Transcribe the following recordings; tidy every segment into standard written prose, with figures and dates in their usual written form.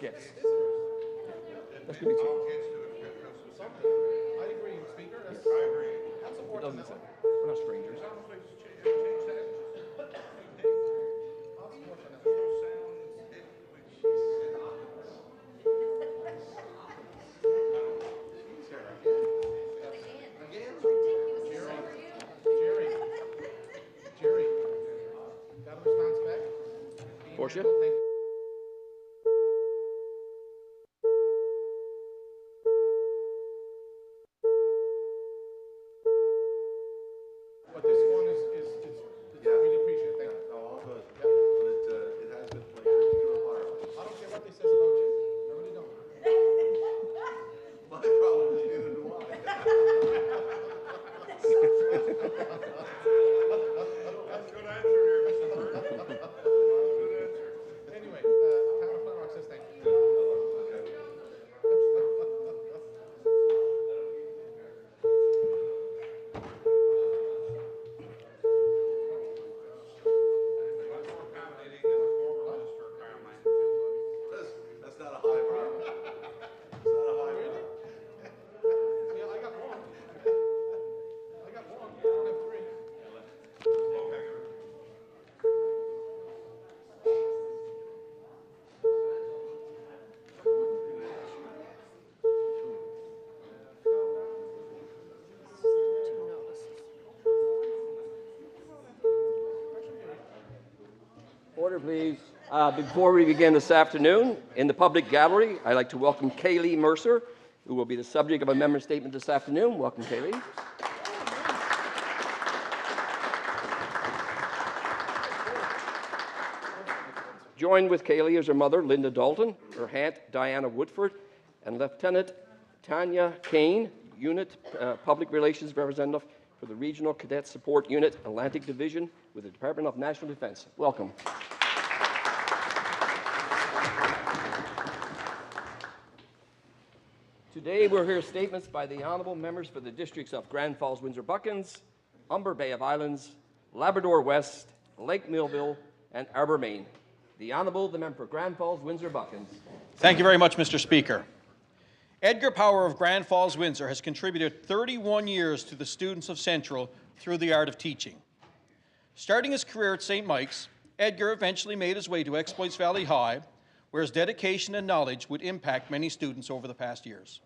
gifts. That's going to be two. I agree, Speaker. I agree. I'll support It that. doesn't say. We're not strangers. Jerry, got a response back? Portia? But this one is really appreciate it. Thank you. All good. But it has been played through a fire. I don't care what they says about you. I really don't. My problem is neither do I. That's a good answer here, Mr. Bird. That's a good answer. Anyway, Town of Flat Rock says thank you. That's not a high bar. It's not a high bar. Yeah, I got one. I got one. I don't have three. Order, please. Before we begin this afternoon, in the public gallery, I'd like to welcome Kaylee Mercer, who will be the subject of a member statement this afternoon. Welcome, Kaylee. Joined with Kaylee is her mother, Linda Dalton, her aunt, Diana Woodford, and Lieutenant Tanya Kane, Unit Public Relations Representative for the Regional Cadet Support Unit, Atlantic Division with the Department of National Defense. Welcome. Today we'll hear statements by the honourable members for the districts of Grand Falls, Windsor-Buckins, Humber Bay of Islands, Labrador West, Lake Millville, and Arbor, Maine. The Honourable, the member for Grand Falls, Windsor-Buckins. Thank you very much, Mr. Speaker. Edgar Power of Grand Falls, Windsor has contributed 31 years to the students of Central through the art of teaching. Starting his career at St. Mike's, Edgar eventually made his way to Exploits Valley High, where his dedication and knowledge would impact many students over the past years.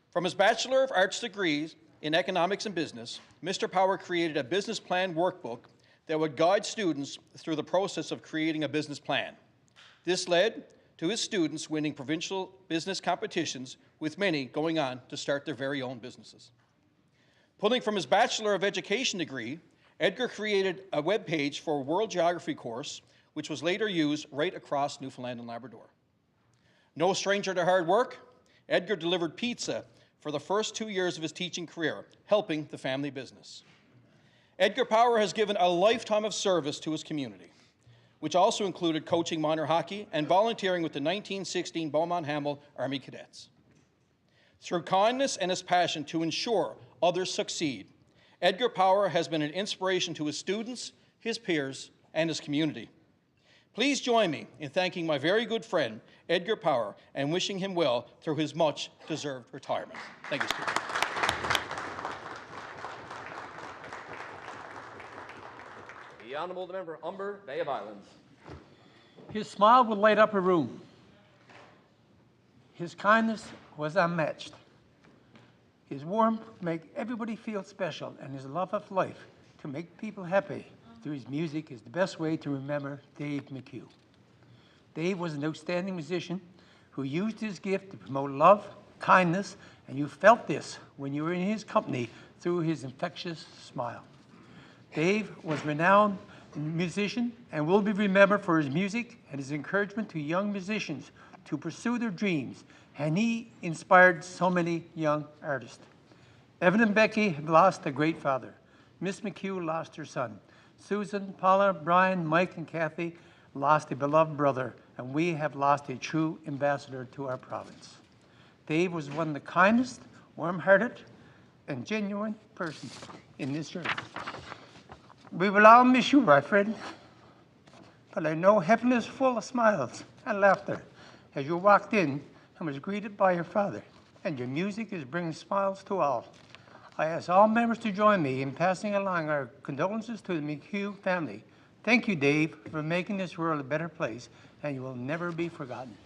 From his Bachelor of Arts degrees in Economics and Business, Mr. Power created a business plan workbook that would guide students through the process of creating a business plan. This led to his students winning provincial business competitions, with many going on to start their very own businesses. Pulling from his Bachelor of Education degree, Edgar created a web page for a World Geography course, which was later used right across Newfoundland and Labrador. No stranger to hard work, Edgar delivered pizza for the first 2 years of his teaching career, helping the family business. Edgar Power has given a lifetime of service to his community, which also included coaching minor hockey and volunteering with the 1916 Beaumont Hamel Army Cadets. Through kindness and his passion to ensure others succeed, Edgar Power has been an inspiration to his students, his peers, and his community. Please join me in thanking my very good friend, Edgar Power, and wishing him well through his much-deserved retirement. Thank you, Speaker. The Honourable, the member for Humber Bay of Islands. His smile would light up a room. His kindness was unmatched. His warmth would make everybody feel special, and his love of life to make people happy through his music is the best way to remember Dave McHugh. Dave was an outstanding musician who used his gift to promote love, kindness, and you felt this when you were in his company through his infectious smile. Dave was a renowned musician and will be remembered for his music and his encouragement to young musicians to pursue their dreams, and he inspired so many young artists. Evan and Becky have lost a great father. Miss McHugh lost her son. Susan, Paula, Brian, Mike, and Kathy lost a beloved brother, and we have lost a true ambassador to our province. Dave was one of the kindest, warm-hearted, and genuine persons in this room. We will all miss you, my friend, but I know heaven is full of smiles and laughter, as you walked in and was greeted by your father, and your music is bringing smiles to all. I ask all members to join me in passing along our condolences to the McHugh family. Thank you, Dave, for making this world a better place, and you will never be forgotten.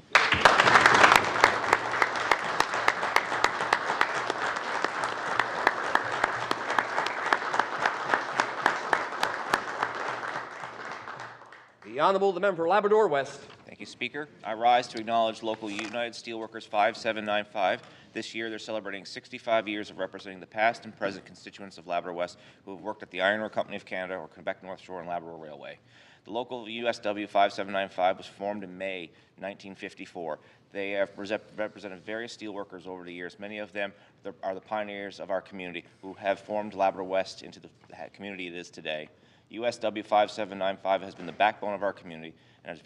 The Honourable, the member for Labrador West. Thank you, Speaker. I rise to acknowledge local United Steelworkers 5795. This year, they're celebrating 65 years of representing the past and present constituents of Labrador West who have worked at the Iron Ore Company of Canada or Quebec North Shore and Labrador Railway. The local USW 5795 was formed in May 1954. They have represented various steelworkers over the years. Many of them are the pioneers of our community who have formed Labrador West into the community it is today. USW 5795 has been the backbone of our community and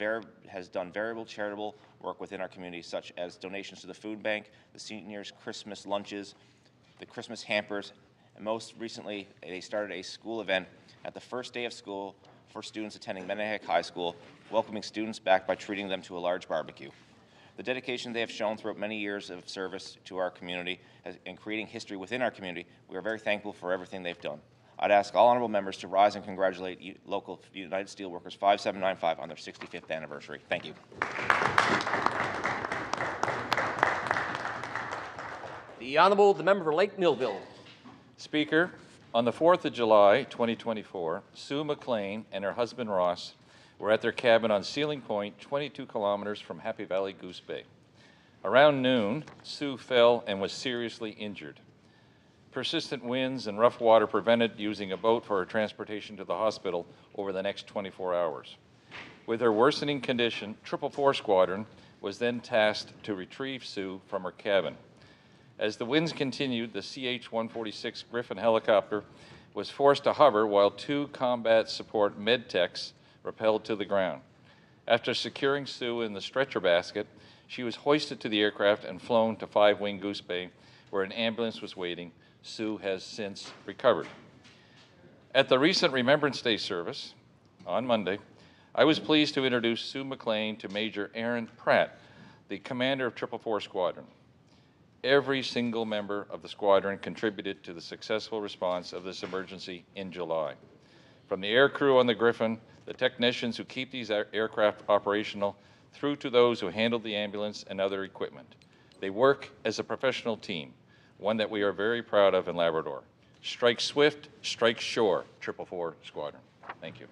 has done variable charitable work within our community, such as donations to the food bank, the seniors' Christmas lunches, the Christmas hampers, and most recently, they started a school event at the first day of school for students attending Menahek High School, welcoming students back by treating them to a large barbecue. The dedication they have shown throughout many years of service to our community and creating history within our community, we are very thankful for everything they've done. I'd ask all honourable members to rise and congratulate local United Steelworkers 5795 on their 65th anniversary. Thank you. The Honourable, the member for Lake Millville. Speaker, on the 4th of July, 2024, Sue McLean and her husband Ross were at their cabin on Sealing Point, 22 kilometers from Happy Valley Goose Bay. Around noon, Sue fell and was seriously injured. Persistent winds and rough water prevented using a boat for her transportation to the hospital over the next 24 hours. With her worsening condition, 444 Squadron was then tasked to retrieve Sue from her cabin. As the winds continued, the CH-146 Griffin helicopter was forced to hover while two combat support med-techs rappelled to the ground. After securing Sue in the stretcher basket, she was hoisted to the aircraft and flown to 5 Wing Goose Bay, where an ambulance was waiting. Sue has since recovered. At the recent Remembrance Day service on Monday, I was pleased to introduce Sue McLean to Major Aaron Pratt, the commander of 444 Squadron. Every single member of the squadron contributed to the successful response of this emergency in July. From the air crew on the Griffin, the technicians who keep these aircraft operational, through to those who handle the ambulance and other equipment. They work as a professional team, one that we are very proud of in Labrador. Strike swift, strike sure, 444 Squadron. Thank you.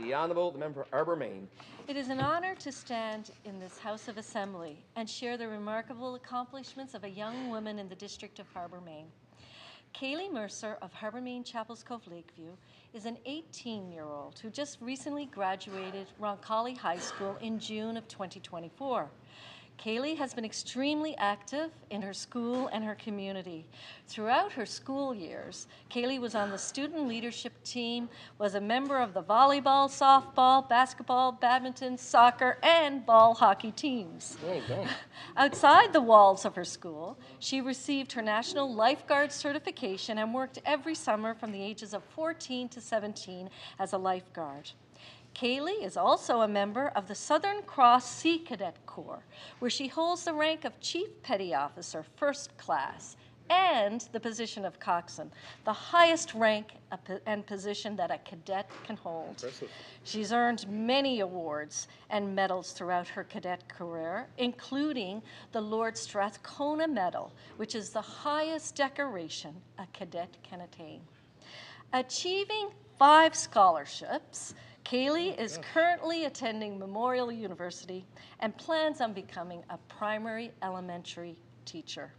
The Honourable, the member for Arbour, Maine. It is an honor to stand in this House of Assembly and share the remarkable accomplishments of a young woman in the District of Harbour, Maine. Kaylee Mercer of Harbour, Maine Chapels Cove Lakeview is an 18-year-old who just recently graduated Roncalli High School in June of 2024. Kaylee has been extremely active in her school and her community. Throughout her school years, Kaylee was on the student leadership team, was a member of the volleyball, softball, basketball, badminton, soccer, and ball hockey teams. Outside the walls of her school, she received her National Lifeguard certification and worked every summer from the ages of 14 to 17 as a lifeguard. Kaylee is also a member of the Southern Cross Sea Cadet Corps, where she holds the rank of Chief Petty Officer, First Class, and the position of coxswain, the highest rank and position that a cadet can hold. Impressive. She's earned many awards and medals throughout her cadet career, including the Lord Strathcona Medal, which is the highest decoration a cadet can attain. Achieving 5 scholarships, Kaylee is currently attending Memorial University and plans on becoming a primary elementary teacher.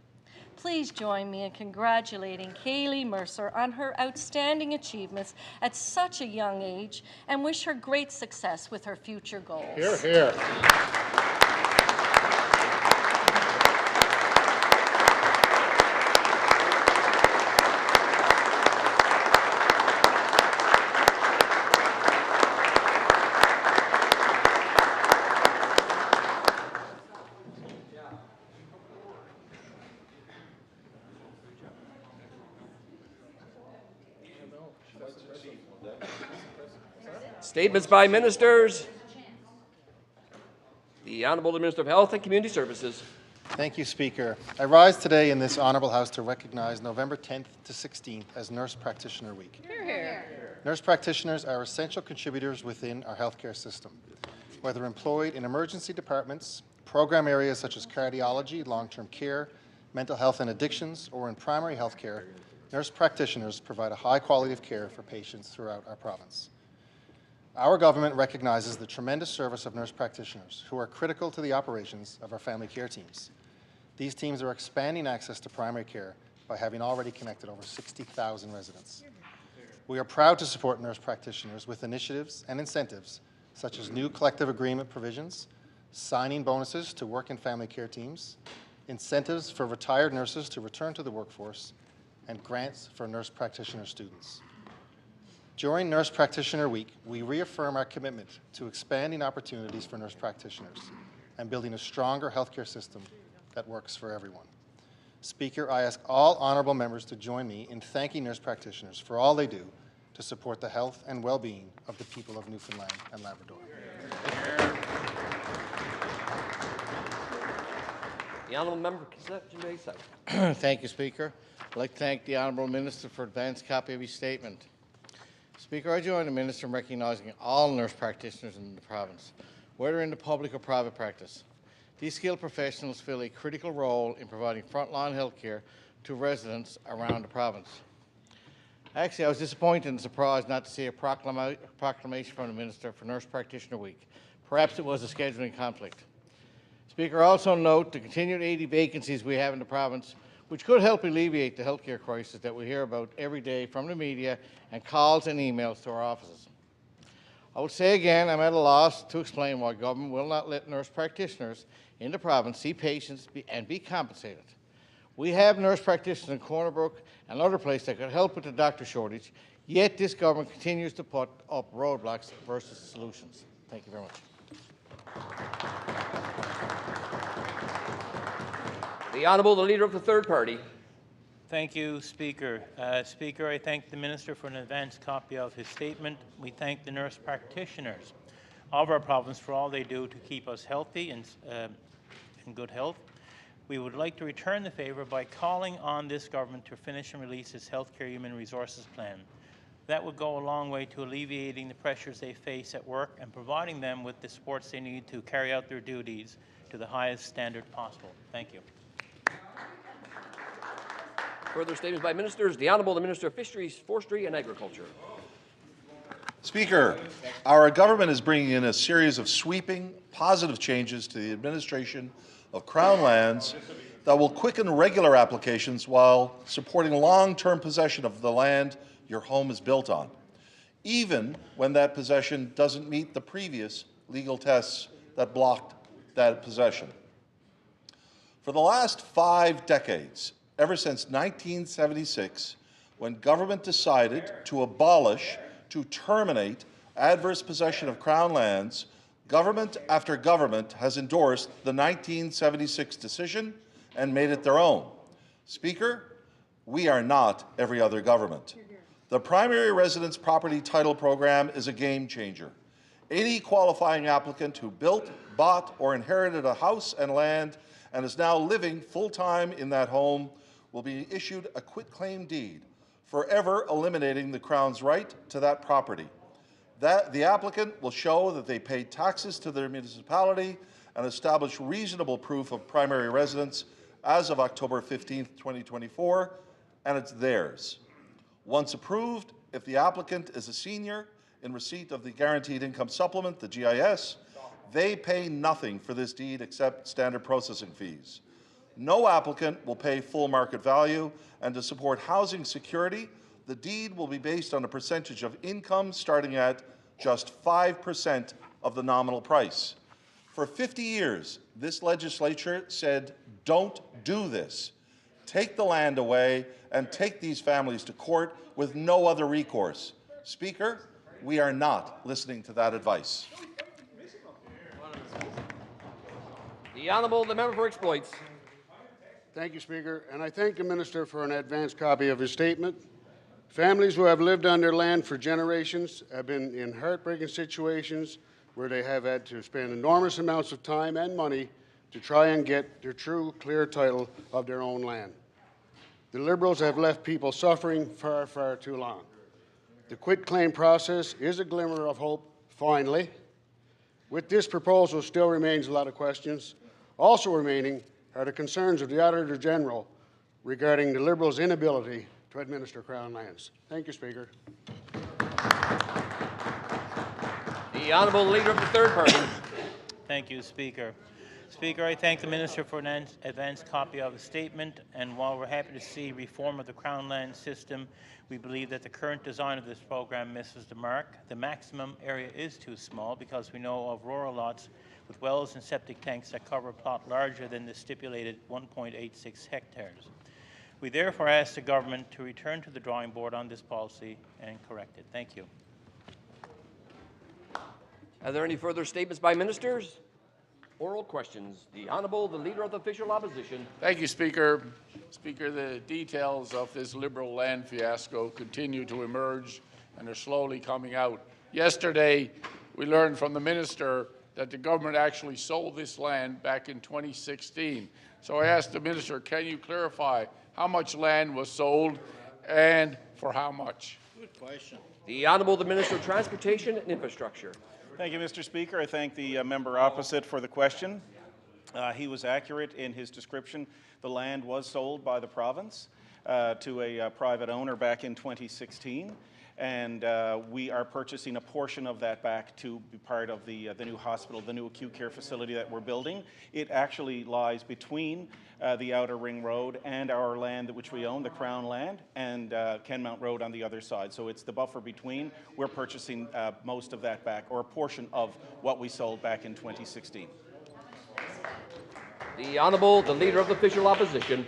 Please join me in congratulating Kaylee Mercer on her outstanding achievements at such a young age and wish her great success with her future goals. Hear, hear. Statements by ministers. The Honourable Minister of Health and Community Services. Thank you, Speaker. I rise today in this Honourable House to recognize November 10th to 16th as Nurse Practitioner Week. Hear, hear. Nurse practitioners are essential contributors within our healthcare system. Whether employed in emergency departments, program areas such as cardiology, long-term care, mental health and addictions, or in primary health care, nurse practitioners provide a high quality of care for patients throughout our province. Our government recognizes the tremendous service of nurse practitioners who are critical to the operations of our family care teams. These teams are expanding access to primary care by having already connected over 60,000 residents. We are proud to support nurse practitioners with initiatives and incentives such as new collective agreement provisions, signing bonuses to work in family care teams, incentives for retired nurses to return to the workforce, and grants for nurse practitioner students. During Nurse Practitioner Week, we reaffirm our commitment to expanding opportunities for nurse practitioners and building a stronger healthcare system that works for everyone. Speaker, I ask all honourable members to join me in thanking nurse practitioners for all they do to support the health and well-being of the people of Newfoundland and Labrador. The Honourable Member Kazet South. Thank you, Speaker. I'd like to thank the Honourable Minister for advance copy of his statement. Speaker, I join the Minister in recognising all nurse practitioners in the province, whether in the public or private practice. These skilled professionals fill a critical role in providing frontline health care to residents around the province. Actually, I was disappointed and surprised not to see a proclamation from the Minister for Nurse Practitioner Week. Perhaps it was a scheduling conflict. Speaker, I also note the continued 80 vacancies we have in the province, which could help alleviate the healthcare crisis that we hear about every day from the media and calls and emails to our offices. I will say again, I'm at a loss to explain why government will not let nurse practitioners in the province see patients and be compensated. We have nurse practitioners in Corner Brook and other places that could help with the doctor shortage, yet this government continues to put up roadblocks versus solutions. Thank you very much. The Honourable, the Leader of the Third Party. Thank you, Speaker. Speaker, I thank the Minister for an advance copy of his statement. We thank the nurse practitioners of our province for all they do to keep us healthy and in good health. We would like to return the favour by calling on this government to finish and release its Healthcare Human Resources Plan. That would go a long way to alleviating the pressures they face at work and providing them with the supports they need to carry out their duties to the highest standard possible. Thank you. Further statements by ministers. The Honourable, the Minister of Fisheries, Forestry and Agriculture. Speaker, our government is bringing in a series of sweeping, positive changes to the administration of Crown lands that will quicken regular applications while supporting long-term possession of the land your home is built on, even when that possession doesn't meet the previous legal tests that blocked that possession. For the last 5 decades, ever since 1976, when government decided to abolish, to terminate adverse possession of Crown lands, government after government has endorsed the 1976 decision and made it their own. Speaker, we are not every other government. The Primary Residence Property Title Program is a game changer. Any qualifying applicant who built, bought, or inherited a house and land and is now living full-time in that home will be issued a quitclaim deed, forever eliminating the Crown's right to that property. The applicant will show that they paid taxes to their municipality and establish reasonable proof of primary residence as of October 15, 2024, and it's theirs. Once approved, if the applicant is a senior in receipt of the Guaranteed Income Supplement, the GIS, they pay nothing for this deed except standard processing fees. No applicant will pay full market value, and to support housing security, the deed will be based on a percentage of income starting at just 5% of the nominal price. For 50 years, this legislature said, don't do this. Take the land away and take these families to court with no other recourse. Speaker, we are not listening to that advice. The Honourable, the Member for Exploits. Thank you, Speaker, and I thank the Minister for an advance copy of his statement. Families who have lived on their land for generations have been in heartbreaking situations where they have had to spend enormous amounts of time and money to try and get their true, clear title of their own land. The Liberals have left people suffering far, far too long. The quitclaim process is a glimmer of hope, finally. With this proposal still remains a lot of questions. Also remaining are the concerns of the Auditor General regarding the Liberals' inability to administer Crown lands. Thank you, Speaker. The Honourable Leader of the Third Party. Thank you, Speaker. Speaker, I thank the Minister for an advance copy of the statement, and while we're happy to see reform of the Crown land system, we believe that the current design of this program misses the mark. The maximum area is too small because we know of rural lots with wells and septic tanks that cover a plot larger than the stipulated 1.86 hectares. We therefore ask the government to return to the drawing board on this policy and correct it. Thank you. Are there any further statements by ministers? Oral questions. The Honourable, the Leader of the Official Opposition. Thank you, Speaker. Speaker, the details of this Liberal land fiasco continue to emerge and are slowly coming out. Yesterday, we learned from the Minister that the government actually sold this land back in 2016. So I asked the Minister, can you clarify how much land was sold and for how much? Good question. The Honourable, the Minister of Transportation and Infrastructure. Thank you, Mr. Speaker. I thank the member opposite for the question. He was accurate in his description. The land was sold by the province to a private owner back in 2016, and we are purchasing a portion of that back to be part of the new hospital, the new acute care facility that we're building. It actually lies between the Outer Ring Road and our land which we own, the Crown land, and Kenmount Road on the other side. So it's the buffer between. We're purchasing most of that back, or a portion of what we sold back in 2016. The Honourable, the Leader of the Official Opposition.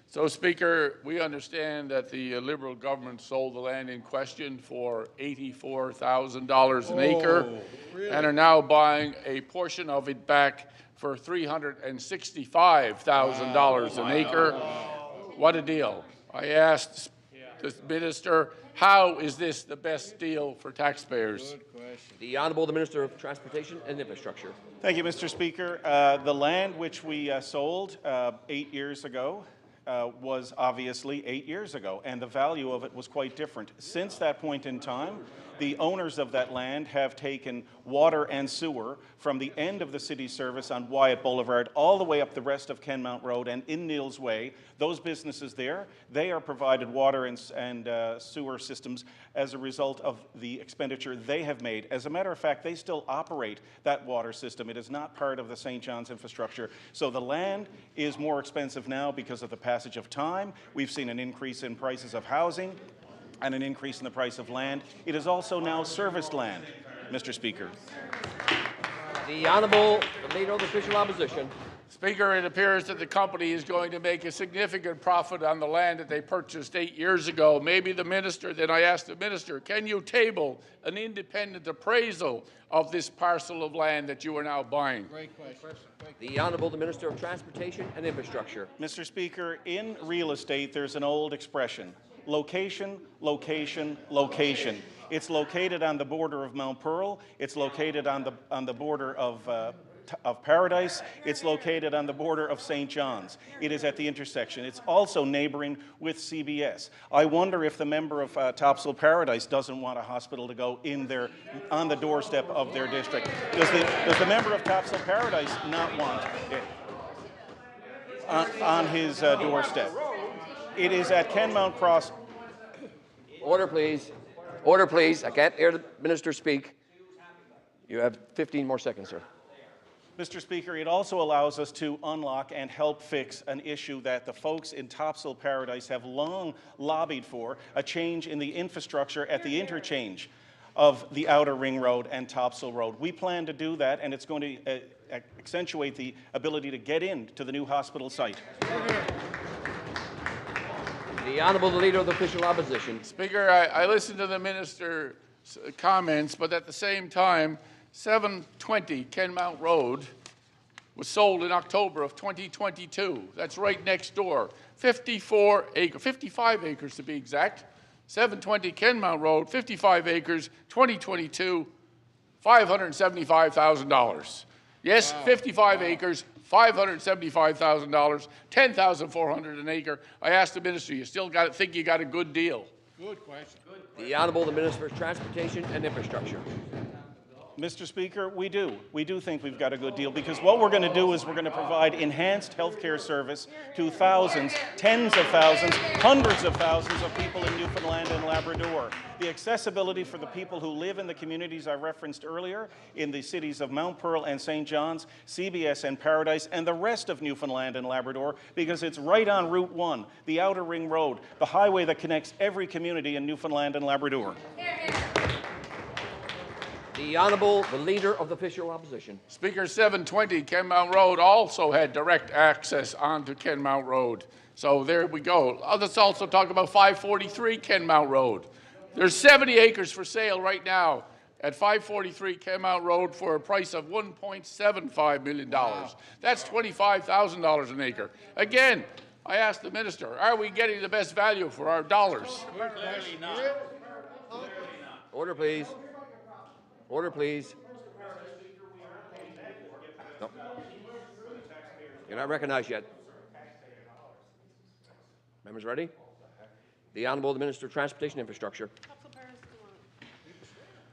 So, Speaker, we understand that the Liberal government sold the land in question for $84,000 an acre, really? And are now buying a portion of it back for $365,000 an acre. What a deal. I asked the Minister, how is this the best deal for taxpayers? The Honourable, the Minister of Transportation and Infrastructure. Thank you, Mr. Speaker. The land which we sold 8 years ago was obviously 8 years ago, and the value of it was quite different. Since that point in time, the owners of that land have taken water and sewer from the end of the city service on Wyatt Boulevard all the way up the rest of Kenmount Road and in Neils Way. Those businesses there, they are provided water and sewer systems as a result of the expenditure they have made. As a matter of fact, they still operate that water system. It is not part of the St. John's infrastructure. So the land is more expensive now because of the passage of time. We've seen an increase in prices of housing and an increase in the price of land. It is also now serviced land, Mr. Speaker. The Honourable, the Leader of the Official Opposition. Speaker, it appears that the company is going to make a significant profit on the land that they purchased 8 years ago. Maybe the Minister, then I asked the Minister, can you table an independent appraisal of this parcel of land that you are now buying? Great question. The Honourable, the Minister of Transportation and Infrastructure. Mr. Speaker, in real estate, there's an old expression. Location, location, location. It's located on the border of Mount Pearl. It's located on the border of Paradise. It's located on the border of St. John's. It is at the intersection. It's also neighboring with CBS. I wonder if the member of Topsail Paradise doesn't want a hospital to go in there on the doorstep of their district. Does the member of Topsail Paradise not want it on his doorstep? It is at Kenmount Cross. Order, please. Order, please. I can't hear the Minister speak. You have 15 more seconds, sir. Mr. Speaker, it also allows us to unlock and help fix an issue that the folks in Topsail Paradise have long lobbied for, a change in the infrastructure at the interchange of the Outer Ring Road and Topsail Road. We plan to do that, and it's going to accentuate the ability to get into the new hospital site. The Honourable, the Leader of the Official Opposition. Speaker, I listened to the Minister's comments, but at the same time, 720 Kenmount Road was sold in October of 2022. That's right next door. 55 acres to be exact. 720 Kenmount Road, 55 acres, 2022, $575,000. Yes, 55 acres, $575,000, $10,400 an acre. I asked the minister, you still think you got a good deal? Good question. The Honourable the Minister for Transportation and Infrastructure. Mr. Speaker, we do. We do think we've got a good deal because what we're going to do is we're going to provide enhanced health care service to thousands, tens of thousands, hundreds of thousands of people in Newfoundland and Labrador. The accessibility for the people who live in the communities I referenced earlier in the cities of Mount Pearl and St. John's, CBS and Paradise, and the rest of Newfoundland and Labrador because it's right on Route 1, the Outer Ring Road, the highway that connects every community in Newfoundland and Labrador. The Honourable the Leader of the Official Opposition. Speaker, 720 Kenmount Road also had direct access onto Kenmount Road. So there we go. Let's also talk about 543 Kenmount Road. There's 70 acres for sale right now at 543 Kenmount Road for a price of $1.75 million. Wow. That's $25,000 an acre. Again, I asked the minister, are we getting the best value for our dollars? Clearly not. Order, please. Order, please. No. You're not recognized yet. Members ready? The Honourable the Minister of Transportation and Infrastructure.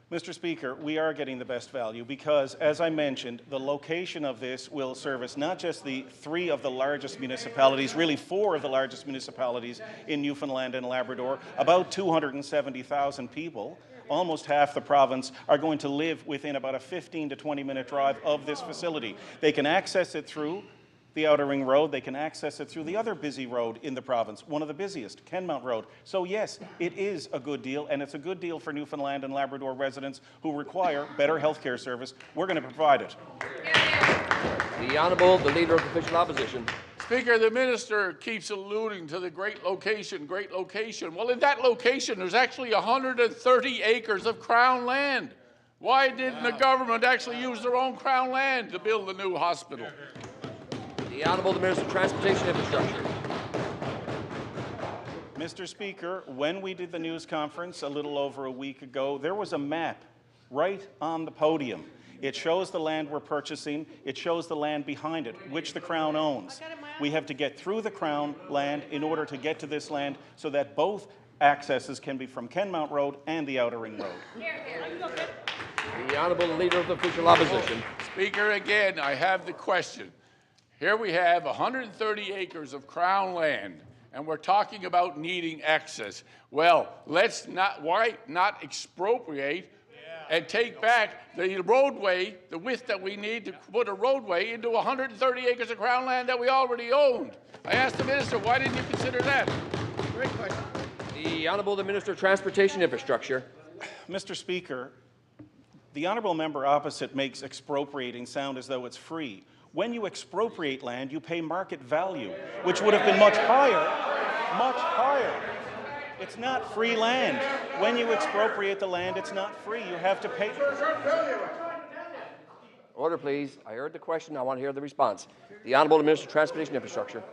Mr. Speaker, we are getting the best value because, as I mentioned, the location of this will service not just the 3 of the largest municipalities, really 4 of the largest municipalities in Newfoundland and Labrador, about 270,000 people. Almost half the province are going to live within about a 15 to 20-minute drive of this facility. They can access it through the Outer Ring Road. They can access it through the other busy road in the province, one of the busiest, Kenmount Road. So yes, it is a good deal, and it's a good deal for Newfoundland and Labrador residents who require better health care service. We're going to provide it. The Honourable the Leader of the Official Opposition. Speaker, the minister keeps alluding to the great location, great location. Well, in that location, there's actually 130 acres of Crown land. Why didn't the government actually use their own Crown land to build the new hospital? The Honourable the Minister of Transportation and Infrastructure. Mr. Speaker, when we did the news conference a little over a week ago, there was a map right on the podium. It shows the land we're purchasing. It shows the land behind it, which the Crown owns. We have to get through the Crown land in order to get to this land so that both accesses can be from Kenmount Road and the Outer Ring Road. The Honourable Leader of the Official Opposition. Speaker, again, I have the question. Here we have 130 acres of Crown land, and we're talking about needing access. Well, why not expropriate and take back the roadway, the width that we need to put a roadway into 130 acres of Crown land that we already owned? I asked the minister, why didn't you consider that? Great question. The Honourable the Minister of Transportation and Infrastructure. Mr. Speaker, the honourable member opposite makes expropriating sound as though it's free. When you expropriate land, you pay market value, which would have been much higher, much higher. It's not free land. When you expropriate the land, it's not free. You have to pay. Order, please. I heard the question. I want to hear the response. The Honourable Minister of Transportation and Infrastructure.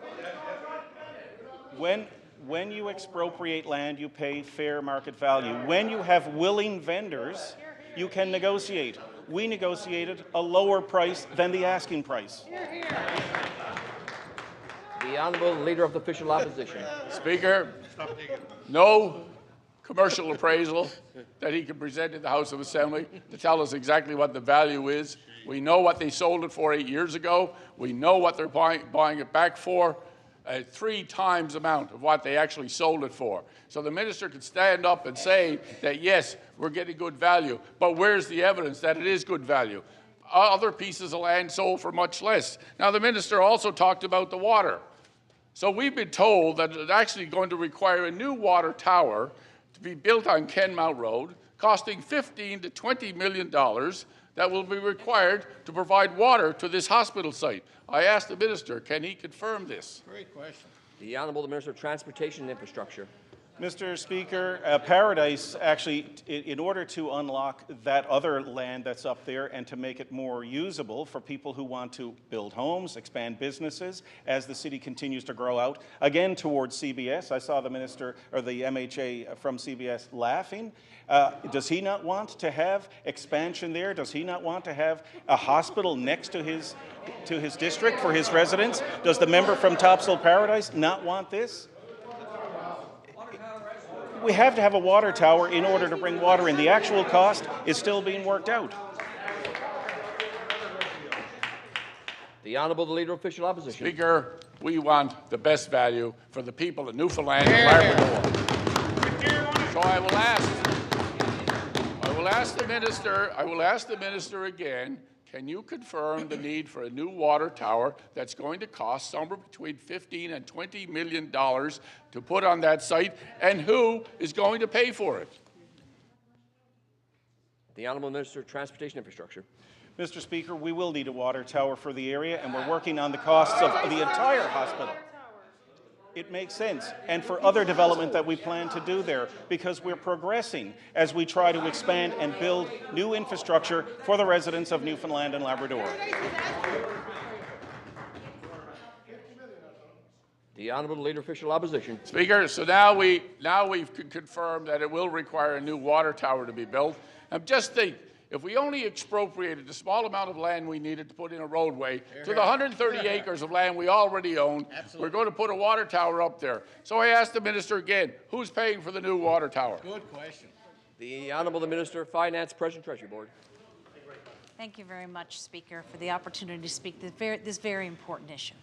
When you expropriate land, you pay fair market value. When you have willing vendors, you can negotiate. We negotiated a lower price than the asking price. The Honourable Leader of the Official Opposition. Speaker, no commercial appraisal that he can present in the House of Assembly to tell us exactly what the value is. We know what they sold it for 8 years ago. We know what they're buying it back for. 3 times the amount of what they actually sold it for. So the minister could stand up and say that, yes, we're getting good value, but where's the evidence that it is good value? Other pieces of land sold for much less. Now, the minister also talked about the water. So we've been told that it's actually going to require a new water tower to be built on Kenmount Road, costing $15 to $20 million that will be required to provide water to this hospital site. I asked the minister, can he confirm this? Great question. The Honourable the Minister of Transportation and Infrastructure. Mr. Speaker, Paradise actually, in order to unlock that other land that's up there and to make it more usable for people who want to build homes, expand businesses, as the city continues to grow out, again towards CBS. I saw the minister or the MHA from CBS laughing. Does he not want to have expansion there? Does he not want to have a hospital next to his district for his residents? Does the member from Topsail Paradise not want this? We have to have a water tower in order to bring water in. The actual cost is still being worked out. The Honourable the Leader of Official Opposition. Speaker, we want the best value for the people of Newfoundland and Labrador. So I will ask the minister again, can you confirm the need for a new water tower that's going to cost somewhere between $15 and $20 million to put on that site, and who is going to pay for it? The Honourable Minister of Transportation Infrastructure. Mr. Speaker, we will need a water tower for the area, and we're working on the costs of the entire hospital. It makes sense, and for other development that we plan to do there, because we're progressing as we try to expand and build new infrastructure for the residents of Newfoundland and Labrador. The Honourable Leader of Official Opposition. Speaker, so now we've confirmed that it will require a new water tower to be built. And just think, if we only expropriated the small amount of land we needed to put in a roadway to the 130 acres of land we already own, we're going to put a water tower up there. So I asked the minister again, who's paying for the new water tower? Good question. The Honourable the Minister of Finance, President Treasury Board. Thank you very much, Speaker, for the opportunity to speak this very important issue.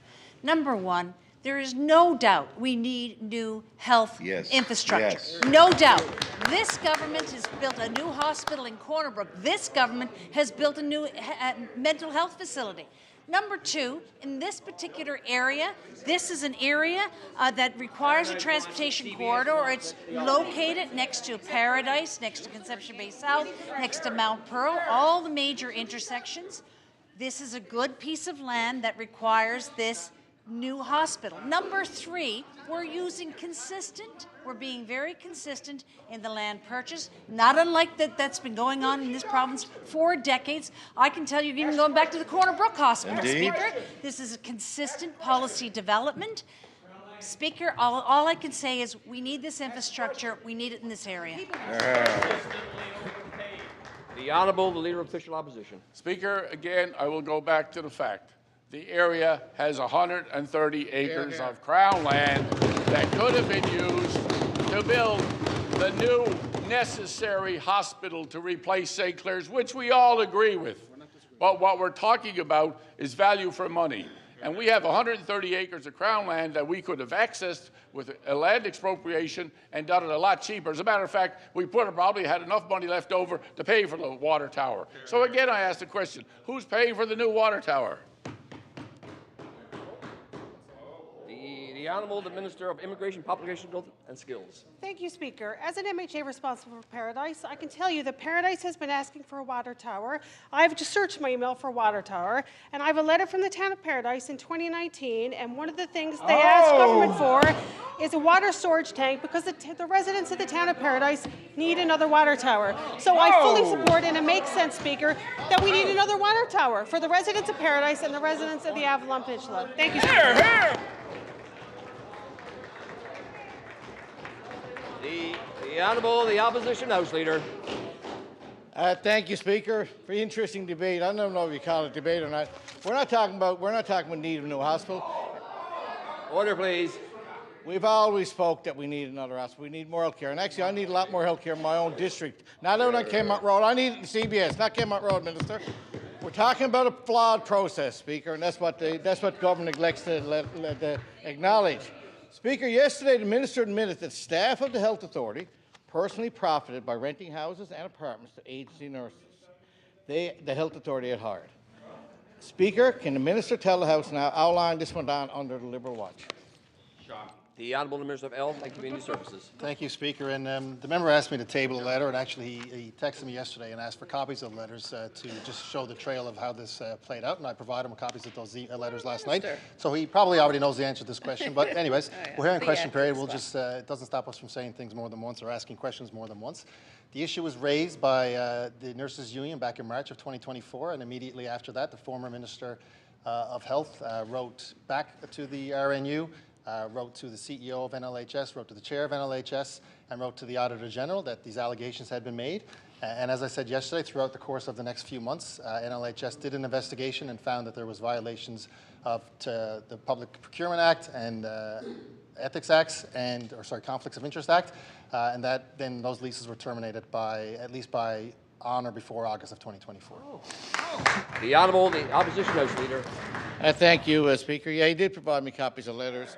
Number one, there is no doubt we need new health infrastructure. Yes. No doubt. This government has built a new hospital in Corner Brook. This government has built a new mental health facility. Number two, in this particular area, this is an area that requires a transportation corridor. It's located next to Paradise, next to Conception Bay South, next to Mount Pearl, all the major intersections. This is a good piece of land that requires this new hospital. Number three, we're being very consistent in the land purchase, not unlike that's been going on in this province for decades. I can tell you, even going back to the Corner Brook Hospital, Speaker, this is a consistent policy development. Speaker, all I can say is we need this infrastructure. We need it in this area. The Honourable the Leader of Official Opposition. Speaker, again, I will go back to the fact. The area has 130 acres of Crown land that could have been used to build the new necessary hospital to replace St. Clair's, which we all agree with. But what we're talking about is value for money. And we have 130 acres of Crown land that we could have accessed with a land expropriation and done it a lot cheaper. As a matter of fact, we probably had enough money left over to pay for the water tower. So again, I ask the question, who's paying for the new water tower? The Honourable the Minister of Immigration, Population Growth and Skills. Thank you, Speaker. As an MHA responsible for Paradise, I can tell you that Paradise has been asking for a water tower. I've just searched my email for a water tower, and I have a letter from the town of Paradise in 2019, and one of the things they asked government for is a water storage tank because the residents of the town of Paradise need another water tower. So I fully support, and it makes sense, Speaker, that we need another water tower for the residents of Paradise and the residents of the Avalon Peninsula. Thank you, Speaker. The Honourable the Opposition House Leader. Thank you, Speaker. Very interesting debate. I don't know if you call it debate or not. We're not talking about need of a new hospital. Order, please. We've always spoke that we need another hospital. We need more health care. And actually, I need a lot more health care in my own district. Not out on Kmart Road. I need it in CBS, not Kmart Road, Minister. We're talking about a flawed process, Speaker, and that's what government neglects to acknowledge. Speaker, yesterday the Minister admitted that staff of the Health Authority personally profited by renting houses and apartments to agency nurses the Health Authority had hired. Speaker, can the Minister tell the House now how long this went on under the Liberal watch? The Honourable Minister of Health and Community Services. Thank you, Speaker. And the member asked me to table a letter, and actually he texted me yesterday and asked for copies of the letters to just show the trail of how this played out, and I provided him with copies of those letters last night. So he probably already knows the answer to this question. But anyways, we're here in question period. We'll just, it doesn't stop us from saying things more than once or asking questions more than once. The issue was raised by the Nurses Union back in March of 2024, and immediately after that, the former Minister of Health wrote back to the RNU, wrote to the CEO of NLHS, wrote to the chair of NLHS, and wrote to the Auditor General that these allegations had been made. And as I said yesterday, throughout the course of the next few months, NLHS did an investigation and found that there was violations of the Public Procurement Act and Ethics Acts, Conflicts of Interest Act, and that then those leases were terminated at least by on or before August of 2024. The Opposition House Leader. Thank you, Speaker. Yeah, he did provide me copies of letters,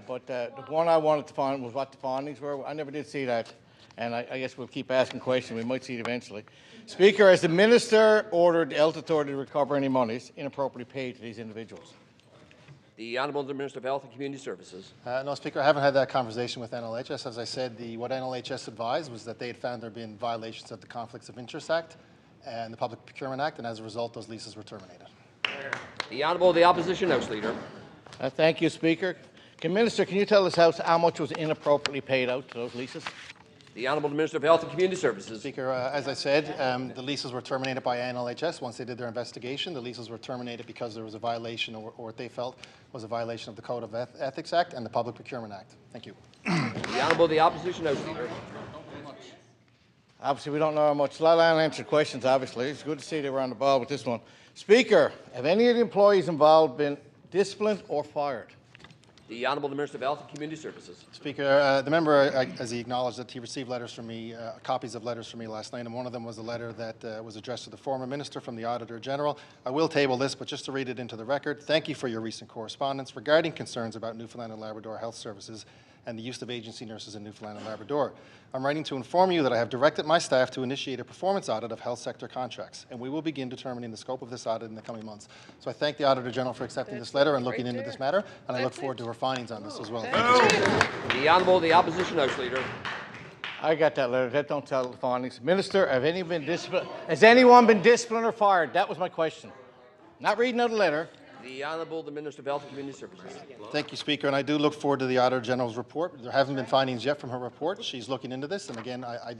but the one I wanted to find was what the findings were. I never did see that, and I guess we'll keep asking questions. We might see it eventually. Speaker, has the Minister ordered the Health Authority to recover any monies inappropriately paid to these individuals? The Honourable Minister of Health and Community Services. No, Speaker, I haven't had that conversation with NLHS. As I said, what NLHS advised was that they had found there had been violations of the Conflicts of Interest Act and the Public Procurement Act, and as a result, those leases were terminated. The Opposition House Leader. Thank you, Speaker. Minister, can you tell this House how much was inappropriately paid out to those leases? The Honourable Minister of Health and Community Services. Speaker, as I said, the leases were terminated by NLHS once they did their investigation. The leases were terminated because there was a violation, or what they felt was a violation of the Code of Ethics Act and the Public Procurement Act. Thank you. The Opposition House Leader. Obviously, we don't know how much. A lot of unanswered questions, obviously. It's good to see they were on the ball with this one. Speaker, have any of the employees involved been disciplined or fired? The Honourable Minister of Health and Community Services. Speaker, the member, as he acknowledged, that he received letters from me, copies of letters from me last night, and one of them was a letter that was addressed to the former Minister from the Auditor General. I will table this, but just to read it into the record, thank you for your recent correspondence regarding concerns about Newfoundland and Labrador health services and the use of agency nurses in Newfoundland and Labrador. I'm writing to inform you that I have directed my staff to initiate a performance audit of health sector contracts, and we will begin determining the scope of this audit in the coming months. So I thank the Auditor General for accepting this letter and looking into this matter, and I look forward to her findings on this as well. The Opposition House Leader. I got that letter. That don't tell the findings. Minister, have any been disciplined? Has anyone been disciplined or fired? That was my question. Not reading out a letter. The Minister of Health and Community Services. Thank you, Speaker, and I do look forward to the Auditor General's report. There haven't been findings yet from her report. She's looking into this, and again, I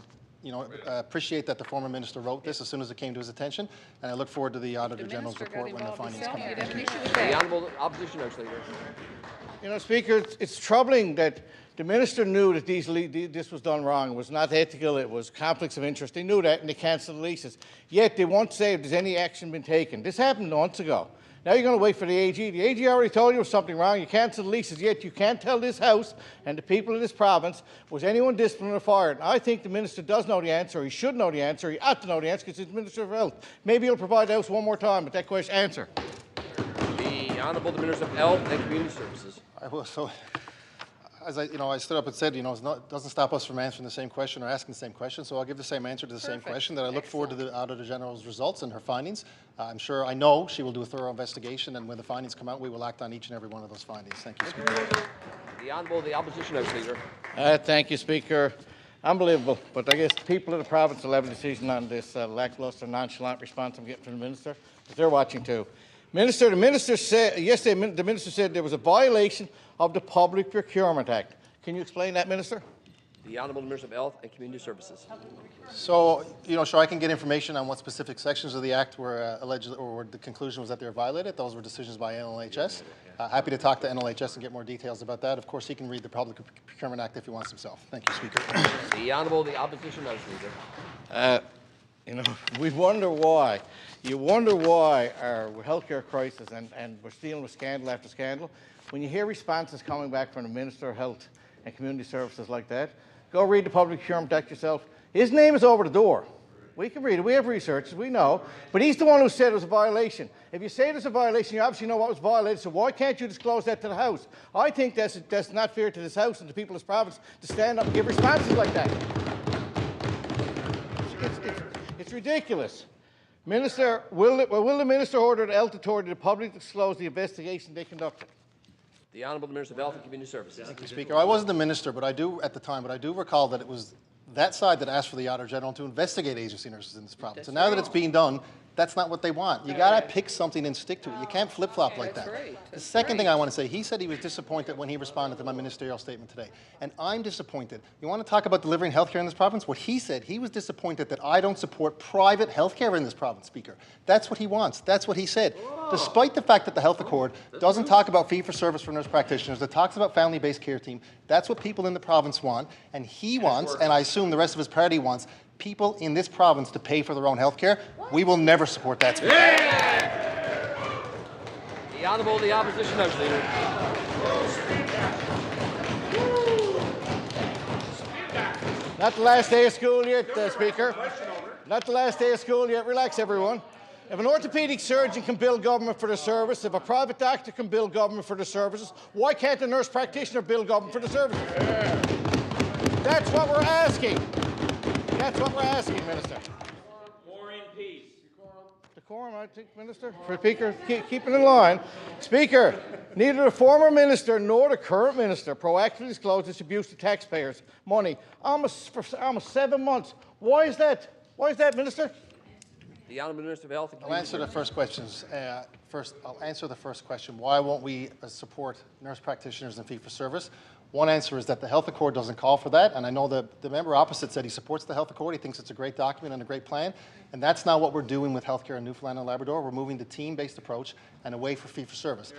appreciate that the former minister wrote this as soon as it came to his attention, and I look forward to the Auditor General's report when the findings come out. Thank you. The Opposition House Leader. You know, Speaker, it's troubling that the minister knew that this was done wrong. It was not ethical. It was conflicts of interest. They knew that, and they cancelled the leases. Yet they won't say if there's any action been taken. This happened months ago. Now you're going to wait for the AG. The AG already told you there was something wrong. You canceled the leases, yet you can't tell this House and the people of this province, was anyone disciplined or fired? And I think the minister does know the answer. He should know the answer. He ought to know the answer because he's Minister of Health. Maybe he'll provide the House one more time with that question answer. The Honourable Minister of Health and Community Services. I will. So, as I stood up and said, it doesn't stop us from answering the same question or asking the same question. So I'll give the same answer to the same question. That I look forward to the Auditor General's results and her findings. I know she will do a thorough investigation, and when the findings come out, we will act on each and every one of those findings. Thank you, Speaker. The Opposition House Leader. Thank you, Speaker. Unbelievable, but I guess the people of the province will have a decision on this lackluster, nonchalant response I'm getting from the minister. They're watching too. Minister, the minister said yesterday. The minister said there was a violation of the Public Procurement Act. Can you explain that, Minister? The Honourable Minister of Health and Community Services. So, sure, I can get information on what specific sections of the Act were alleged, or the conclusion was that they were violated. Those were decisions by NLHS. Happy to talk to NLHS and get more details about that. Of course, he can read the Public Procurement Act if he wants himself. Thank you, Speaker. The Opposition House Leader. We wonder why. You wonder why our healthcare crisis, and we're dealing with scandal after scandal. When you hear responses coming back from the Minister of Health and Community Services like that, go read the Public Procurement Act yourself. His name is over the door. We can read it. We have research. We know. But he's the one who said it was a violation. If you say there's a violation, you obviously know what was violated, so why can't you disclose that to the House? I think that's not fair to this House and the people of this province to stand up and give responses like that. It's ridiculous. Minister, will the minister order the Health Authority to publicly disclose the investigation they conducted? The Honourable Minister of Health and Community Services. Thank you, Speaker. I wasn't the minister, but I do at the time, but I do recall that it was that side that asked for the Auditor General to investigate agency nurses in this province. And now that it's being done, that's not what they want. You got to pick something and stick to it. You can't flip-flop like that. The second thing I want to say, he said he was disappointed when he responded to my ministerial statement today. And I'm disappointed. You want to talk about delivering health care in this province? What he said, he was disappointed that I don't support private health care in this province, Speaker. That's what he wants. That's what he said. Despite the fact that the Health Accord doesn't talk about fee-for-service for nurse practitioners, it talks about family-based care team, that's what people in the province want. And he wants, and I assume the rest of his party wants, people in this province to pay for their own health care. We will never support that, Speaker. The Honourable, the Opposition House Leader. Not the last day of school yet, Speaker. Not the last day of school yet. Relax, everyone. If an orthopaedic surgeon can bill government for the service, if a private doctor can bill government for the services, why can't a nurse practitioner bill government for the services? That's what we're asking. That's what we're asking, Minister. War and peace. Decorum, I think, Minister. For Speaker, keep it in line. Speaker, neither the former minister nor the current minister proactively disclosed this abuse to taxpayers' money for almost 7 months. Why is that? Why is that, Minister? The Honourable Minister of Health and I'll answer the first questions. I'll answer the first question. Why won't we support nurse practitioners in fee-for-service? One answer is that the Health Accord doesn't call for that, and I know the member opposite said he supports the Health Accord. He thinks it's a great document and a great plan, and that's not what we're doing with healthcare in Newfoundland and Labrador. We're moving to team-based approach and away from fee-for-service.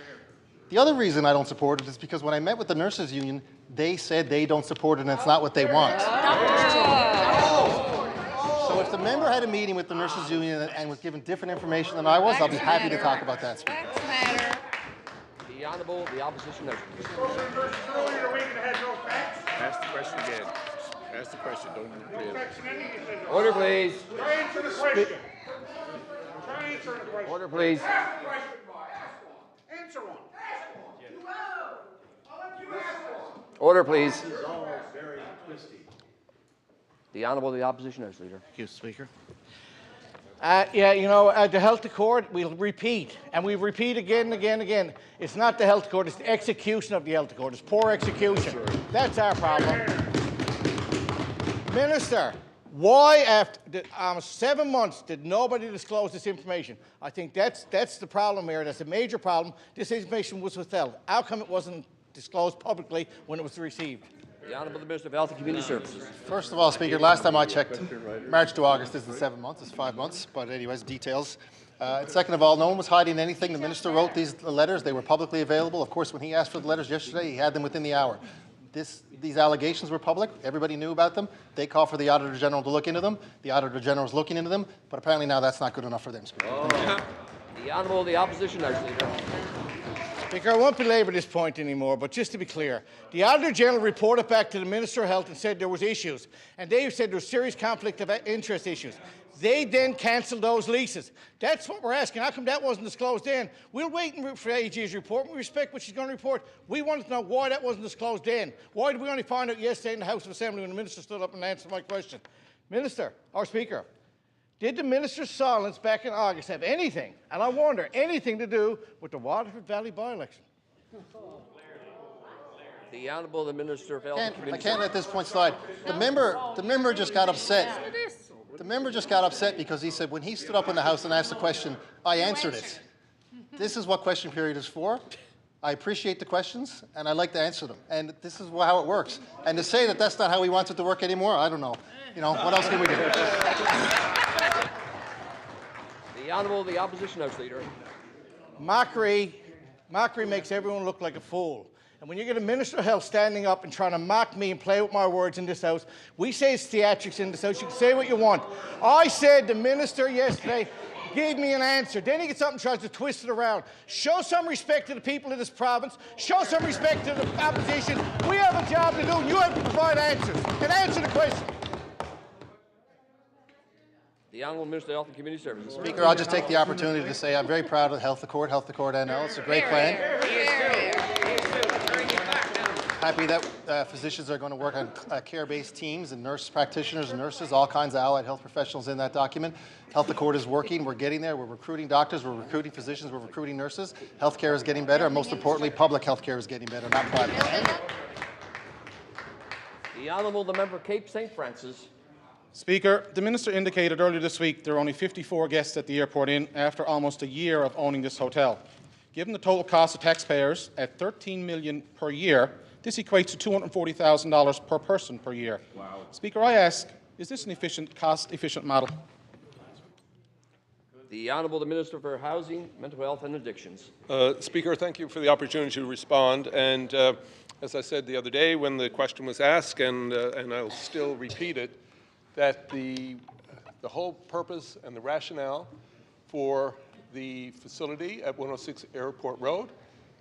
The other reason I don't support it is because when I met with the nurses union, they said they don't support it and it's not what they want. So if the member had a meeting with the nurses union and was given different information than I was, I'll be happy to talk about that, Speaker. The Honourable, the Opposition Leader. Ask the question again. Ask the question. Don't repeat. Order, please. Try answer the question. Try answer the question. Order, please. Answer one. Order, please. The Honourable, the Opposition House Leader. Thank you, Speaker. The Health Accord, we'll repeat, and we repeat again and again and again. It's not the Health Accord, it's the execution of the Health Accord. It's poor execution. That's our problem. Minister, why after 7 months did nobody disclose this information? I think that's the problem here. That's a major problem. This information was withheld. How come it wasn't disclosed publicly when it was received? The Honourable Minister of Health and Community Services. First of all, Speaker, last time I checked, March to August isn't 7 months, it's 5 months. But anyways, details. Second of all, no one was hiding anything. The minister wrote these letters. They were publicly available. Of course, when he asked for the letters yesterday, he had them within the hour. These allegations were public. Everybody knew about them. They called for the Auditor General to look into them. The Auditor General is looking into them. But apparently now that's not good enough for them, Speaker. The Honourable, the Opposition House Leader. Speaker, I won't belabor this point anymore, but just to be clear, the Auditor General reported back to the Minister of Health and said there was issues, and they said there was serious conflict of interest issues. They then cancelled those leases. That's what we're asking. How come that wasn't disclosed then? We'll wait for AG's report. We respect what she's going to report. We want to know why that wasn't disclosed then. Why did we only find out yesterday in the House of Assembly when the Minister stood up and answered my question? Minister, or Speaker, did the Minister's silence back in August have anything, and I wonder, anything to do with the Waterford Valley by-election? The Honourable, the Minister of Health and Community I can't let this point slide. The member just got upset. The member just got upset because he said when he stood up in the House and asked a question, I answered it. This is what question period is for. I appreciate the questions, and I like to answer them. And this is how it works. And to say that that's not how he wants it to work anymore, I don't know. You know, what else can we do? The Honourable, the Opposition House Leader. Mockery makes everyone look like a fool. And when you get a Minister of Health standing up and trying to mock me and play with my words in this House, we say it's theatrics in this House. You can say what you want. I said the Minister yesterday gave me an answer. Then he gets up and tries to twist it around. Show some respect to the people of this province. Show some respect to the opposition. We have a job to do. You have to provide answers. And answer the question. The Honourable Minister of Health and Community Services. Speaker, I'll just take the opportunity to say I'm very proud of Health Accord NL. It's a great plan. Happy that physicians are going to work on care-based teams and nurse practitioners and nurses, all kinds of allied health professionals in that document. Health Accord is working. We're getting there. We're recruiting doctors. We're recruiting physicians. We're recruiting nurses. Healthcare is getting better. And most importantly, public healthcare is getting better, not private. The Honourable the Member Cape St. Francis. Speaker, the Minister indicated earlier this week there are only 54 guests at the Airport Inn after almost a year of owning this hotel. Given the total cost to taxpayers at $13 million per year, this equates to $240,000 per person per year. Wow. Speaker, I ask, is this an efficient, cost-efficient model? The Honourable the Minister for Housing, Mental Health and Addictions. Speaker, thank you for the opportunity to respond. And as I said the other day when the question was asked, and I'll still repeat it, that the whole purpose and the rationale for the facility at 106 Airport Road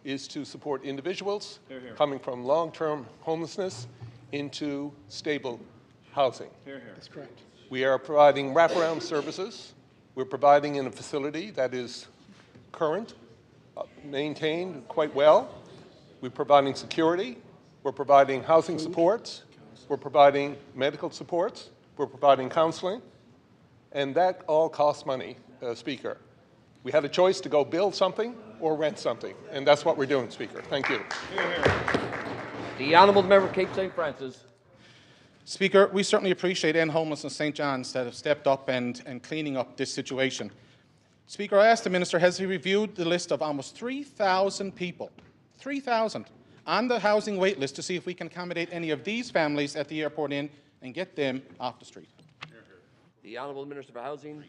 is to support individuals coming from long-term homelessness into stable housing. That's correct. We are providing wraparound services. We're providing in a facility that is current, maintained quite well. We're providing security. We're providing housing supports. We're providing medical supports. We're providing counseling. And that all costs money, Speaker. We had a choice to go build something or rent something, and that's what we're doing, Speaker. Thank you. The Honourable Member Cape St. Francis. Speaker, we certainly appreciate End Homelessness St. John's that have stepped up and cleaning up this situation. Speaker, I asked the Minister, has he reviewed the list of almost 3,000 people, 3,000, on the housing wait list to see if we can accommodate any of these families at the Airport Inn and get them off the street? The Honourable Minister for Housing,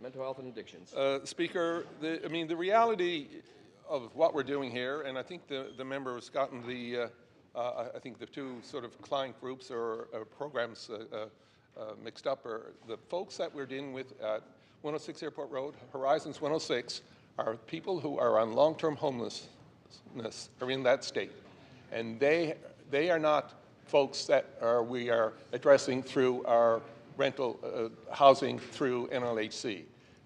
Mental Health and Addictions. Speaker, the reality of what we're doing here, and I think the member has gotten I think the two sort of client groups or programs mixed up, are the folks that we're dealing with at 106 Airport Road, Horizons 106, are people who are on long-term homelessness, are in that state. And they are not folks that we are addressing through our rental housing through NLHC.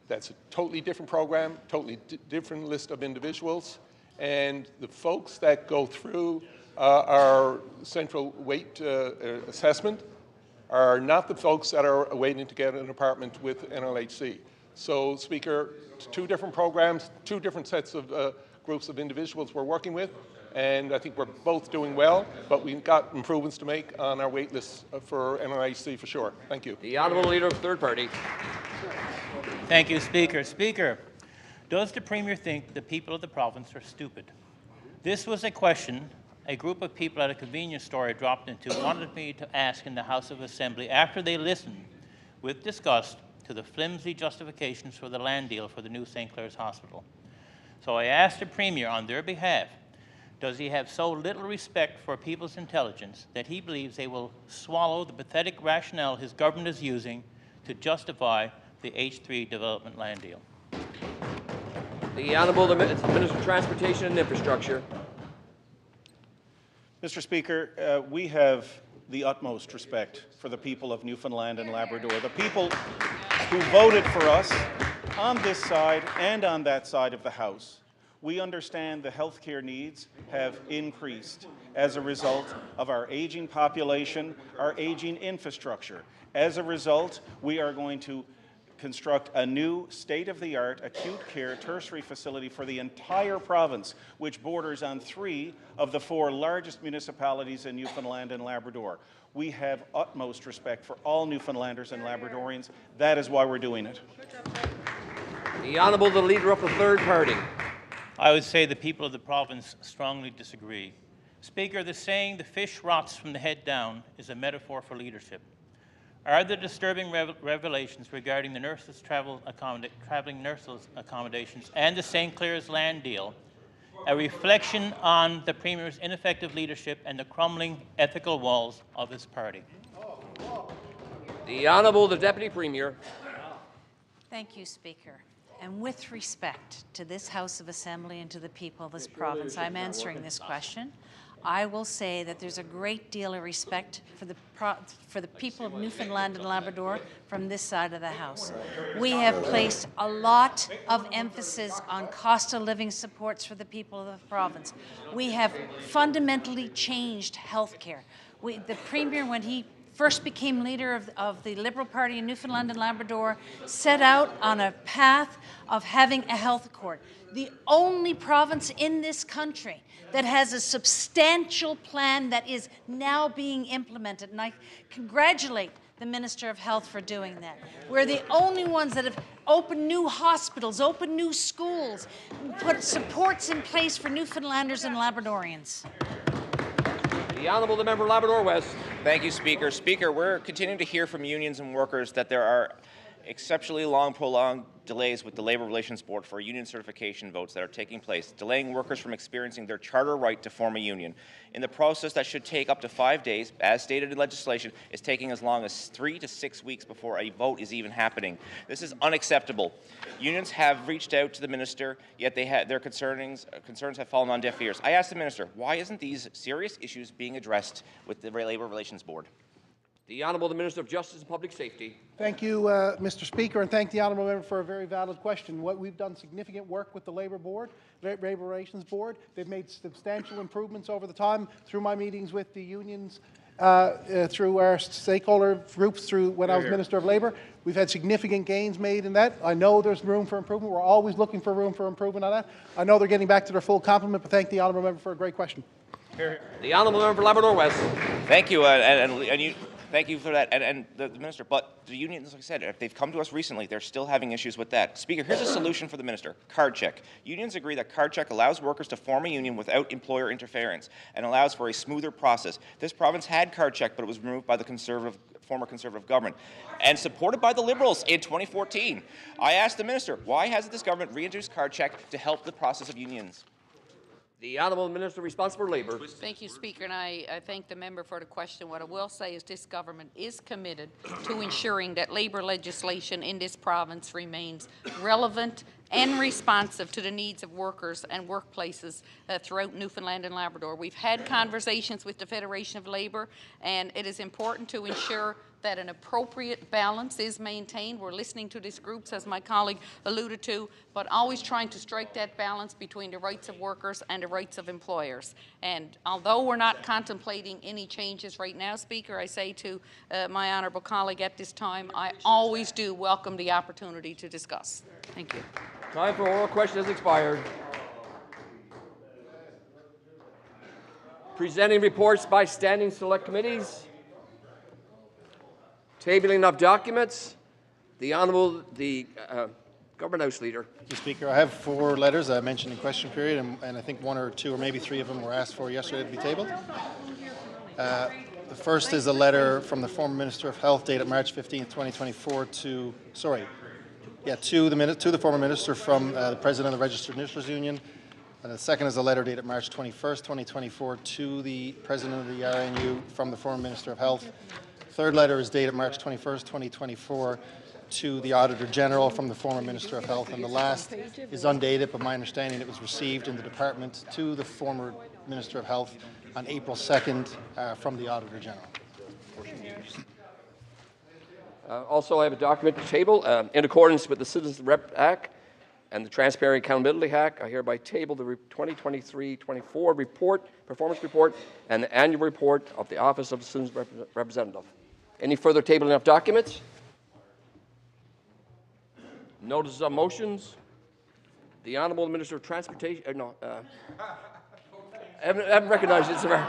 That's a totally different program, totally different list of individuals, and the folks that go through our central wait assessment are not the folks that are waiting to get an apartment with NLHC. So, Speaker, two different programs, two different sets of groups of individuals we're working with, and I think we're both doing well, but we've got improvements to make on our wait list for NLHC for sure. Thank you. The Honourable Leader of the Third Party. Thank you, Speaker. Speaker, does the Premier think the people of the province are stupid? This was a question a group of people at a convenience store I dropped into wanted me to ask in the House of Assembly after they listened with disgust to the flimsy justifications for the land deal for the new St. Clair's Hospital. So I asked the Premier on their behalf, does he have so little respect for people's intelligence that he believes they will swallow the pathetic rationale his government is using to justify the H3 development land deal? The Honourable Minister of Transportation and Infrastructure. Mr. Speaker, we have the utmost respect for the people of Newfoundland and Labrador, the people who voted for us on this side and on that side of the House. We understand the healthcare needs have increased as a result of our aging population, our aging infrastructure. As a result, we are going to construct a new state-of-the-art acute care tertiary facility for the entire province, which borders on 3 of the 4 largest municipalities in Newfoundland and Labrador. We have utmost respect for all Newfoundlanders and Labradorians. That is why we're doing it. The Honourable the Leader of the Third Party. I would say the people of the province strongly disagree. Speaker, the saying, the fish rots from the head down, is a metaphor for leadership. Are the disturbing revelations regarding the traveling nurses accommodations and the St. Clair's land deal a reflection on the Premier's ineffective leadership and the crumbling ethical walls of his party? The Honourable the Deputy Premier. Thank you, Speaker. And with respect to this House of Assembly and to the people of this province, I'm answering this question. I will say that there's a great deal of respect for the people of Newfoundland and Labrador from this side of the House. We have placed a lot of emphasis on cost of living supports for the people of the province. We have fundamentally changed health care. The Premier, when he first became leader of the Liberal Party in Newfoundland and Labrador, set out on a path of having a health court. The only province in this country that has a substantial plan that is now being implemented. And I congratulate the Minister of Health for doing that. We're the only ones that have opened new hospitals, opened new schools, put supports in place for Newfoundlanders and Labradorians. The Honourable the Member Labrador West. Thank you, Speaker. Speaker, we're continuing to hear from unions and workers that there are exceptionally long, prolonged delays with the Labour Relations Board for union certification votes that are taking place, delaying workers from experiencing their charter right to form a union. In the process that should take up to 5 days, as stated in legislation, is taking as long as 3 to 6 weeks before a vote is even happening. This is unacceptable. Unions have reached out to the Minister, yet their concerns have fallen on deaf ears. I asked the Minister, why isn't these serious issues being addressed with the Labour Relations Board? The Honourable the Minister of Justice and Public Safety. Thank you, Mr. Speaker, and thank the Honourable Member for a very valid question. We've done significant work with the Labour Relations Board. They've made substantial improvements over the time through my meetings with the unions, through our stakeholder groups, through when I was Minister of Labour. We've had significant gains made in that. I know there's room for improvement. We're always looking for room for improvement on that. I know they're getting back to their full complement, but thank the Honourable Member for a great question. The Honourable Member for Labrador West. Thank you, Thank you for that, and the Minister. But the unions, like I said, if they've come to us recently, they're still having issues with that. Speaker, here's a solution for the Minister. Card check. Unions agree that card check allows workers to form a union without employer interference and allows for a smoother process. This province had card check, but it was removed by the former Conservative government and supported by the Liberals in 2014. I asked the Minister, why hasn't this government reintroduced card check to help the process of unions? The Honourable Minister responsible for Labour. Thank you, Speaker, and I thank the member for the question. What I will say is this government is committed to ensuring that labour legislation in this province remains relevant and responsive to the needs of workers and workplaces throughout Newfoundland and Labrador. We've had conversations with the Federation of Labour, and it is important to ensure that an appropriate balance is maintained. We're listening to these groups, as my colleague alluded to, but always trying to strike that balance between the rights of workers and the rights of employers. And although we're not contemplating any changes right now, Speaker, I say to my honourable colleague at this time, I always do welcome the opportunity to discuss. Thank you. Time for oral question has expired. Presenting reports by standing select committees. Tabling of documents. The Honourable, the Government House Leader. Thank you, Speaker. I have 4 letters I mentioned in question period, and I think 1 or 2 or maybe 3 of them were asked for yesterday to be tabled. The first is a letter from the former Minister of Health dated March 15th, 2024 to the former Minister from the President of the Registered Nurses Union. And the second is a letter dated March 21st, 2024 to the President of the RNU from the former Minister of Health. Third letter is dated March 21st, 2024 to the Auditor General from the former Minister of Health. And the last is undated, but my understanding it was received in the department to the former Minister of Health on April 2nd from the Auditor General. Also, I have a document to table in accordance with the Citizens Rep Act and the Transparent Accountability Act. I hereby table the 2023-24 performance report and the annual report of the Office of the Citizens Representative. Any further tabling of documents? Notices of motions. The Honourable Minister of Transportation. I haven't recognized it, sir.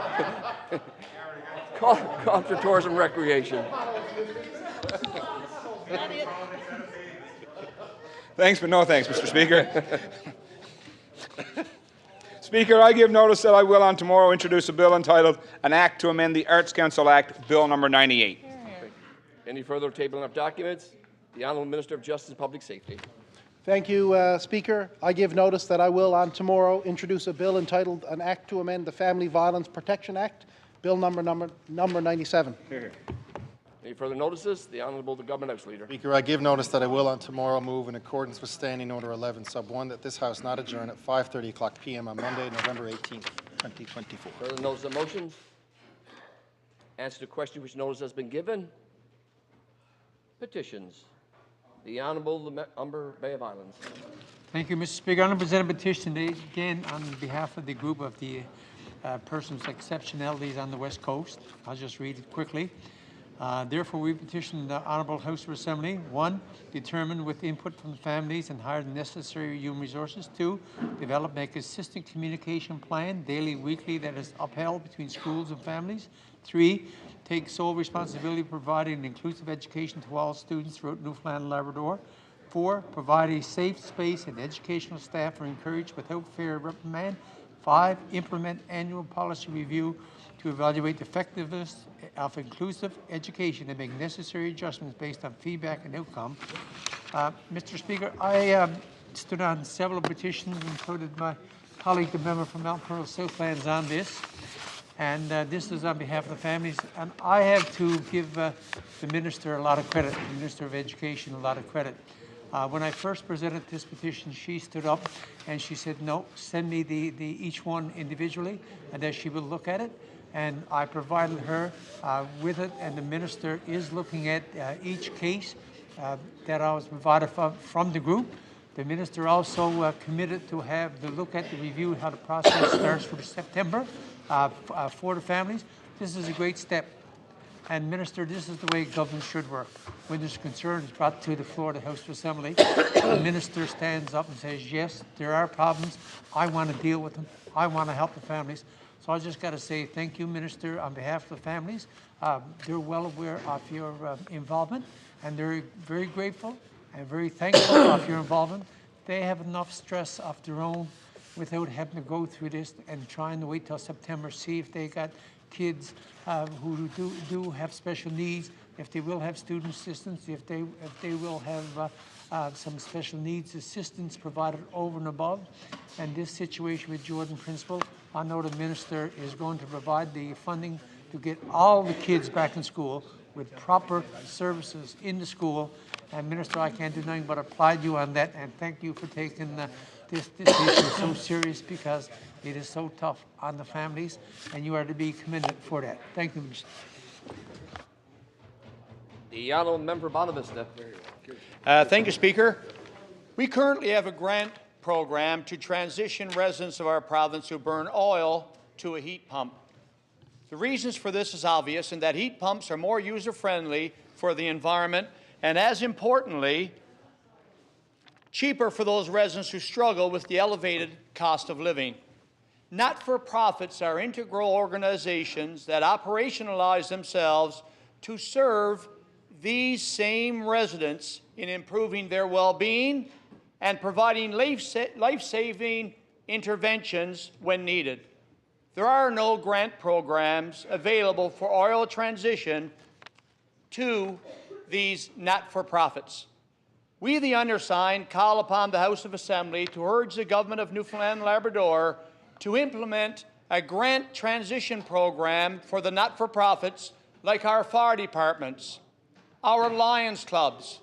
Call for Tourism and Recreation. Thanks, but no thanks, Mr. Speaker. Speaker, I give notice that I will on tomorrow introduce a bill entitled An Act to Amend the Arts Council Act, Bill number 98. Any further tabling of documents? The Honourable Minister of Justice and Public Safety. Thank you, Speaker. I give notice that I will on tomorrow introduce a bill entitled An Act to Amend the Family Violence Protection Act, Bill number 97. Any further notices? The Honourable Government House Leader. Speaker, I give notice that I will on tomorrow move in accordance with Standing Order 11 Sub 1 that this House not adjourn at 5:30 p.m. on Monday, November 18th. 2024. Further notice of motion? Answer to question which notice has been given. Petitions. The Honourable Umber Bay of Islands. Thank you, Mr. Speaker. I'm going to present a petition again on behalf of the group of the persons with exceptionalities on the West Coast. I'll just read it quickly. Therefore, we petition the Honourable House of Assembly, 1, determine with input from the families and hire the necessary human resources. 2, develop a consistent communication plan, daily, weekly, that is upheld between schools and families. 3, take sole responsibility of providing an inclusive education to all students throughout Newfoundland and Labrador. 4, provide a safe space and educational staff are encouraged without fear of reprimand. 5, implement annual policy review to evaluate the effectiveness of inclusive education and make necessary adjustments based on feedback and outcome. Mr. Speaker, I stood on several petitions, included my colleague, the member from Mount Pearl Southlands, on this. And this is on behalf of the families. And I have to give the Minister a lot of credit, the Minister of Education a lot of credit. When I first presented this petition, she stood up and she said, no, send me each one individually, and that she will look at it. And I provided her with it, and the Minister is looking at each case that I was provided from the group. The Minister also committed to have the look at the review, how the process starts for September for the families. This is a great step. And Minister, this is the way government should work. When there's concerns brought to the floor of the House of Assembly, the Minister stands up and says, yes, there are problems. I want to deal with them. I want to help the families. So I just got to say thank you, Minister, on behalf of the families. They're well aware of your involvement, and they're very grateful and very thankful of your involvement. They have enough stress of their own without having to go through this and trying to wait till September, see if they got kids who do have special needs, if they will have student assistance, if they will have some special needs assistance provided over and above. And this situation with Jordan Principal, I know the Minister is going to provide the funding to get all the kids back in school with proper services in the school. And Minister, I can't do nothing but applaud you on that, and thank you for taking this issue so serious, because it is so tough on the families, and you are to be commended for that. Thank you, Minister. The Honourable Member Bonavista. Thank you, Speaker. We currently have a grant program to transition residents of our province who burn oil to a heat pump. The reasons for this is obvious, in that heat pumps are more user-friendly for the environment, and as importantly, cheaper for those residents who struggle with the elevated cost of living. Not-for-profits are integral organizations that operationalize themselves to serve these same residents in improving their well-being and providing life-saving interventions when needed. There are no grant programs available for oil transition to these not-for-profits. We, the undersigned, call upon the House of Assembly to urge the Government of Newfoundland and Labrador to implement a grant transition program for the not-for-profits like our fire departments, our Lions clubs,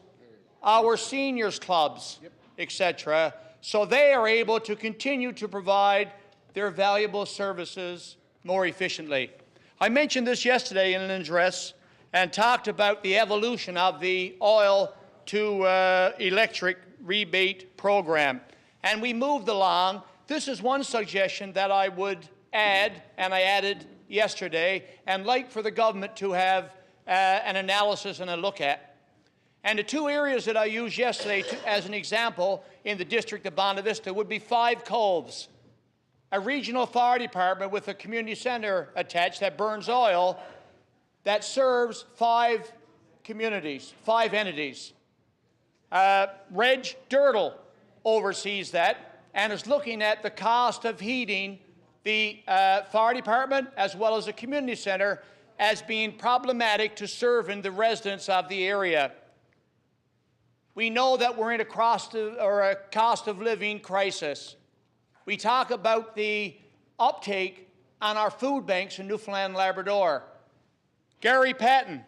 our seniors clubs, etc., so they are able to continue to provide their valuable services more efficiently. I mentioned this yesterday in an address and talked about the evolution of the oil to electric rebate program. And we moved along. This is one suggestion that I would add, and I added yesterday, and like for the government to have an analysis and a look at. And the two areas that I used yesterday as an example in the district of Bonavista would be Five Coves, a regional fire department with a community center attached that burns oil that serves 5 communities, 5 entities. Reg Dirtle oversees that and is looking at the cost of heating the fire department as well as the community center as being problematic to serving the residents of the area. We know that we're in a cost of living crisis. We talk about the uptake on our food banks in Newfoundland and Labrador. Gary Patton,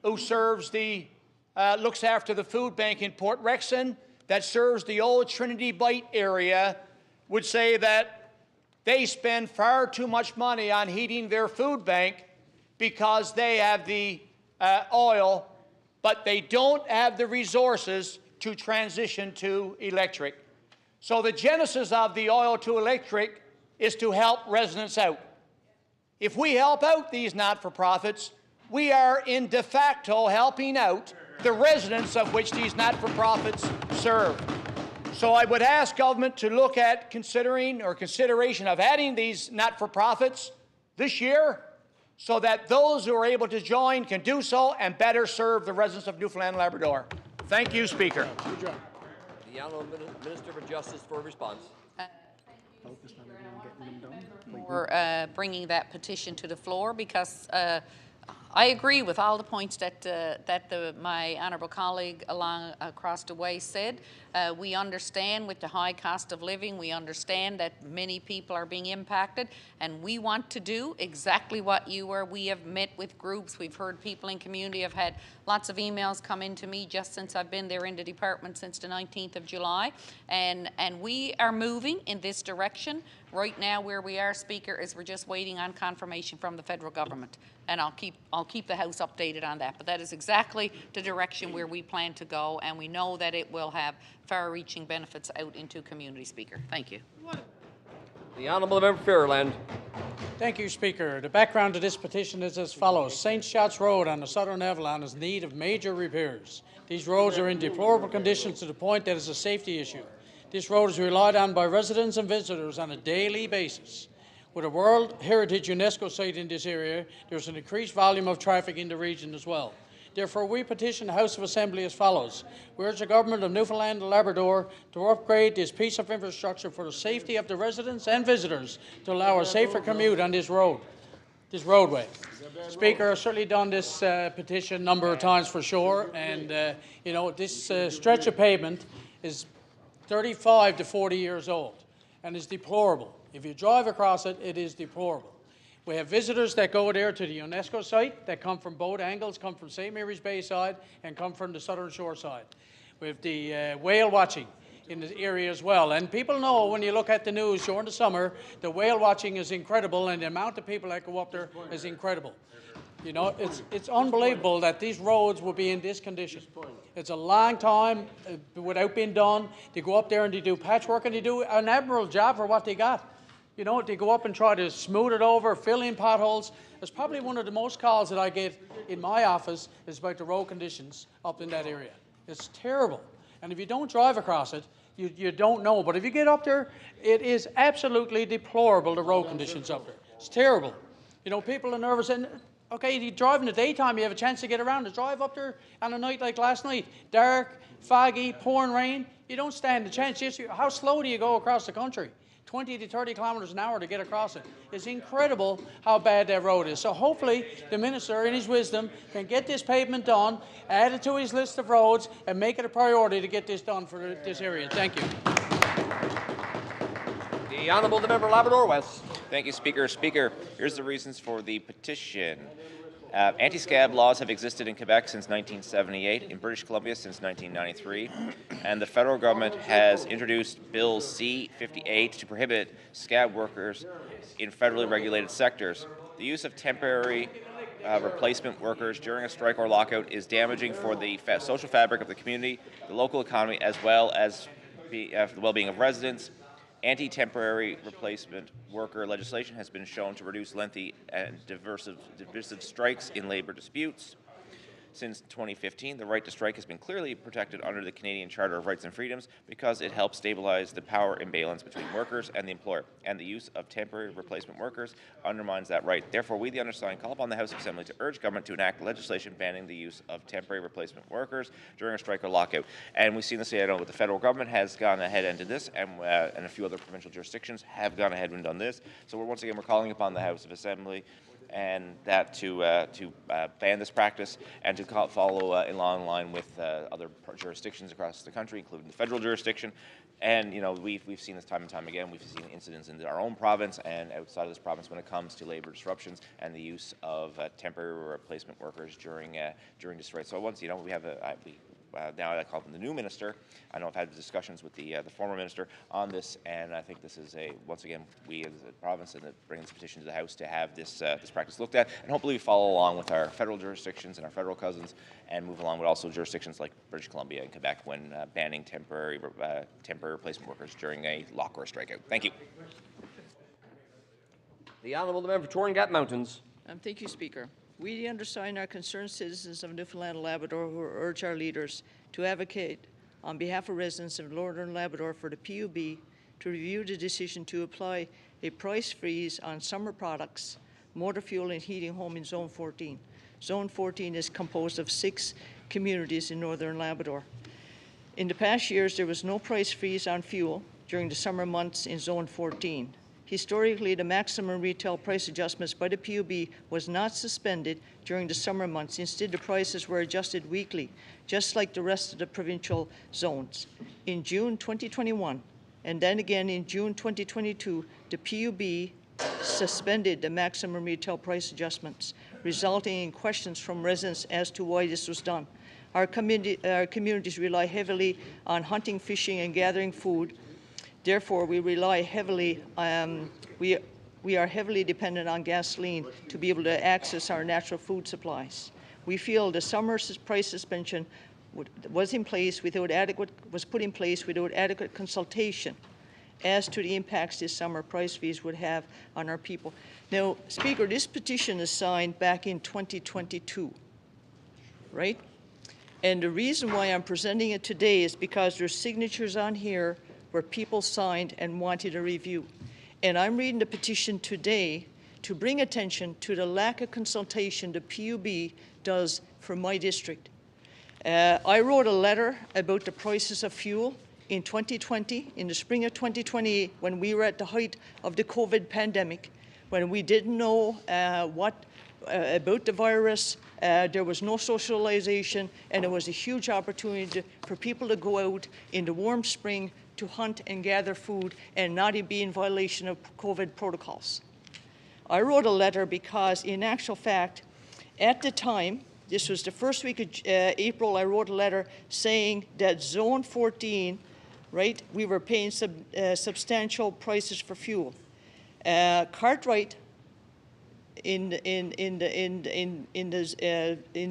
who serves looks after the food bank in Port Rexon that serves the old Trinity Bight area, would say that They spend far too much money on heating their food bank because they have the oil, but they don't have the resources to transition to electric. So the genesis of the oil to electric is to help residents out. If we help out these not-for-profits, we are in de facto helping out the residents of which these not-for-profits serve. So I would ask government to look at consideration of adding these not-for-profits this year so that those who are able to join can do so and better serve the residents of Newfoundland and Labrador. Thank you, Speaker. The Honourable Minister for Justice for a response. For bringing that petition to the floor, because I agree with all the points that my honourable colleague across the way said. We understand with the high cost of living, we understand that many people are being impacted, and we want to do exactly what you were. We have met with groups, we've heard people in community, have had lots of emails come in to me just since I've been there in the department since the 19th of July, and we are moving in this direction. Right now, where we are, Speaker, is we're just waiting on confirmation from the federal government, and I'll keep the House updated on that. But that is exactly the direction where we plan to go, and we know that it will have far-reaching benefits out into community. Speaker, thank you. The Honourable Member Fairland. Thank you, Speaker. The background to this petition is as follows. St. Shots Road on the Southern Avalon is in need of major repairs. These roads are in deplorable conditions to the point that it's a safety issue. This road is relied on by residents and visitors on a daily basis. With a World Heritage UNESCO site in this area, there's an increased volume of traffic in the region as well. Therefore, we petition the House of Assembly as follows. We urge the Government of Newfoundland and Labrador to upgrade this piece of infrastructure for the safety of the residents and visitors to allow a safer commute on this roadway. Speaker, I've certainly done this petition a number of times for sure, and you know, this stretch of pavement is 35 to 40 years old and is deplorable. If you drive across it, it is deplorable. We have visitors that go there to the UNESCO site that come from both angles, come from St. Mary's Bay side and come from the Southern Shore side. We have the whale watching in the area as well. And people know when you look at the news during the summer, the whale watching is incredible and the amount of people that go up there is incredible. You know, it's unbelievable that these roads will be in this condition. It's a long time without being done. They go up there and they do patchwork and they do an admirable job for what they got. You know, they go up and try to smooth it over, fill in potholes. It's probably one of the most calls that I get in my office is about the road conditions up in that area. It's terrible. And if you don't drive across it, you don't know. But if you get up there, it is absolutely deplorable, the road conditions up there. It's terrible. You know, people are nervous. And okay, you drive in the daytime, you have a chance to get around. To drive up there on a night like last night, dark, foggy, pouring rain, you don't stand a chance. Just, how slow do you go across the country? 20 to 30 kilometers an hour to get across it. It's incredible how bad that road is. So hopefully the minister, in his wisdom, can get this pavement done, add it to his list of roads, and make it a priority to get this done for this area. Thank you. The Honourable Member Labrador West. Thank you, Speaker. Speaker, here's the reasons for the petition. Anti-scab laws have existed in Quebec since 1978, in British Columbia since 1993, and the federal government has introduced Bill C-58 to prohibit scab workers in federally regulated sectors. The use of temporary replacement workers during a strike or lockout is damaging for the social fabric of the community, the local economy, as well as the well-being of residents. Anti-temporary replacement worker legislation has been shown to reduce lengthy and divisive strikes in labor disputes. Since 2015, the right to strike has been clearly protected under the Canadian Charter of Rights and Freedoms because it helps stabilize the power imbalance between workers and the employer, and the use of temporary replacement workers undermines that right. Therefore, we, the undersigned, call upon the House of Assembly to urge government to enact legislation banning the use of temporary replacement workers during a strike or lockout. And we've seen this, I know, the federal government has gone ahead and did this, and a few other provincial jurisdictions have gone ahead and done this. So once again, we're calling upon the House of Assembly and that to ban this practice and to follow in long line with other jurisdictions across the country, including the federal jurisdiction. And you know, we've seen this time and time again. We've seen incidents in our own province and outside of this province when it comes to labor disruptions and the use of temporary replacement workers during strikes. So once we have now I call him the new minister. I know I've had discussions with the former minister on this, and I think this is once again, we as a province and bringing this petition to the House to have this this practice looked at, and hopefully we follow along with our federal jurisdictions and our federal cousins, and move along with also jurisdictions like British Columbia and Quebec when banning temporary replacement workers during a lock or a strikeout. Thank you. The Honourable Member for Torrington Mountains. Thank you, Speaker. We, the undersigned, are concerned citizens of Newfoundland and Labrador who urge our leaders to advocate on behalf of residents of Northern Labrador for the PUB to review the decision to apply a price freeze on summer products, motor fuel and heating home in Zone 14. Zone 14 is composed of 6 communities in Northern Labrador. In the past years, there was no price freeze on fuel during the summer months in Zone 14. Historically, the maximum retail price adjustments by the PUB was not suspended during the summer months. Instead, the prices were adjusted weekly, just like the rest of the provincial zones. In June 2021, and then again in June 2022, the PUB suspended the maximum retail price adjustments, resulting in questions from residents as to why this was done. Our communities rely heavily on hunting, fishing, and gathering food. Therefore, we rely heavily, we are heavily dependent on gasoline to be able to access our natural food supplies. We feel the summer price suspension was put in place without adequate consultation as to the impacts this summer price freeze would have on our people. Now, Speaker, this petition is signed back in 2022, right? And the reason why I'm presenting it today is because there's signatures on here where people signed and wanted a review. And I'm reading the petition today to bring attention to the lack of consultation the PUB does for my district. I wrote a letter about the prices of fuel in 2020, in the spring of 2020, when we were at the height of the COVID pandemic, when we didn't know about the virus, there was no socialization, and it was a huge opportunity for people to go out in the warm spring to hunt and gather food and not be in violation of COVID protocols. I wrote a letter because, in actual fact, at the time, this was the first week of April, I wrote a letter saying that Zone 14, right, we were paying substantial prices for fuel. Cartwright in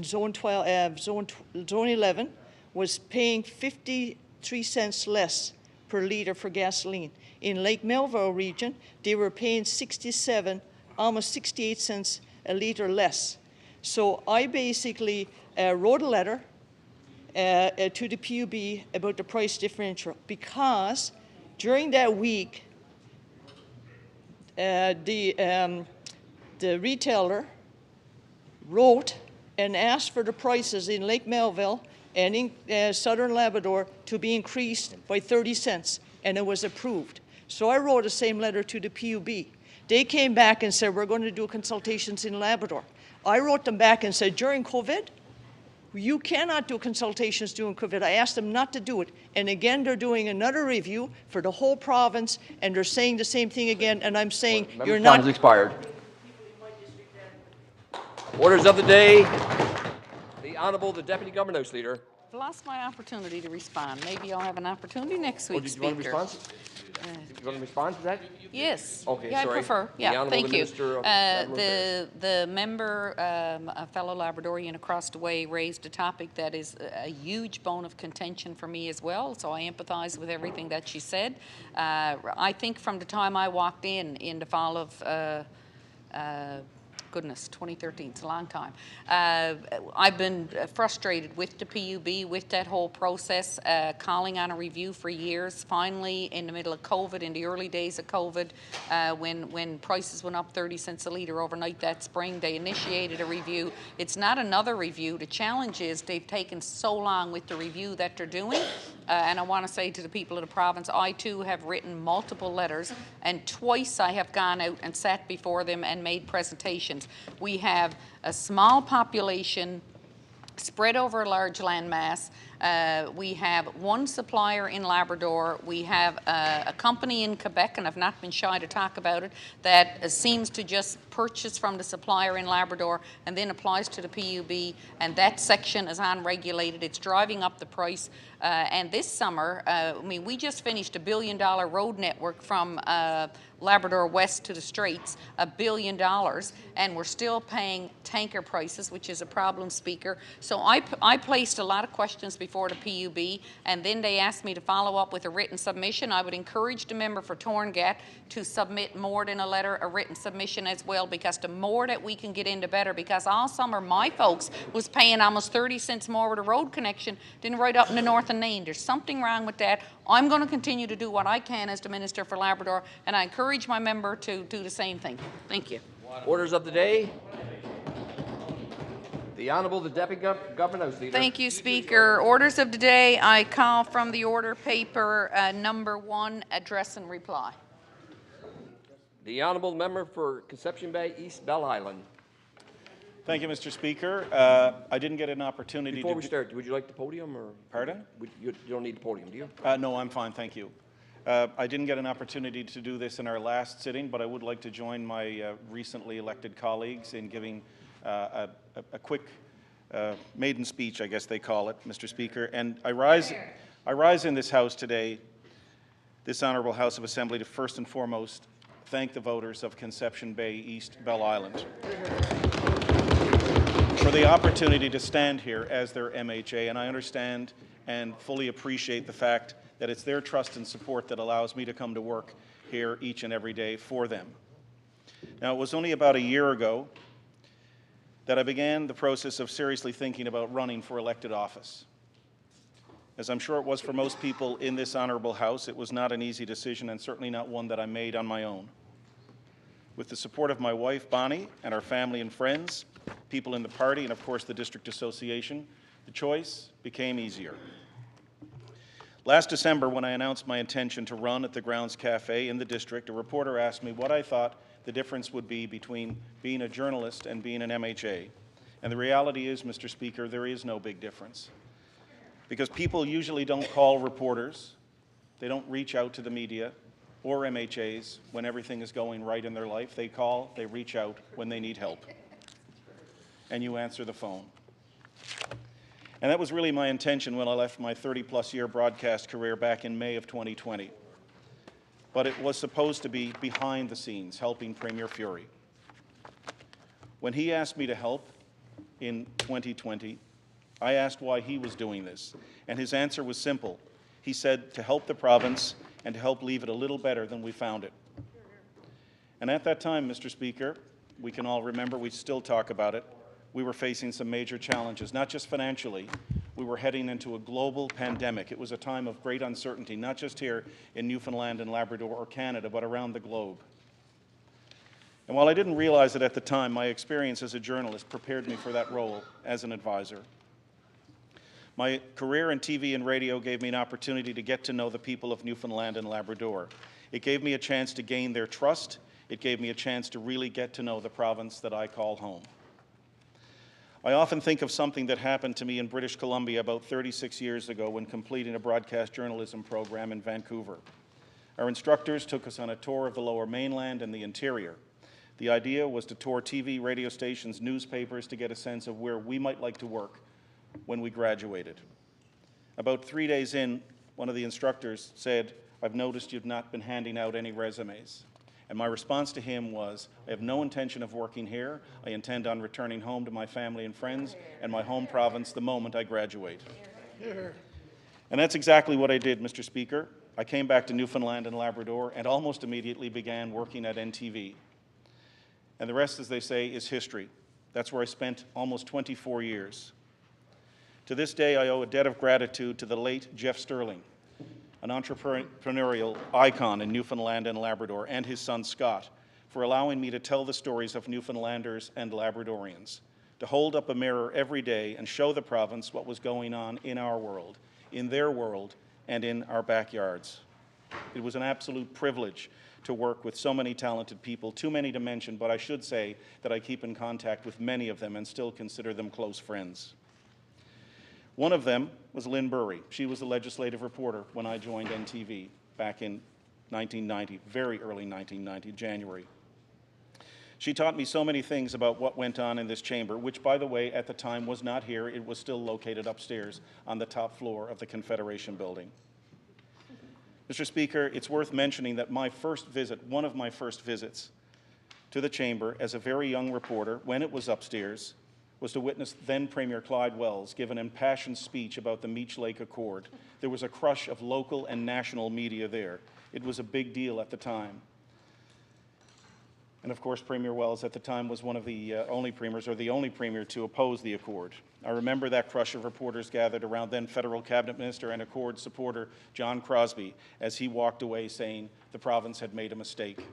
Zone 12, Zone 11 was paying 53 cents less per liter for gasoline. In Lake Melville region, they were paying 67, almost 68 cents a liter less. So I basically wrote a letter to the PUB about the price differential because during that week, the retailer wrote and asked for the prices in Lake Melville and in Southern Labrador to be increased by 30 cents, and it was approved. So I wrote the same letter to the PUB. They came back and said, we're going to do consultations in Labrador. I wrote them back and said, during COVID, you cannot do consultations during COVID. I asked them not to do it. And again, they're doing another review for the whole province, and they're saying the same thing again, and I'm saying you're not. Time has expired. Orders of the day. The Honourable, the Deputy Government House Leader. I've lost my opportunity to respond. Maybe I'll have an opportunity next week, Did you want to Speaker. respond? You want to respond to that? Yes. Okay, yeah, sorry. I prefer. The Yeah, Honourable thank you. Minister of Labrador Affairs. The member, a fellow Labradorian across the way, raised a topic that is a huge bone of contention for me as well, so I empathize with everything that she said. I think from the time I walked in the fall of goodness, 2013, it's a long time. I've been frustrated with the PUB, with that whole process, calling on a review for years. Finally, in the middle of COVID, in the early days of COVID, when prices went up 30 cents a litre overnight that spring, they initiated a review. It's not another review. The challenge is they've taken so long with the review that they're doing. And I want to say to the people of the province, I too have written multiple letters, and twice I have gone out and sat before them and made presentations. We have a small population spread over a large landmass. We have one supplier in Labrador. We have a company in Quebec, and I've not been shy to talk about it, that seems to just purchase from the supplier in Labrador and then applies to the PUB, and that section is unregulated. It's driving up the price. And this summer, I mean, we just finished $1 billion road network from Labrador West to the Straits, $1 billion, and we're still paying tanker prices, which is a problem, Speaker. So I placed a lot of questions before the PUB, and then they asked me to follow up with a written submission. I would encourage the member for Torngat to submit more than a letter, a written submission as well, because the more that we can get into better, because all summer my folks was paying almost 30 cents more with a road connection than right up in the north and Maine. There's something wrong with that. I'm going to continue to do what I can as the Minister for Labrador, and I encourage my member to do the same thing. Thank you. Orders of the day. The Honourable the Deputy Government House Leader. Thank you, Speaker. Orders of the day. I call from the order paper number 1, address and reply. The Honourable Member for Conception Bay East Bell Island. Thank you, Mr. Speaker. I didn't get an opportunity Before we start, would you like the podium? Or Pardon? You don't need the podium, do you? No, I'm fine, thank you. I didn't get an opportunity to do this in our last sitting, but I would like to join my recently elected colleagues in giving a quick maiden speech, I guess they call it, Mr. Speaker. And I rise in this House today, this Honourable House of Assembly, to first and foremost thank the voters of Conception Bay East Bell Island for the opportunity to stand here as their MHA, and I understand and fully appreciate the fact that it's their trust and support that allows me to come to work here each and every day for them. Now, it was only about a year ago that I began the process of seriously thinking about running for elected office. As I'm sure it was for most people in this honourable House, it was not an easy decision, and certainly not one that I made on my own. With the support of my wife, Bonnie, and our family and friends, people in the party, and of course the District Association, the choice became easier. Last December, when I announced my intention to run at the Grounds Cafe in the district, a reporter asked me what I thought the difference would be between being a journalist and being an MHA. And the reality is, Mr. Speaker, there is no big difference. Because people usually don't call reporters, they don't reach out to the media or MHAs when everything is going right in their life. They call, they reach out when they need help. And you answer the phone. And that was really my intention when I left my 30-plus year broadcast career back in May of 2020. But it was supposed to be behind the scenes, helping Premier Fury. When he asked me to help in 2020, I asked why he was doing this, and his answer was simple. He said to help the province and to help leave it a little better than we found it. And at that time, Mr. Speaker, we can all remember, we still talk about it, we were facing some major challenges, not just financially. We were heading into a global pandemic. It was a time of great uncertainty, not just here in Newfoundland and Labrador or Canada, but around the globe. And while I didn't realize it at the time, my experience as a journalist prepared me for that role as an advisor. My career in TV and radio gave me an opportunity to get to know the people of Newfoundland and Labrador. It gave me a chance to gain their trust. It gave me a chance to really get to know the province that I call home. I often think of something that happened to me in British Columbia about 36 years ago when completing a broadcast journalism program in Vancouver. Our instructors took us on a tour of the Lower Mainland and the interior. The idea was to tour TV, radio stations, newspapers to get a sense of where we might like to work when we graduated. About 3 days in, one of the instructors said, "I've noticed you've not been handing out any resumes." And my response to him was, I have no intention of working here. I intend on returning home to my family and friends and my home province the moment I graduate. And that's exactly what I did, Mr. Speaker. I came back to Newfoundland and Labrador and almost immediately began working at NTV. And the rest, as they say, is history. That's where I spent almost 24 years. To this day, I owe a debt of gratitude to the late Jeff Sterling, an entrepreneurial icon in Newfoundland and Labrador, and his son Scott, for allowing me to tell the stories of Newfoundlanders and Labradorians, to hold up a mirror every day and show the province what was going on in our world, in their world, and in our backyards. It was an absolute privilege to work with so many talented people, too many to mention, but I should say that I keep in contact with many of them and still consider them close friends. One of them was Lynn Burry. She was the legislative reporter when I joined NTV back in 1990, very early 1990, January. She taught me so many things about what went on in this chamber, which, by the way, at the time was not here. It was still located upstairs on the top floor of the Confederation Building. Mr. Speaker, it's worth mentioning that my first visit, one of my first visits to the chamber as a very young reporter, when it was upstairs, was to witness then Premier Clyde Wells give an impassioned speech about the Meech Lake Accord. There was a crush of local and national media there. It was a big deal at the time. And of course, Premier Wells at the time was one of the only premiers, or the only premier, to oppose the Accord. I remember that crush of reporters gathered around then Federal Cabinet Minister and Accord supporter John Crosby as he walked away saying the province had made a mistake.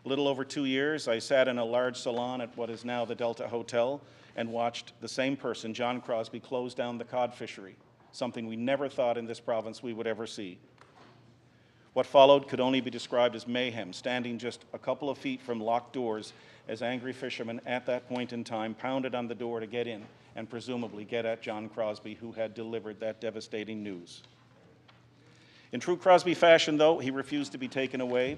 A little over 2 years, I sat in a large salon at what is now the Delta Hotel and watched the same person, John Crosby, close down the cod fishery, something we never thought in this province we would ever see. What followed could only be described as mayhem, standing just a couple of feet from locked doors as angry fishermen at that point in time pounded on the door to get in and presumably get at John Crosby, who had delivered that devastating news. In true Crosby fashion, though, he refused to be taken away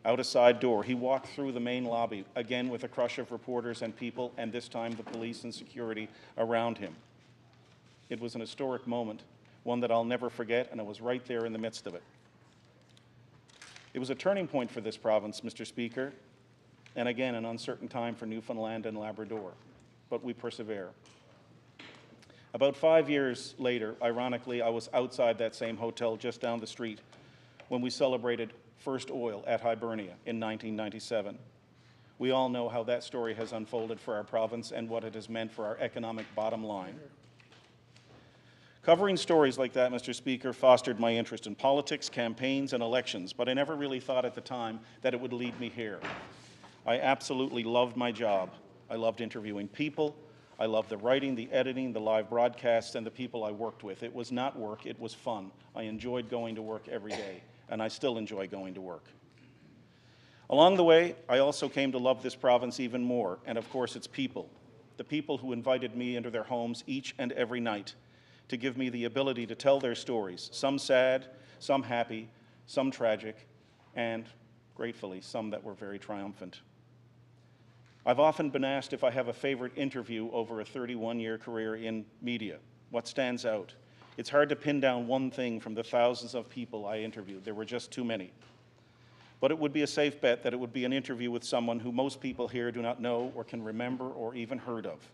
out a side door. He walked through the main lobby, again with a crush of reporters and people, and this time the police and security around him. It was an historic moment, one that I'll never forget, and I was right there in the midst of it. It was a turning point for this province, Mr. Speaker, and again, an uncertain time for Newfoundland and Labrador, but we persevere. About 5 years later, ironically, I was outside that same hotel just down the street when we celebrated first oil at Hibernia in 1997. We all know how that story has unfolded for our province and what it has meant for our economic bottom line. Covering stories like that, Mr. Speaker, fostered my interest in politics, campaigns, and elections, but I never really thought at the time that it would lead me here. I absolutely loved my job. I loved interviewing people. I loved the writing, the editing, the live broadcasts, and the people I worked with. It was not work, it was fun. I enjoyed going to work every day, and I still enjoy going to work. Along the way, I also came to love this province even more, and of course its people. The people who invited me into their homes each and every night to give me the ability to tell their stories, some sad, some happy, some tragic, and, gratefully, some that were very triumphant. I've often been asked if I have a favorite interview over a 31-year career in media. What stands out? It's hard to pin down one thing from the thousands of people I interviewed. There were just too many. But it would be a safe bet that it would be an interview with someone who most people here do not know or can remember or even heard of.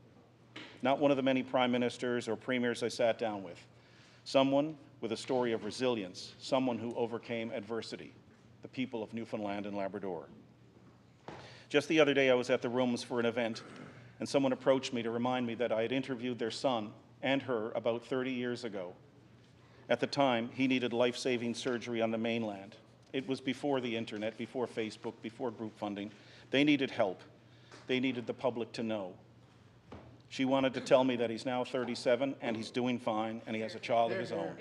Not one of the many prime ministers or premiers I sat down with. Someone with a story of resilience, someone who overcame adversity, the people of Newfoundland and Labrador. Just the other day, I was at the rooms for an event, and someone approached me to remind me that I had interviewed their son and her about 30 years ago. At the time, he needed life-saving surgery on the mainland. It was before the internet, before Facebook, before group funding. They needed help. They needed the public to know. She wanted to tell me that he's now 37 and he's doing fine and he has a child of his own.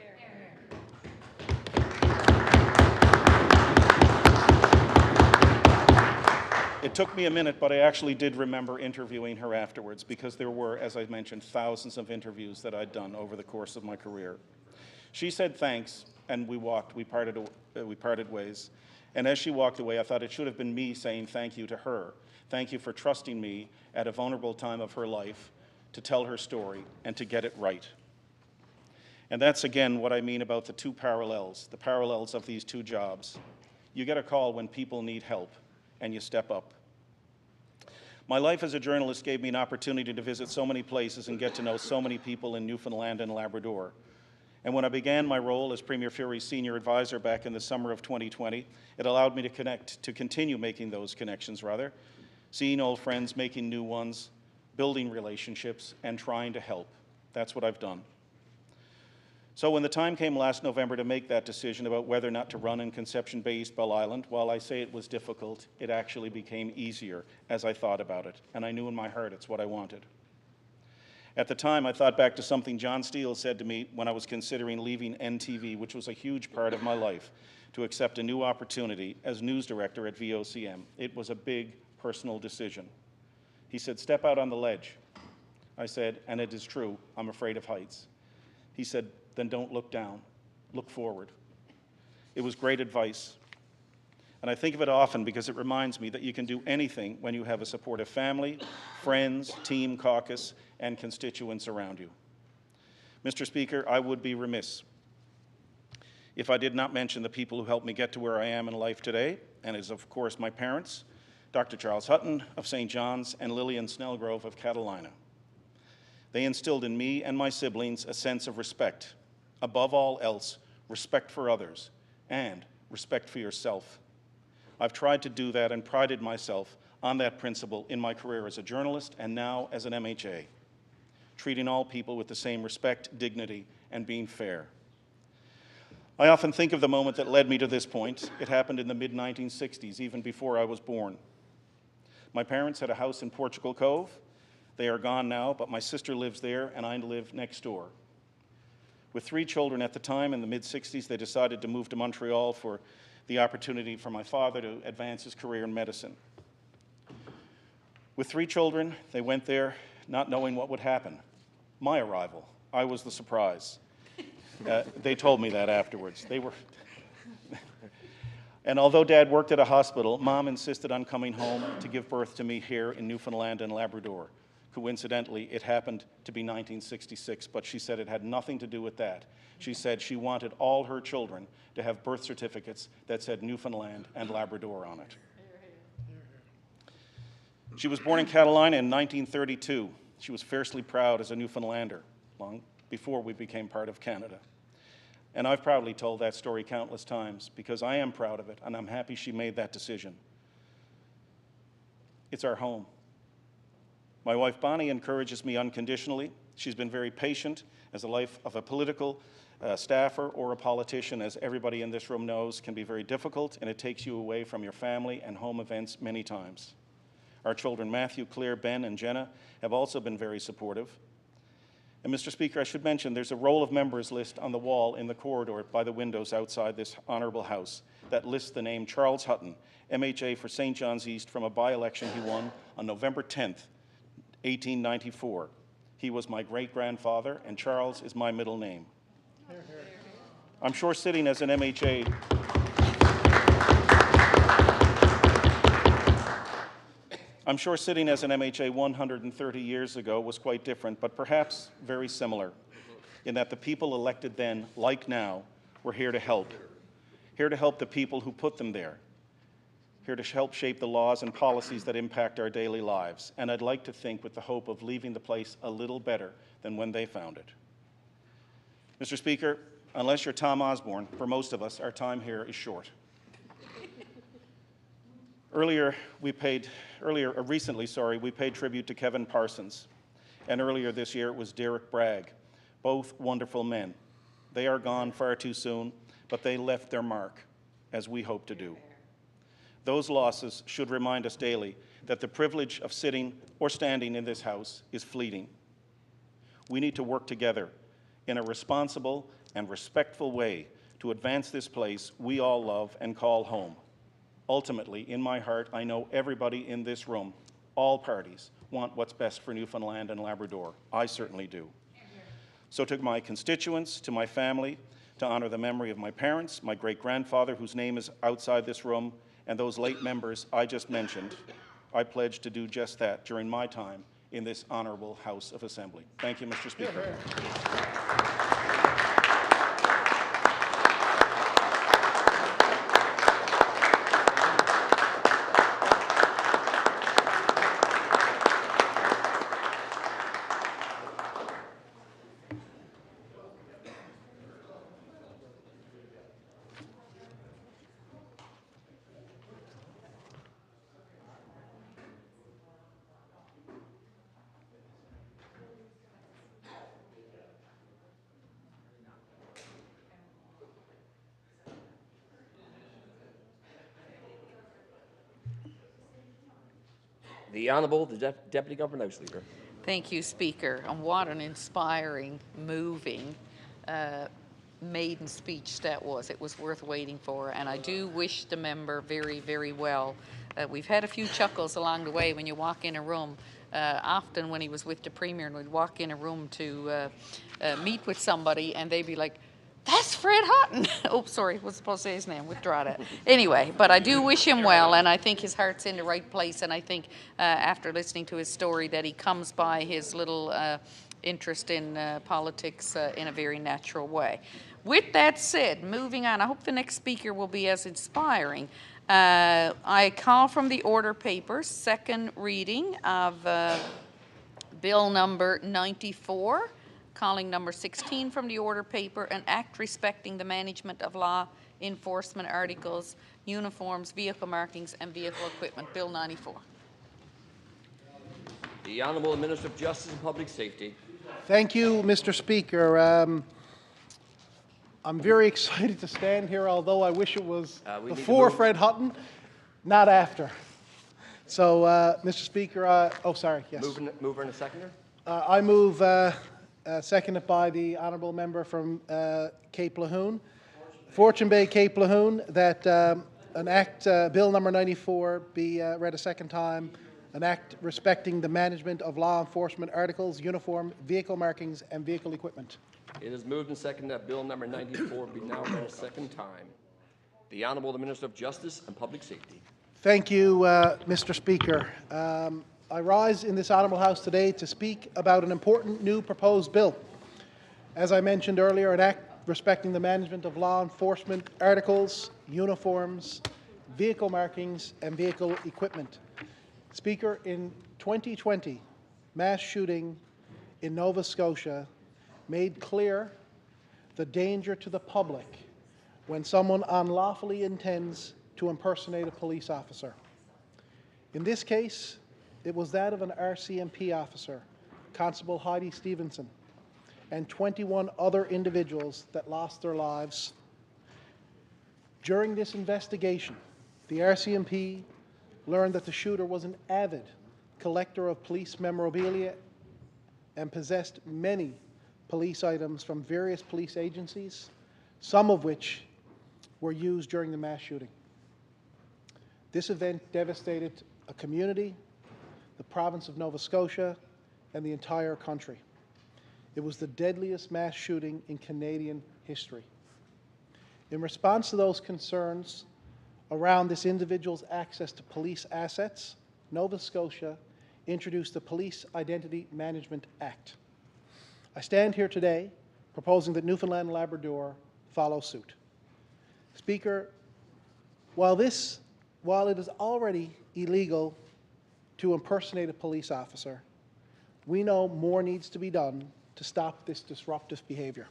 It took me a minute, but I actually did remember interviewing her afterwards because there were, as I mentioned, thousands of interviews that I'd done over the course of my career. She said thanks, and we parted ways. And as she walked away, I thought it should have been me saying thank you to her. Thank you for trusting me at a vulnerable time of her life to tell her story and to get it right. And that's, again, what I mean about the parallels of these two jobs. You get a call when people need help, and you step up. My life as a journalist gave me an opportunity to visit so many places and get to know so many people in Newfoundland and Labrador. And when I began my role as Premier Furey's senior advisor back in the summer of 2020, it allowed me to continue making those connections, seeing old friends, making new ones, building relationships, and trying to help. That's what I've done. So when the time came last November to make that decision about whether or not to run in Conception Bay East Bell Island, while I say it was difficult, it actually became easier as I thought about it, and I knew in my heart it's what I wanted. At the time, I thought back to something John Steele said to me when I was considering leaving NTV, which was a huge part of my life, to accept a new opportunity as news director at VOCM. It was a big personal decision. He said, "Step out on the ledge." I said, and it is true, I'm afraid of heights. He said, then don't look down, look forward. It was great advice. And I think of it often because it reminds me that you can do anything when you have a supportive family, friends, team, caucus, and constituents around you. Mr. Speaker, I would be remiss if I did not mention the people who helped me get to where I am in life today, and it is, of course, my parents, Dr. Charles Hutton of St. John's and Lillian Snellgrove of Catalina. They instilled in me and my siblings a sense of respect. Above all else, respect for others and respect for yourself. I've tried to do that and prided myself on that principle in my career as a journalist and now as an MHA, treating all people with the same respect, dignity, and being fair. I often think of the moment that led me to this point. It happened in the mid-1960s, even before I was born. My parents had a house in Portugal Cove. They are gone now, but my sister lives there and I live next door. With 3 children at the time, in the mid-60s, they decided to move to Montreal for the opportunity for my father to advance his career in medicine. With 3 children, they went there not knowing what would happen. My arrival, I was the surprise. They told me that afterwards. And although Dad worked at a hospital, Mom insisted on coming home to give birth to me here in Newfoundland and Labrador. Coincidentally, it happened to be 1966, but she said it had nothing to do with that. She said she wanted all her children to have birth certificates that said Newfoundland and Labrador on it. She was born in Catalina in 1932. She was fiercely proud as a Newfoundlander, long before we became part of Canada. And I've proudly told that story countless times because I am proud of it, and I'm happy she made that decision. It's our home. My wife Bonnie encourages me unconditionally. She's been very patient as the life of a political staffer or a politician, as everybody in this room knows, can be very difficult, and it takes you away from your family and home events many times. Our children Matthew, Claire, Ben, and Jenna have also been very supportive. And Mr. Speaker, I should mention there's a roll of members list on the wall in the corridor by the windows outside this honorable house that lists the name Charles Hutton, MHA for St. John's East, from a by-election he won on November 10th, 1894. He was my great-grandfather, and Charles is my middle name. I'm sure sitting as an MHA I'm sure sitting as an MHA 130 years ago was quite different, but perhaps very similar, in that the people elected then, like now, were here to help the people who put them there, here to help shape the laws and policies that impact our daily lives, and I'd like to think with the hope of leaving the place a little better than when they found it. Mr. Speaker, unless you're Tom Osborne, for most of us, our time here is short. Recently, we paid tribute to Kevin Parsons, and earlier this year it was Derek Bragg, both wonderful men. They are gone far too soon, but they left their mark, as we hope to do. Those losses should remind us daily that the privilege of sitting or standing in this house is fleeting. We need to work together in a responsible and respectful way to advance this place we all love and call home. Ultimately, in my heart, I know everybody in this room, all parties, want what's best for Newfoundland and Labrador. I certainly do. So to my constituents, to my family, to honor the memory of my parents, my great-grandfather, whose name is outside this room, and those late members I just mentioned, I pledge to do just that during my time in this honorable House of Assembly. Thank you, Mr. Speaker. The Honourable, the Deputy Government House Leader. Thank you, Speaker. And what an inspiring, moving, maiden speech that was. It was worth waiting for. And I do wish the member very, very well. We've had a few chuckles along the way when you walk in a room often when he was with the Premier, and we'd walk in a room to meet with somebody, and they'd be like, "That's Fred Hutton." Oh, sorry, was supposed to say his name. Withdraw that. Anyway, but I do wish him well, and I think his heart's in the right place, and I think after listening to his story that he comes by his little interest in politics in a very natural way. With that said, moving on, I hope the next speaker will be as inspiring. I call from the order papers, second reading of Bill number 94, calling number 16 from the order paper, an act respecting the management of law enforcement articles, uniforms, vehicle markings, and vehicle equipment. Bill 94. The Honourable Minister of Justice and Public Safety. Thank you, Mr. Speaker. I'm very excited to stand here, although I wish it was before Fred Hutton, not after. So, Mr. Speaker, oh, sorry, yes. Mover and a seconder? I move, seconded by the honourable member from Cape Lahoon, Fortune Bay, Cape Lahoon, that an act, Bill number 94, be read a second time, an act respecting the management of law enforcement articles, uniform, vehicle markings, and vehicle equipment. It is moved and seconded that Bill number 94 be now read a second time. The Honourable Minister of Justice and Public Safety. Thank you, Mr. Speaker. I rise in this Honourable House today to speak about an important new proposed bill. As I mentioned earlier, an act respecting the management of law enforcement articles, uniforms, vehicle markings, and vehicle equipment. Speaker, in 2020, mass shooting in Nova Scotia made clear the danger to the public when someone unlawfully intends to impersonate a police officer. In this case, it was that of an RCMP officer, Constable Heidi Stevenson, and 21 other individuals that lost their lives. During this investigation, the RCMP learned that the shooter was an avid collector of police memorabilia and possessed many police items from various police agencies, some of which were used during the mass shooting. This event devastated a community, the province of Nova Scotia, and the entire country. It was the deadliest mass shooting in Canadian history. In response to those concerns around this individual's access to police assets, Nova Scotia introduced the Police Identity Management Act. I stand here today proposing that Newfoundland and Labrador follow suit. Speaker, while it is already illegal to impersonate a police officer, we know more needs to be done to stop this disruptive behavior.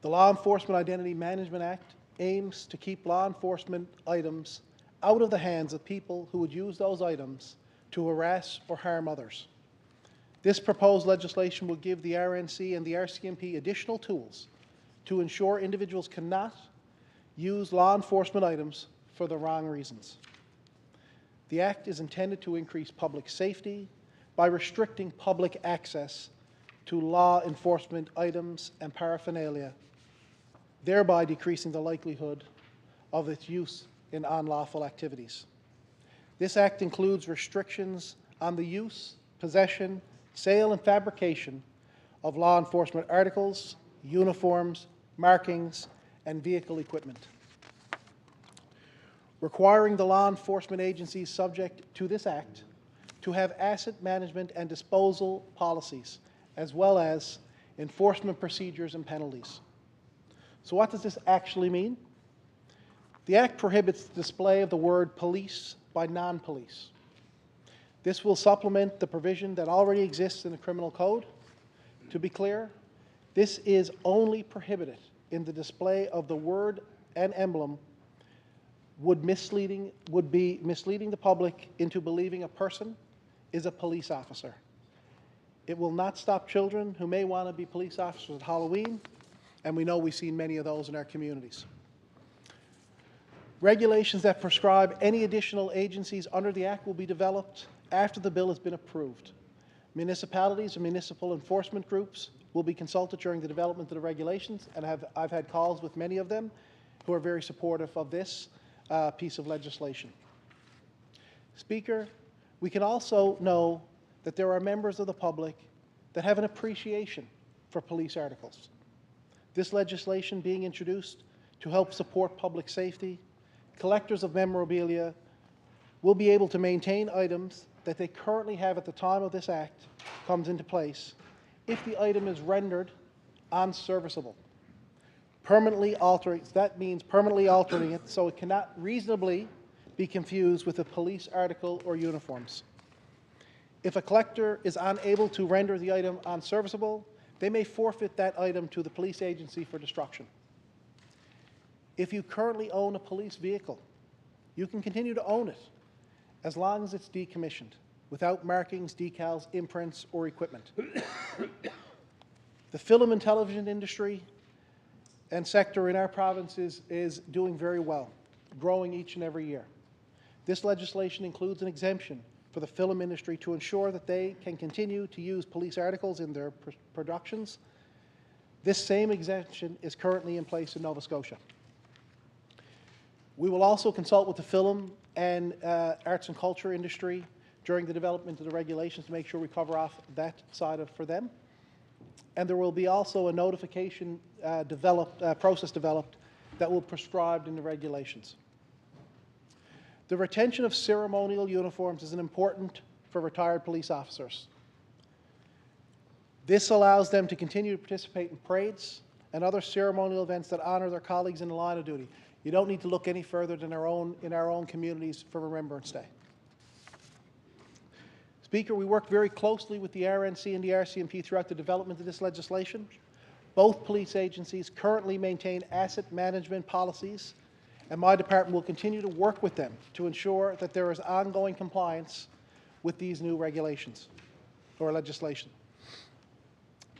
The Law Enforcement Identity Management Act aims to keep law enforcement items out of the hands of people who would use those items to harass or harm others. This proposed legislation will give the RNC and the RCMP additional tools to ensure individuals cannot use law enforcement items for the wrong reasons. The Act is intended to increase public safety by restricting public access to law enforcement items and paraphernalia, thereby decreasing the likelihood of its use in unlawful activities. This Act includes restrictions on the use, possession, sale, and fabrication of law enforcement articles, uniforms, markings, and vehicle equipment. Requiring the law enforcement agencies subject to this Act to have asset management and disposal policies, as well as enforcement procedures and penalties. So what does this actually mean? The Act prohibits the display of the word police by non-police. This will supplement the provision that already exists in the Criminal Code. To be clear, this is only prohibited in the display of the word and emblem would be misleading the public into believing a person is a police officer. It will not stop children who may want to be police officers at Halloween, and we know we've seen many of those in our communities. Regulations that prescribe any additional agencies under the Act will be developed after the bill has been approved. Municipalities and municipal enforcement groups will be consulted during the development of the regulations, and I've had calls with many of them who are very supportive of this piece of legislation. Speaker, We can also know that there are members of the public that have an appreciation for police articles. This legislation being introduced to help support public safety, collectors of memorabilia will be able to maintain items that they currently have at the time of this act comes into place if the item is rendered unserviceable. Permanently altering, that means permanently altering it so it cannot reasonably be confused with a police article or uniforms. If a collector is unable to render the item unserviceable, they may forfeit that item to the police agency for destruction. If you currently own a police vehicle, you can continue to own it as long as it's decommissioned, without markings, decals, imprints, or equipment. The film and television industry and sector in our province is doing very well, growing each and every year. This legislation includes an exemption for the film industry to ensure that they can continue to use police articles in their productions. This same exemption is currently in place in Nova Scotia. We will also consult with the film and arts and culture industry during the development of the regulations to make sure we cover off that side for them. And there will be also a notification process developed that will be prescribed in the regulations. The retention of ceremonial uniforms is important for retired police officers. This allows them to continue to participate in parades and other ceremonial events that honor their colleagues in the line of duty. You don't need to look any further than in our own communities for Remembrance Day. Speaker, we work very closely with the RNC and the RCMP throughout the development of this legislation. Both police agencies currently maintain asset management policies, and my department will continue to work with them to ensure that there is ongoing compliance with these new regulations or legislation.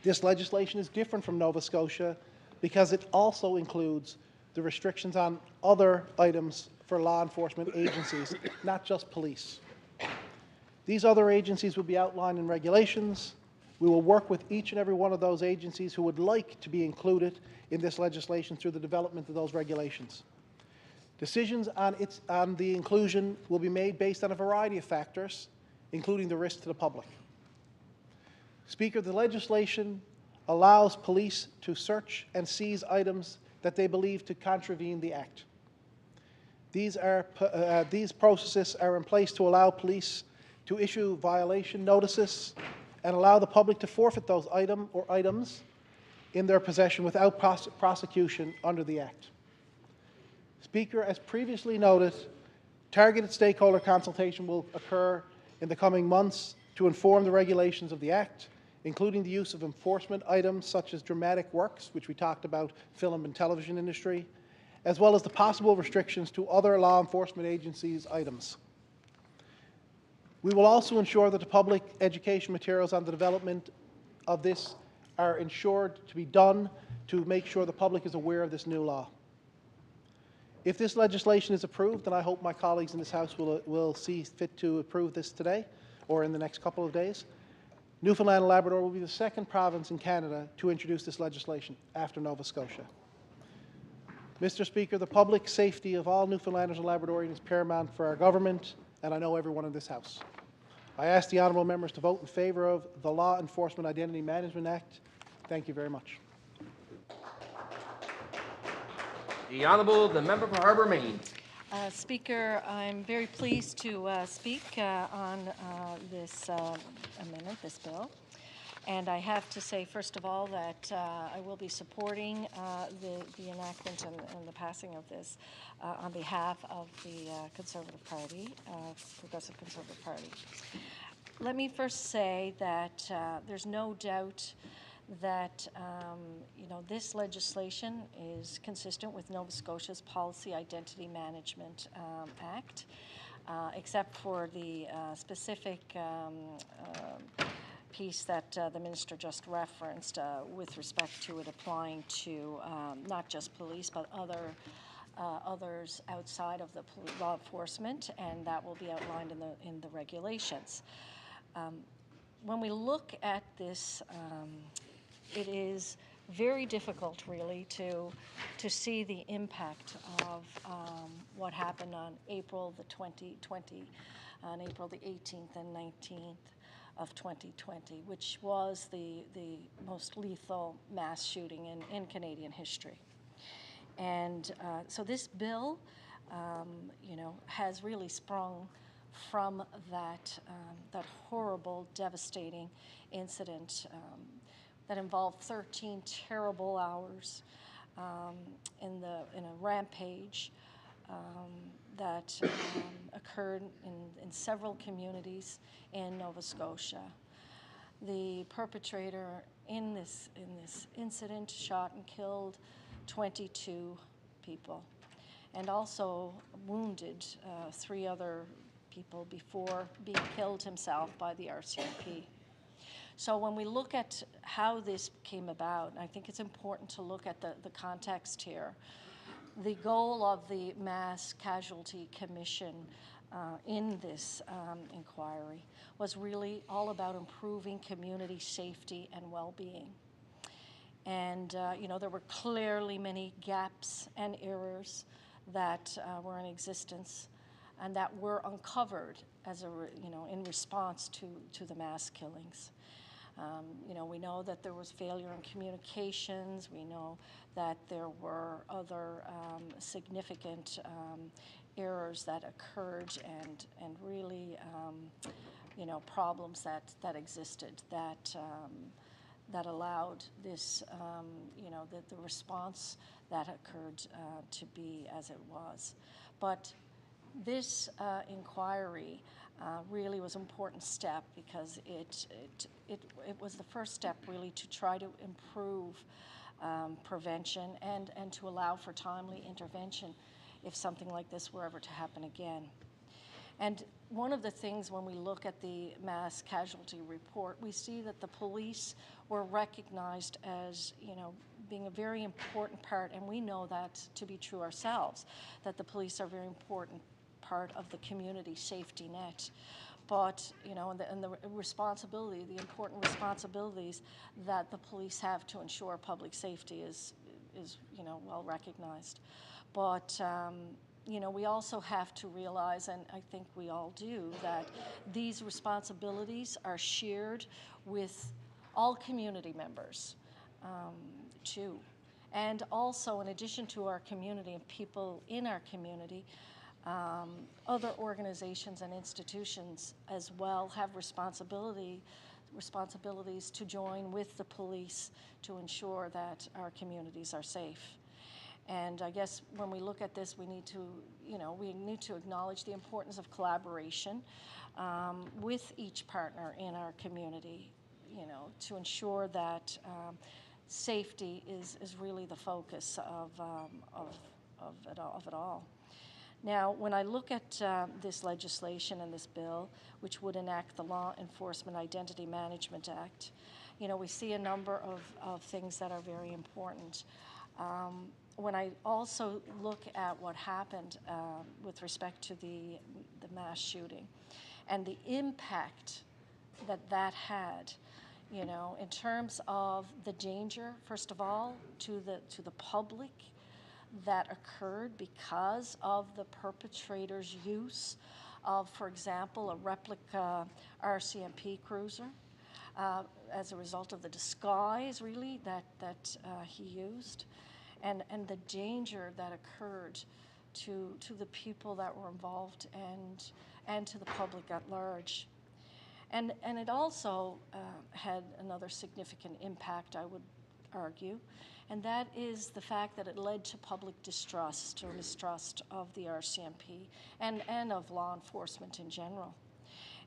This legislation is different from Nova Scotia because it also includes the restrictions on other items for law enforcement agencies, not just police. These other agencies will be outlined in regulations. We will work with each and every one of those agencies who would like to be included in this legislation through the development of those regulations. Decisions on the inclusion will be made based on a variety of factors, including the risk to the public. Speaker, the legislation allows police to search and seize items that they believe to contravene the Act. These processes are in place to allow police to issue violation notices and allow the public to forfeit those items in their possession without prosecution under the Act. Speaker, as previously noted, targeted stakeholder consultation will occur in the coming months to inform the regulations of the Act, including the use of enforcement items such as dramatic works, which we talked about, film and television industry, as well as the possible restrictions to other law enforcement agencies' items. We will also ensure that the public education materials on the development of this are ensured to be done to make sure the public is aware of this new law. If this legislation is approved, and I hope my colleagues in this House will see fit to approve this today or in the next couple of days, Newfoundland and Labrador will be the second province in Canada to introduce this legislation after Nova Scotia. Mr. Speaker, the public safety of all Newfoundlanders and Labradorians is paramount for our government, and I know everyone in this House. I ask the honourable members to vote in favour of the Law Enforcement Identity Management Act. Thank you very much. The Honourable, the Member for Harbour Main. Speaker, I'm very pleased to speak on this amendment, this bill. And I have to say, first of all, that I will be supporting the enactment and the passing of this on behalf of the Conservative Party, Progressive Conservative Party. Let me first say that there's no doubt that this legislation is consistent with Nova Scotia's Policy Identity Management Act, except for the specific piece that the minister just referenced with respect to it applying to not just police but others outside of the law enforcement, and that will be outlined in the regulations. When we look at this, it is very difficult, really, to see the impact of what happened on April the 2020, on April the 18th and 19th of 2020, which was the most lethal mass shooting in Canadian history. And so this bill, has really sprung from that horrible, devastating incident that involved 13 terrible hours in a rampage that occurred in several communities in Nova Scotia. The perpetrator in this incident shot and killed 22 people, and also wounded 3 other people before being killed himself by the RCMP. So when we look at how this came about, I think it's important to look at the context here. The goal of the Mass Casualty Commission in this inquiry was really all about improving community safety and well-being. And there were clearly many gaps and errors that were in existence and that were uncovered as in response to the mass killings. We know that there was failure in communications. We know that there were other significant errors that occurred and really problems that existed that allowed this the response that occurred to be as it was. But this inquiry really was an important step because it was the first step really to try to improve prevention and to allow for timely intervention if something like this were ever to happen again. And one of the things when we look at the mass casualty report, we see that the police were recognized as, being a very important part, and we know that to be true ourselves, that the police are a very important part of the community safety net. But, and the responsibility, the important responsibilities that the police have to ensure public safety is well recognized. But, we also have to realize, and I think we all do, that these responsibilities are shared with all community members, too. And also, in addition to our community and people in our community, other organizations and institutions as well have responsibilities to join with the police to ensure that our communities are safe. And I guess when we look at this, we need to acknowledge the importance of collaboration with each partner in our community, to ensure that safety is really the focus of it all. Now, when I look at this legislation and this bill, which would enact the Law Enforcement Identity Management Act, we see a number of things that are very important. When I also look at what happened with respect to the mass shooting and the impact that had, in terms of the danger, first of all, to the public that occurred because of the perpetrator's use of, for example, a replica RCMP cruiser as a result of the disguise, really, that he used. And the danger that occurred to the people that were involved and to the public at large. And it also had another significant impact, I would argue, and that is the fact that it led to public distrust or mistrust of the RCMP and of law enforcement in general.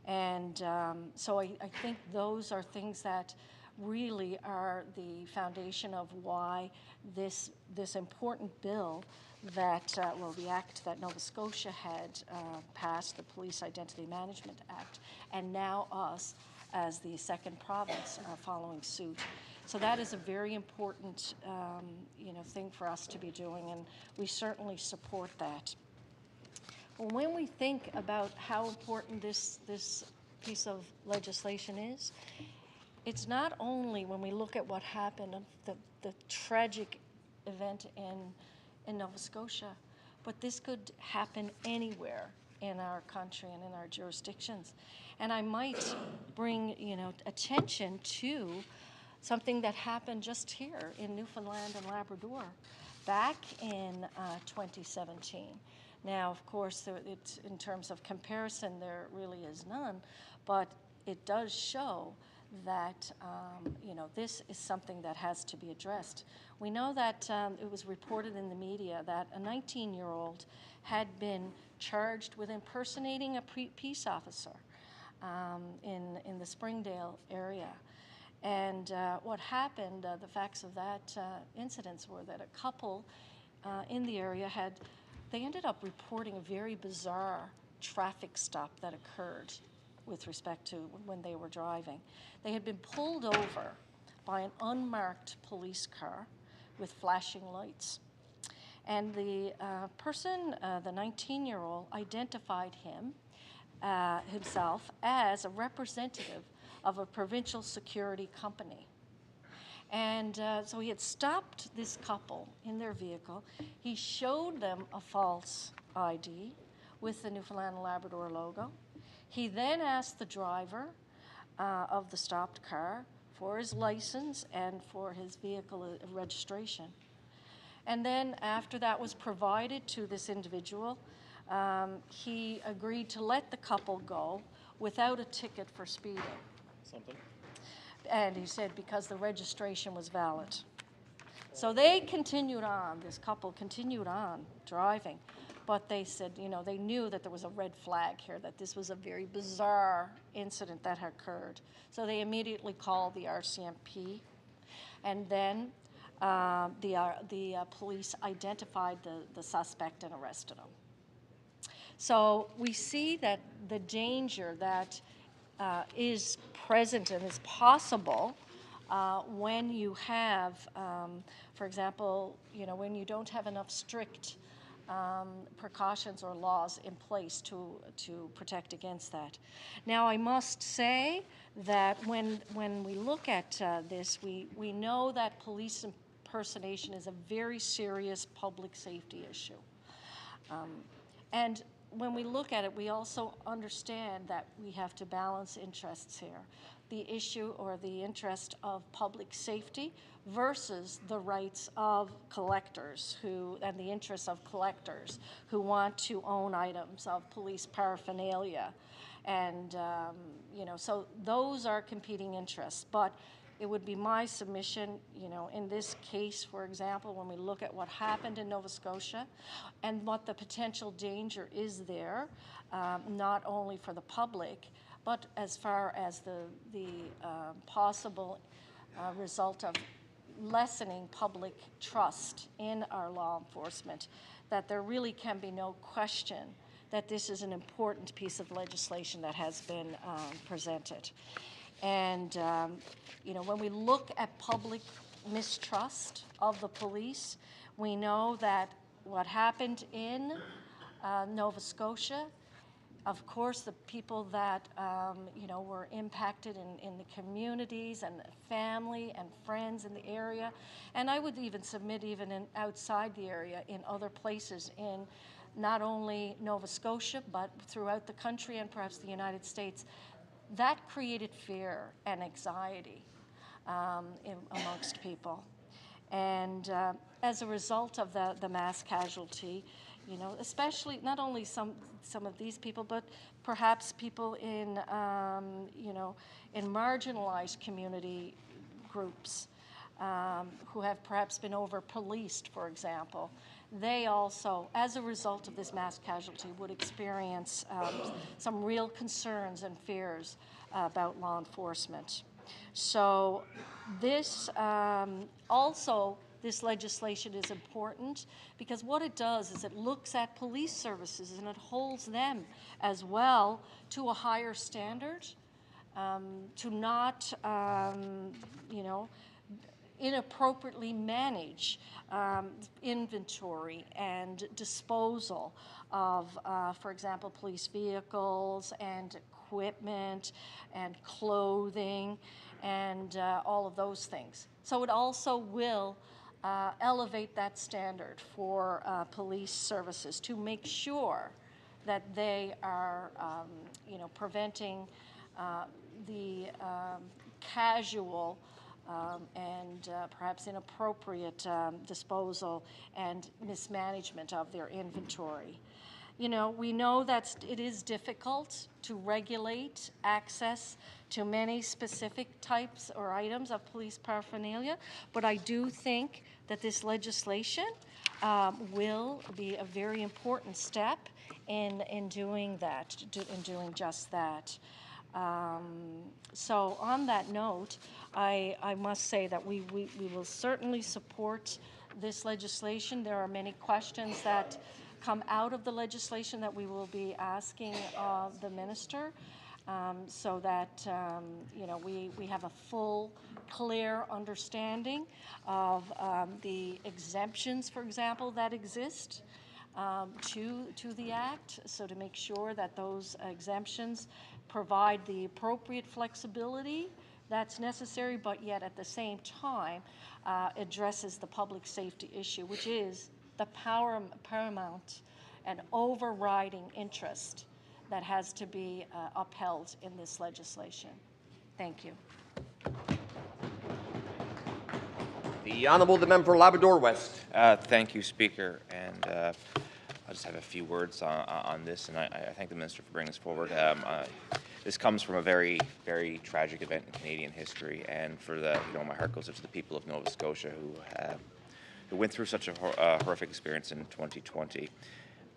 And so I think those are things that really are the foundation of why this important bill that, the act that Nova Scotia had passed, the Police Identity Management Act, and now us as the second province are following suit. So that is a very important thing for us to be doing, and we certainly support that. Well, when we think about how important this piece of legislation is, it's not only when we look at what happened, the tragic event in Nova Scotia, but this could happen anywhere in our country and in our jurisdictions. And I might bring, attention to something that happened just here in Newfoundland and Labrador back in 2017. Now, of course, in terms of comparison, there really is none, but it does show that, this is something that has to be addressed. We know that it was reported in the media that a 19-year-old had been charged with impersonating a peace officer in the Springdale area. And what happened, the facts of that incidents were that a couple in the area they ended up reporting a very bizarre traffic stop that occurred with respect to when they were driving. They had been pulled over by an unmarked police car with flashing lights. And the person, the 19-year-old, identified himself as a representative of a provincial security company. And so he had stopped this couple in their vehicle. He showed them a false ID with the Newfoundland and Labrador logo. He then asked the driver of the stopped car for his license and for his vehicle registration. And then after that was provided to this individual, he agreed to let the couple go without a ticket for speeding. And he said because the registration was valid. So they continued on, this couple continued on driving, but they said, they knew that there was a red flag here, that this was a very bizarre incident that had occurred. So they immediately called the RCMP, and then the police identified the suspect and arrested him. So we see that the danger that is present and is possible when you have, for example, when you don't have enough strict precautions or laws in place to protect against that. Now, I must say that when we look at this, we know that police impersonation is a very serious public safety issue. And when we look at it, we also understand that we have to balance interests here. The issue or the interest of public safety versus the rights of collectors and the interests of collectors who want to own items of police paraphernalia. And, so those are competing interests. But it would be my submission, in this case, for example, when we look at what happened in Nova Scotia and what the potential danger is there, not only for the public, but as far as the possible result of lessening public trust in our law enforcement, that there really can be no question that this is an important piece of legislation that has been presented. And, when we look at public mistrust of the police, we know that what happened in Nova Scotia, of course, the people that, were impacted in the communities and family and friends in the area, and I would even submit even outside the area in other places in not only Nova Scotia, but throughout the country and perhaps the United States, that created fear and anxiety amongst people. And as a result of the mass casualty, especially not only some of these people, but perhaps people in, in marginalized community groups who have perhaps been over-policed, for example, they also, as a result of this mass casualty, would experience some real concerns and fears about law enforcement. So this this legislation is important because what it does is it looks at police services and it holds them as well to a higher standard, to not, inappropriately manage inventory and disposal of, for example, police vehicles and equipment and clothing and all of those things. So it also will elevate that standard for police services to make sure that they are, preventing the casual and perhaps inappropriate disposal and mismanagement of their inventory. You know, we know that it is difficult to regulate access to many specific types or items of police paraphernalia, but I do think that this legislation will be a very important step in doing that, in doing just that. So on that note, I must say that we will certainly support this legislation. There are many questions that come out of the legislation that we will be asking the minister, so that we have a full, clear understanding of the exemptions, for example, that exist to the Act, so to make sure that those exemptions provide the appropriate flexibility that's necessary, but yet at the same time addresses the public safety issue, which is the paramount and overriding interest that has to be upheld in this legislation. Thank you. The Honourable the Member for Labrador West. Thank you, Speaker. And I'll just have a few words on this, and I thank the Minister for bringing this forward. This comes from a very, very tragic event in Canadian history, and for my heart goes out to the people of Nova Scotia who went through such a horrific experience in 2020.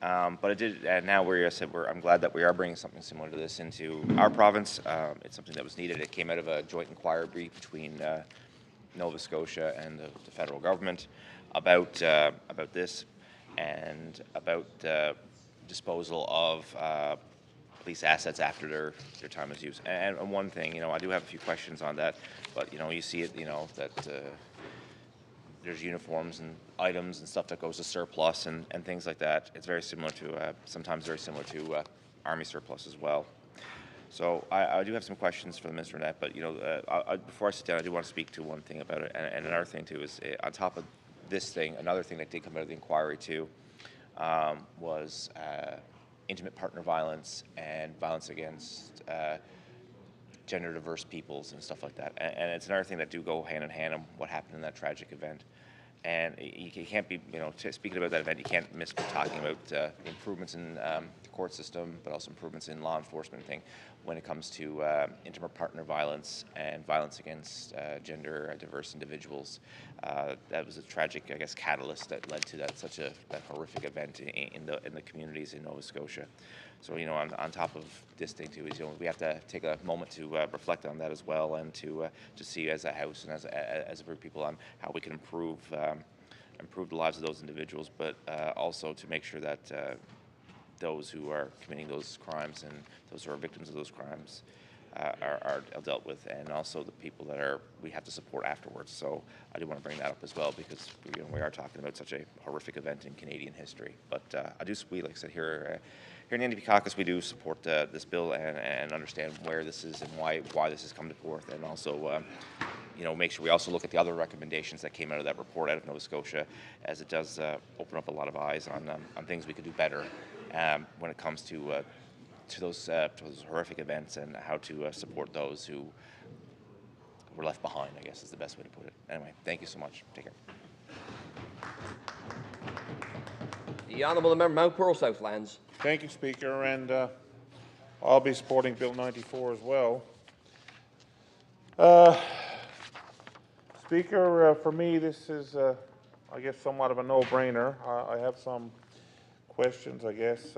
But it did, and now I'm glad that we are bringing something similar to this into our province. It's something that was needed. It came out of a joint inquiry between Nova Scotia and the federal government about this and about disposal of police assets after their time is used. And one thing, I do have a few questions on that, but you see it, that there's uniforms and items and stuff that goes to surplus and things like that. It's very similar to, sometimes very similar to Army surplus as well. So I do have some questions for the Minister on that, but before I sit down, I do want to speak to one thing about it. And another thing too is, on top of this thing, another thing that did come out of the inquiry too was intimate partner violence and violence against gender diverse peoples and stuff like that. And it's another thing that do go hand in hand on what happened in that tragic event. And you can't be, speaking about that event, you can't miss talking about improvements in the court system, but also improvements in law enforcement thing when it comes to intimate partner violence and violence against gender diverse individuals. That was a tragic, I guess, catalyst that led to that horrific event in the communities in Nova Scotia. So, on top of this thing too, is we have to take a moment to reflect on that as well, and to see as a House and as a group of people on how we can improve the lives of those individuals, but also to make sure that those who are committing those crimes and those who are victims of those crimes are dealt with, and also the people that we have to support afterwards. So I do want to bring that up as well, because we are talking about such a horrific event in Canadian history. But like I said, here in the NDP caucus, we do support this bill and understand where this is and why this has come to forth, and also make sure we also look at the other recommendations that came out of that report out of Nova Scotia, as it does open up a lot of eyes on things we could do better when it comes to those horrific events, and how to support those who were left behind, I guess is the best way to put it. Anyway, thank you so much. Take care. The Honourable Member Mount Pearl Southlands. Thank you, Speaker, and I'll be supporting Bill 94 as well. Speaker, for me, this is, I guess, somewhat of a no-brainer. I have some questions, I guess,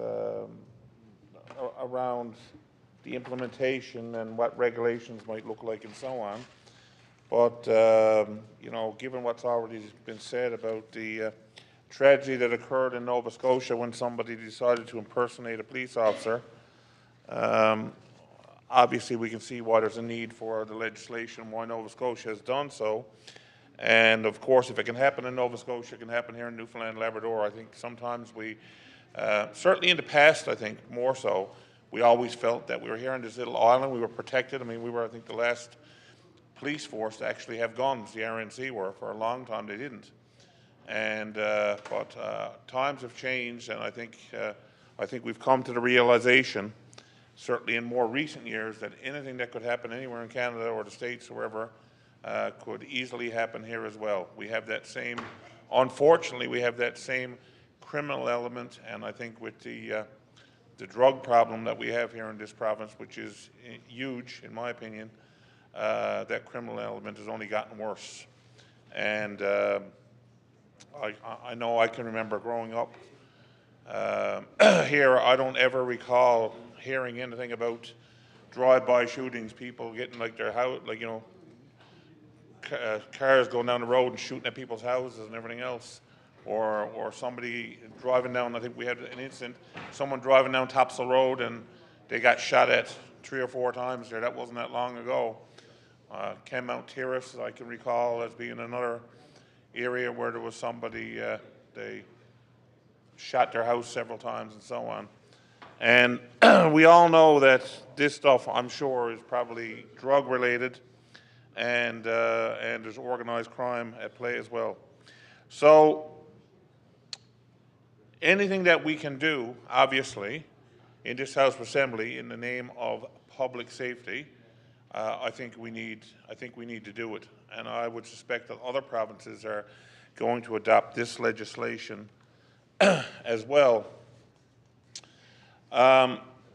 around the implementation and what regulations might look like and so on. But, given what's already been said about the tragedy that occurred in Nova Scotia when somebody decided to impersonate a police officer, obviously we can see why there's a need for the legislation, why Nova Scotia has done so. And of course, if it can happen in Nova Scotia, it can happen here in Newfoundland and Labrador. I think sometimes we, certainly in the past, I think more so, we always felt that we were here on this little island, we were protected. I mean, we were, I think, the last police force to actually have guns. The RNC were. For a long time they didn't. And but times have changed, and I think we've come to the realization, certainly in more recent years, that anything that could happen anywhere in Canada or the States or wherever could easily happen here as well. We have that same, unfortunately, we have that same criminal element, and I think with the drug problem that we have here in this province, which is huge, in my opinion, that criminal element has only gotten worse. And I know I can remember growing up here, I don't ever recall hearing anything about drive-by shootings, people getting like their house, like, you know, cars going down the road and shooting at people's houses and everything else. Or somebody driving down, I think we had an incident, someone driving down Topsail Road and they got shot at 3 or 4 times there. That wasn't that long ago. Kenmount Terrace, I can recall as being another area where there was somebody, they shot their house several times and so on. And we all know that this stuff, I'm sure, is probably drug related, and there's organized crime at play as well. So anything that we can do, obviously, in this House of Assembly in the name of public safety, I think we need to do it. And I would suspect that other provinces are going to adopt this legislation as well.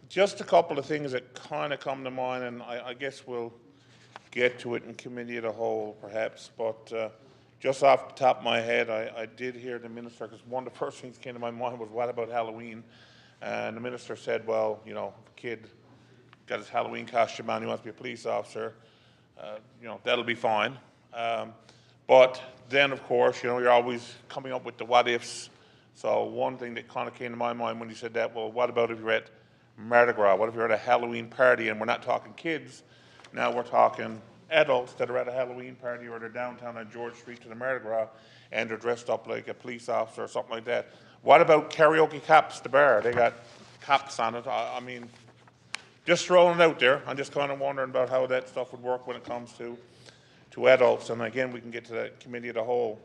Just a couple of things that kind of come to mind, and I guess we'll get to it in committee of the whole, perhaps. But just off the top of my head, I did hear the minister, because one of the first things that came to my mind was, what about Halloween? And the minister said, well, you know, if a kid got his Halloween costume on, he wants to be a police officer, you know, that'll be fine. But then, of course, you know, you're always coming up with the what ifs. So one thing that kind of came to my mind when he said that, well, what about if you're at Mardi Gras? What if you're at a Halloween party, and we're not talking kids, now we're talking adults that are at a Halloween party, or they're downtown on George Street to the Mardi Gras, and they're dressed up like a police officer or something like that. What about karaoke cops, the bar? They got cops on it. I mean, just throwing it out there. I'm just kind of wondering about how that stuff would work when it comes to adults. And again, we can get to that committee of the whole.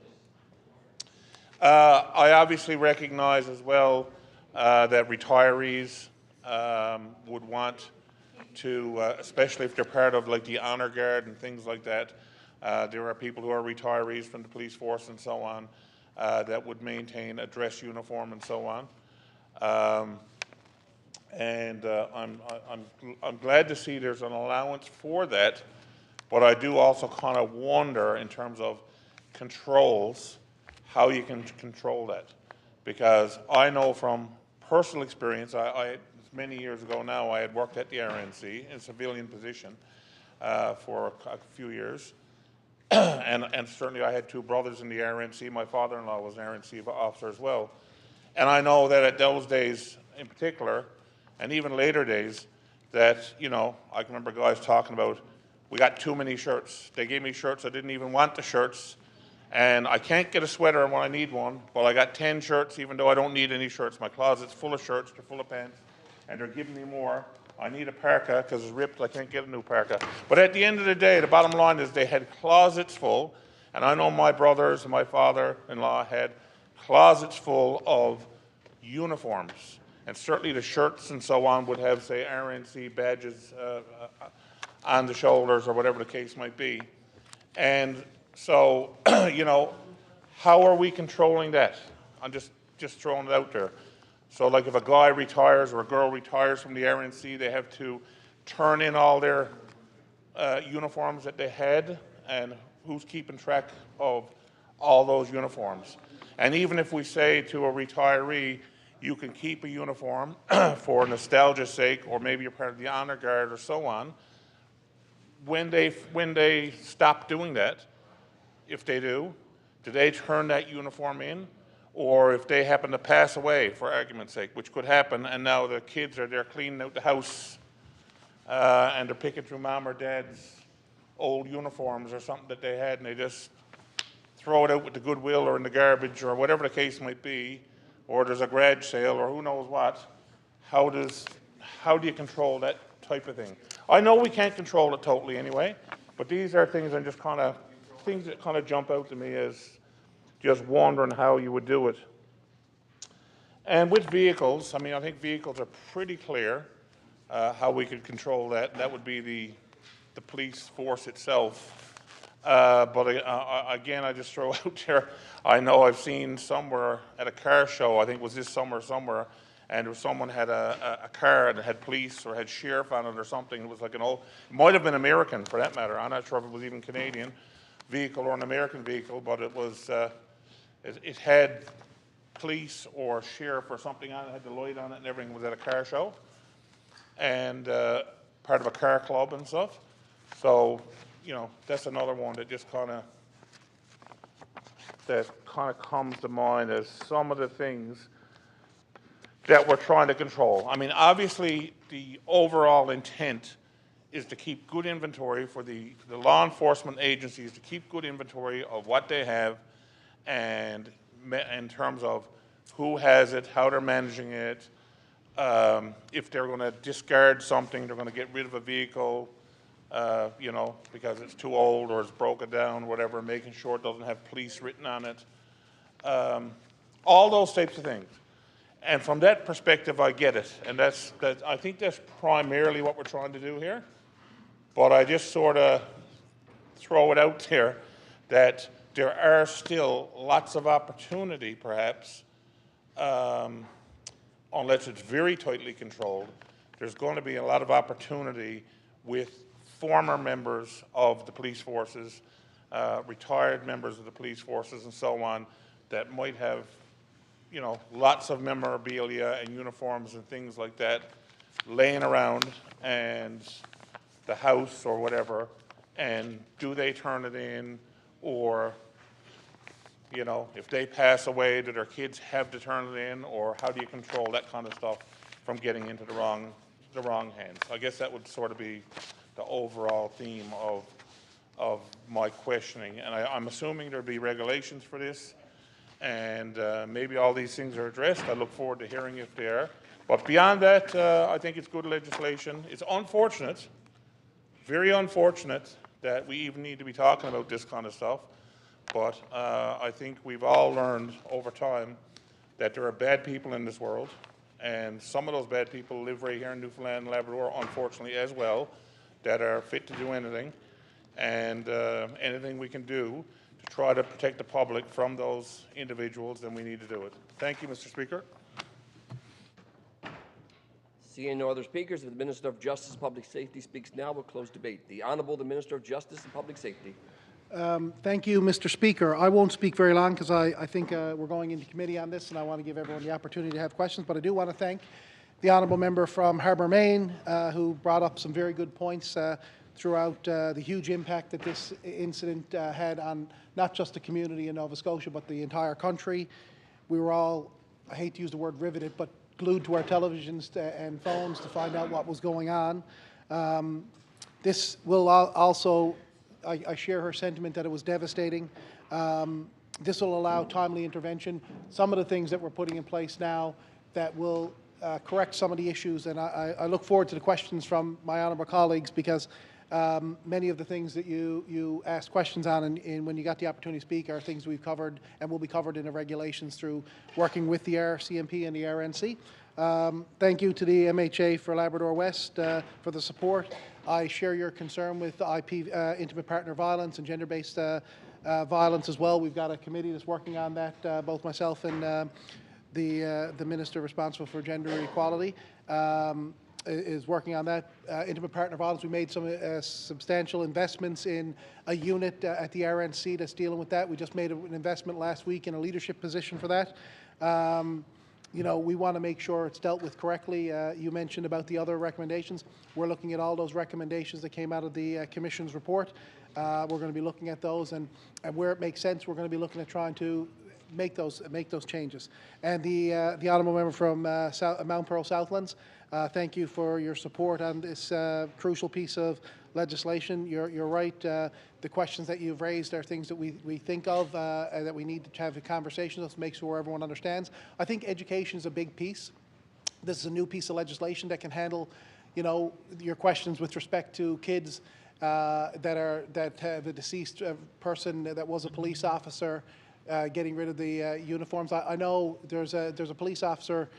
I obviously recognize as well that retirees would want to, especially if they're part of like the honor guard and things like that. There are people who are retirees from the police force and so on that would maintain a dress uniform and so on. I'm glad to see there's an allowance for that, but I do also kind of wonder in terms of controls, how you can control that. Because I know from personal experience, many years ago now, I had worked at the RNC in a civilian position for a few years. and certainly I had 2 brothers in the RNC. My father-in-law was an RNC officer as well. And I know that at those days in particular, and even later days, that, you know, I can remember guys talking about, we got too many shirts. They gave me shirts, I didn't even want the shirts. And I can't get a sweater when I need one, but I got 10 shirts even though I don't need any shirts. My closet's full of shirts, they're full of pants, and they're giving me more. I need a parka because it's ripped, I can't get a new parka. But at the end of the day, the bottom line is they had closets full, and I know my brothers and my father-in-law had closets full of uniforms. And certainly the shirts and so on would have, say, RNC badges on the shoulders or whatever the case might be. And so, you know, how are we controlling that? I'm just throwing it out there. So like if a guy retires or a girl retires from the RNC, they have to turn in all their uniforms that they had, and who's keeping track of all those uniforms? And even if we say to a retiree, you can keep a uniform for nostalgia's sake, or maybe you're part of the honor guard or so on, when they stop doing that, if they do they turn that uniform in? Or if they happen to pass away, for argument's sake, which could happen, and now the kids are there cleaning out the house and they're picking through mom or dad's old uniforms or something that they had, and they just throw it out with the Goodwill or in the garbage or whatever the case might be, or there's a garage sale or who knows what, how do you control that type of thing? I know we can't control it totally anyway, But these are things things that kind of jump out to me as just wondering how you would do it. And with vehicles, I mean, I think vehicles are pretty clear how we could control that. That would be the police force itself. But again, I just throw out there, I know I've seen somewhere at a car show, I think it was this summer somewhere, and someone had a car and it had police or had sheriff on it or something. It was like an old, it might have been American for that matter. I'm not sure if it was even Canadian vehicle or an American vehicle, but it was, it had police or sheriff or something on it, had the light on it and everything. It was at a car show and part of a car club and stuff. So, you know, that's another one that just kind of comes to mind as some of the things that we're trying to control. I mean, obviously, the overall intent is to keep good inventory for the law enforcement agencies, to keep good inventory of what they have, and in terms of who has it, how they're managing it, if they're going to discard something, they're going to get rid of a vehicle, you know, because it's too old or it's broken down, whatever, making sure it doesn't have police written on it. All those types of things. And from that perspective, I get it. And I think that's primarily what we're trying to do here. But I just sort of throw it out there that there are still lots of opportunity, perhaps, unless it's very tightly controlled. There's going to be a lot of opportunity with former members of the police forces, retired members of the police forces, and so on, that might have, you know, lots of memorabilia and uniforms and things like that laying around and the house or whatever, and do they turn it in, or, you know, if they pass away, do their kids have to turn it in, or how do you control that kind of stuff from getting into the wrong hands? I guess that would sort of be the overall theme of my questioning, and I'm assuming there'll be regulations for this, and maybe all these things are addressed. I look forward to hearing if they are. But beyond that, I think it's good legislation. It's unfortunate, very unfortunate, that we even need to be talking about this kind of stuff. But I think we've all learned over time that there are bad people in this world, and some of those bad people live right here in Newfoundland and Labrador, unfortunately, as well, that are fit to do anything, and anything we can do to try to protect the public from those individuals, then we need to do it. Thank you, Mr. Speaker. Seeing no other speakers, if the Minister of Justice and Public Safety speaks now, we'll close debate. The Honourable the Minister of Justice and Public Safety. Thank you, Mr. Speaker. I won't speak very long because I think we're going into committee on this and I want to give everyone the opportunity to have questions, but I do want to thank the Honourable Member from Harbour, Maine, who brought up some very good points throughout the huge impact that this incident had on not just the community in Nova Scotia, but the entire country. We were all, I hate to use the word riveted, but glued to our televisions and phones to find out what was going on. This will also, I share her sentiment that it was devastating. This will allow timely intervention. Some of the things that we're putting in place now that will correct some of the issues, and I look forward to the questions from my honourable colleagues, because many of the things that you asked questions on and when you got the opportunity to speak are things we've covered and will be covered in the regulations through working with the RCMP and the RNC. Thank you to the MHA for Labrador West for the support. I share your concern with IP, intimate partner violence and gender-based violence as well. We've got a committee that's working on that, both myself and the Minister responsible for gender equality is working on that. Intimate partner violence, we made some substantial investments in a unit at the RNC that's dealing with that. We just made an investment last week in a leadership position for that. You know, we want to make sure it's dealt with correctly. You mentioned about the other recommendations. We're looking at all those recommendations that came out of the Commission's report. We're going to be looking at those, and where it makes sense, we're going to be looking at trying to make those changes. And the honourable member from Mount Pearl Southlands, thank you for your support on this crucial piece of legislation. You're right. The questions that you've raised are things that we think of and that we need to have a conversation with to make sure everyone understands. I think education is a big piece. This is a new piece of legislation that can handle, you know, your questions with respect to kids that have a deceased person that was a police officer, getting rid of the uniforms. I know there's a police officer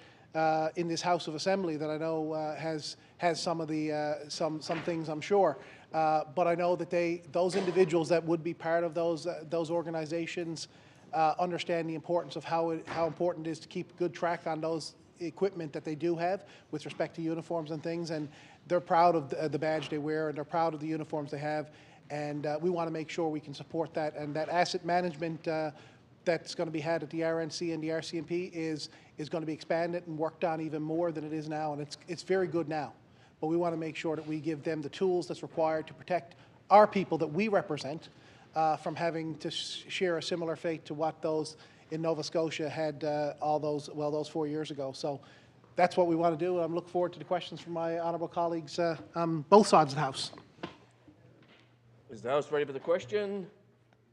in this House of Assembly that I know has some of the some things, I'm sure. But I know that those individuals that would be part of those organizations understand the importance of how important it is to keep good track on those equipment that they do have with respect to uniforms and things, and they're proud of the badge they wear, and they're proud of the uniforms they have, and we want to make sure we can support that, and that asset management that's going to be had at the RNC and the RCMP is going to be expanded and worked on even more than it is now, and it's very good now. But we want to make sure that we give them the tools that's required to protect our people that we represent from having to share a similar fate to what those in Nova Scotia had all those 4 years ago. So that's what we want to do. I'm looking forward to the questions from my honourable colleagues on both sides of the House. Is the House ready for the question?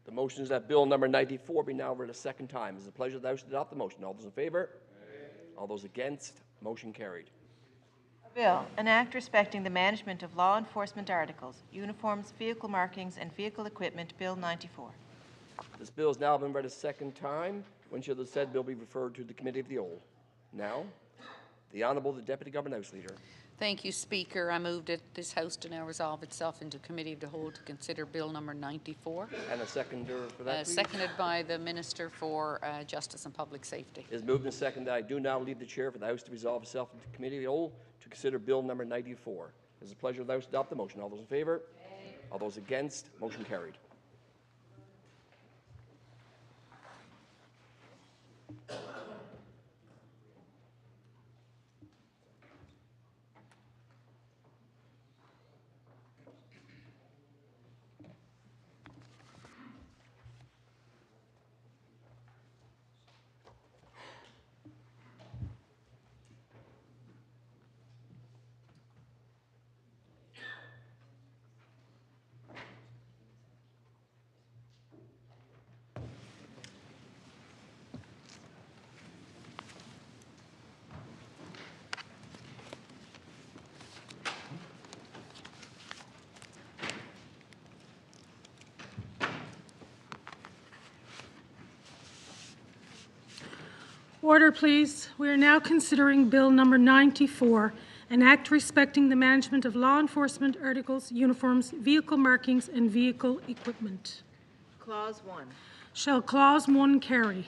The motion is that Bill number 94 be now read a second time. It is the pleasure of the House to adopt the motion. All those in favour? All those against? Motion carried. Bill, an act respecting the management of law enforcement articles, uniforms, vehicle markings, and vehicle equipment, Bill 94. This bill has now been read a second time. When shall the said bill be referred to the Committee of the Whole? Now, the Honourable the Deputy Government House Leader. Thank you, Speaker. I move that this House to now resolve itself into Committee of the Whole to consider Bill number 94. And a seconder for that, please. Seconded by the Minister for Justice and Public Safety. It is moved and seconded that I do now leave the chair for the House to resolve itself into Committee of the Whole to consider Bill number 94. It is a pleasure of the House to adopt the motion. All those in favour? All those against? Motion carried. Order, please. We are now considering Bill number 94, an act respecting the management of law enforcement articles, uniforms, vehicle markings, and vehicle equipment. Clause 1. Shall Clause 1 carry?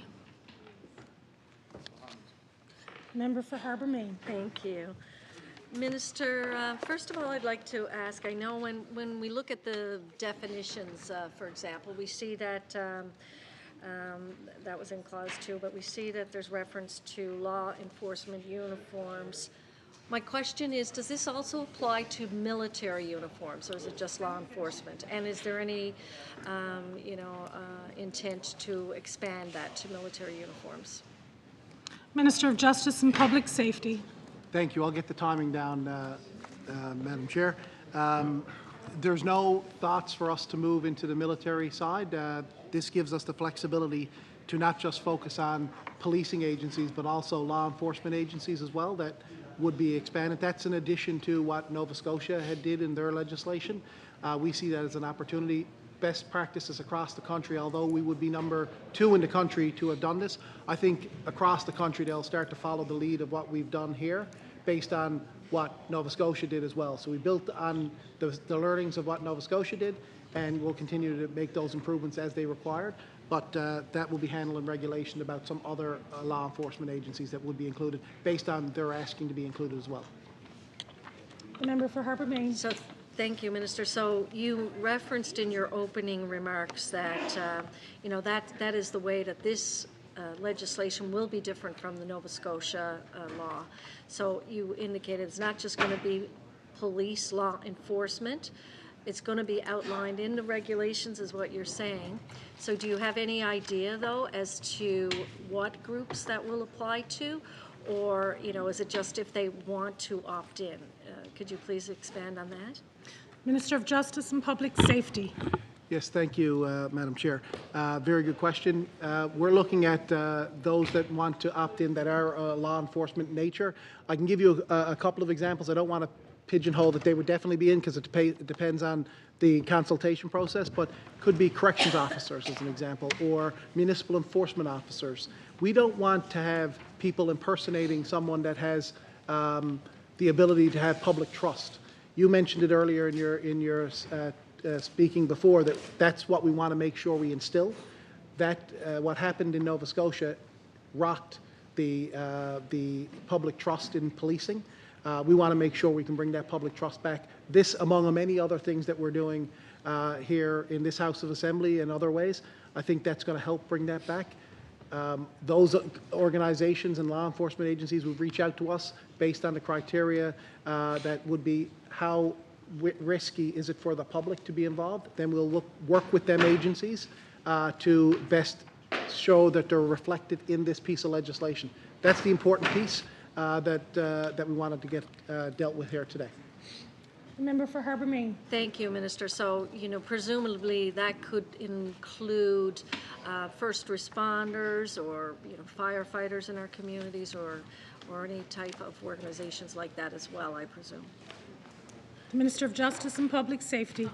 Member for Harbour Main. Thank you. Minister, first of all, I'd like to ask, I know when we look at the definitions, for example, we see that that was in Clause 2, but we see that there's reference to law enforcement uniforms. My question is, does this also apply to military uniforms, or is it just law enforcement? And is there any, intent to expand that to military uniforms? Minister of Justice and Public Safety. Thank you. I'll get the timing down, Madam Chair. There's no thoughts for us to move into the military side. This gives us the flexibility to not just focus on policing agencies, but also law enforcement agencies as well that would be expanded. That's in addition to what Nova Scotia had did in their legislation. We see that as an opportunity. Best practices across the country, although we would be number 2 in the country to have done this, I think across the country they'll start to follow the lead of what we've done here based on what Nova Scotia did as well. So we built on the learnings of what Nova Scotia did, and we'll continue to make those improvements as they required. But that will be handled in regulation about some other law enforcement agencies that would be included based on their asking to be included as well. The member for Harbour Main. So, thank you, Minister. So you referenced in your opening remarks that, that is the way that this legislation will be different from the Nova Scotia law. So you indicated it's not just going to be police law enforcement. It's going to be outlined in the regulations is what you're saying. So do you have any idea, though, as to what groups that will apply to? Or, is it just if they want to opt in? Could you please expand on that? Minister of Justice and Public Safety. Yes, thank you, Madam Chair. Very good question. We're looking at those that want to opt in that are law enforcement nature. I can give you a couple of examples. I don't want to pigeonhole that they would definitely be in because it depends on the consultation process, but could be corrections officers as an example, or municipal enforcement officers. We don't want to have people impersonating someone that has the ability to have public trust. You mentioned it earlier in your speaking before that that's what we want to make sure we instill. That what happened in Nova Scotia rocked the public trust in policing. We want to make sure we can bring that public trust back. This, among many other things that we're doing here in this House of Assembly and other ways, I think that's going to help bring that back. Those organizations and law enforcement agencies would reach out to us based on the criteria that would be how risky is it for the public to be involved. Then we'll work with them agencies to best show that they're reflected in this piece of legislation. That's the important piece that we wanted to get dealt with here today. The member for Harbour Main. Thank you, Minister. So, presumably that could include first responders or, firefighters in our communities or any type of organizations like that as well, I presume. The Minister of Justice and Public Safety.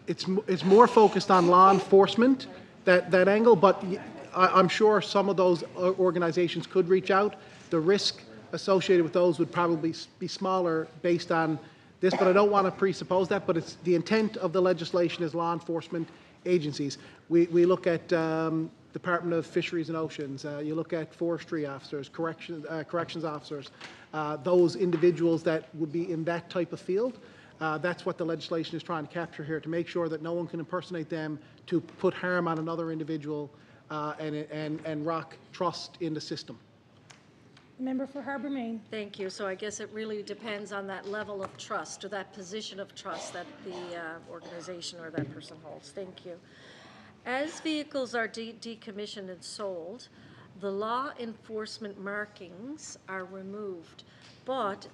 It's more focused on law enforcement, that angle, but I'm sure some of those organizations could reach out. The risk associated with those would probably be smaller based on this, but I don't want to presuppose that, but it's the intent of the legislation is law enforcement agencies. We look at Department of Fisheries and Oceans, you look at forestry officers, corrections officers, those individuals that would be in that type of field. That's what the legislation is trying to capture here, to make sure that no one can impersonate them to put harm on another individual and rock trust in the system. Member for Harbour Main. Thank you. So I guess it really depends on that level of trust or that position of trust that the organization or that person holds. Thank you. As vehicles are decommissioned and sold, the law enforcement markings are removed. But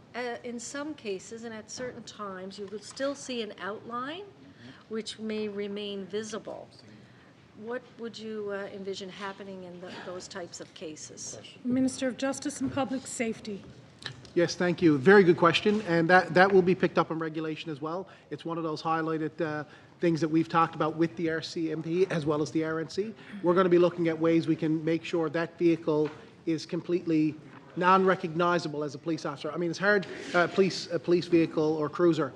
in some cases and at certain times, you will still see an outline which may remain visible. What would you envision happening in those types of cases? Minister of Justice and Public Safety. Yes, thank you. Very good question, and that will be picked up in regulation as well. It's one of those highlighted things that we've talked about with the RCMP as well as the RNC. We're going to be looking at ways we can make sure that vehicle is completely non-recognizable as a police officer. I mean, it's hard, a police vehicle or cruiser.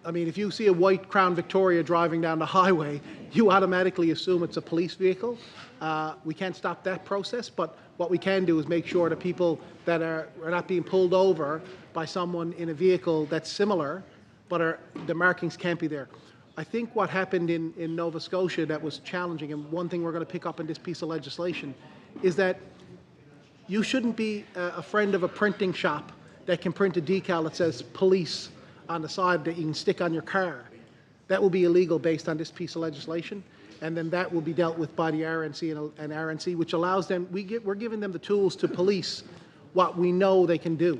I mean, if you see a white Crown Victoria driving down the highway, you automatically assume it's a police vehicle. We can't stop that process, but what we can do is make sure that people that are not being pulled over by someone in a vehicle that's similar, but the markings can't be there. I think what happened in Nova Scotia that was challenging, and one thing we're going to pick up in this piece of legislation, is that you shouldn't be a friend of a printing shop that can print a decal that says police on the side that you can stick on your car. That will be illegal based on this piece of legislation, and then that will be dealt with by the RNC and RNC, which allows them, we're giving them the tools to police what we know they can do.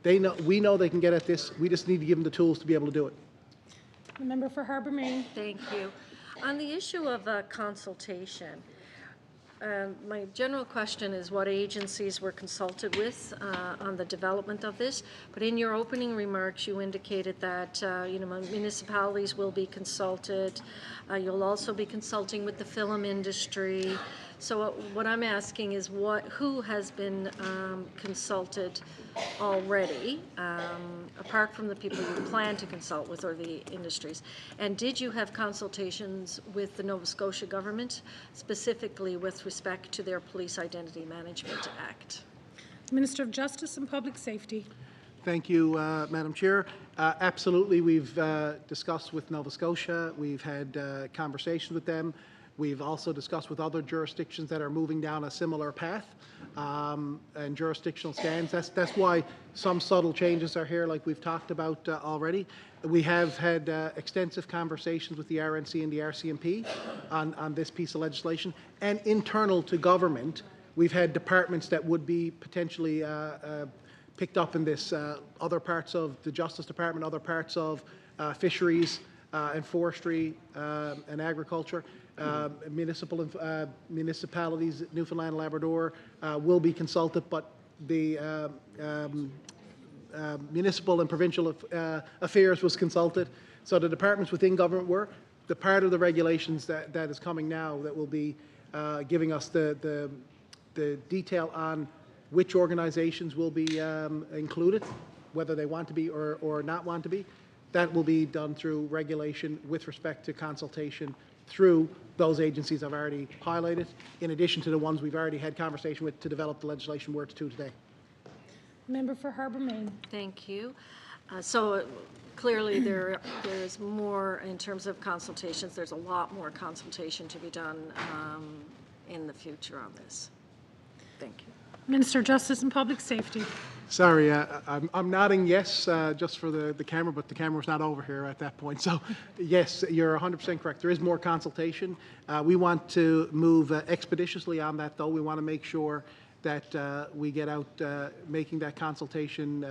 We know they can get at this, we just need to give them the tools to be able to do it. The member for Harbour Main. Thank you. On the issue of consultation, my general question is what agencies were consulted with on the development of this, but in your opening remarks you indicated that municipalities will be consulted, you'll also be consulting with the film industry. So what I'm asking is who has been consulted already, apart from the people you plan to consult with or the industries? And did you have consultations with the Nova Scotia government, specifically with respect to their Police Identity Management Act? Minister of Justice and Public Safety. Thank you, Madam Chair. Absolutely, we've discussed with Nova Scotia. We've had conversations with them. We've also discussed with other jurisdictions that are moving down a similar path and jurisdictional scans. That's why some subtle changes are here, like we've talked about already. We have had extensive conversations with the RNC and the RCMP on this piece of legislation. And internal to government, we've had departments that would be potentially picked up in this, other parts of the Justice Department, other parts of fisheries and forestry and agriculture. Municipalities, Newfoundland and Labrador, will be consulted, but the municipal and provincial affairs was consulted. So the departments within government were. The part of the regulations that is coming now that will be giving us the detail on which organizations will be included, whether they want to be or not want to be, that will be done through regulation with respect to consultation through those agencies I've already highlighted, in addition to the ones we've already had conversation with to develop the legislation we're to today. Member for Harbour Main. Thank you. So clearly there's more in terms of consultations. There's a lot more consultation to be done in the future on this. Thank you. Minister of Justice and Public Safety. Sorry, I'm nodding yes just for the camera, but the camera's not over here at that point. So yes, you're 100% correct. There is more consultation. We want to move expeditiously on that, though. We want to make sure that we get out making that consultation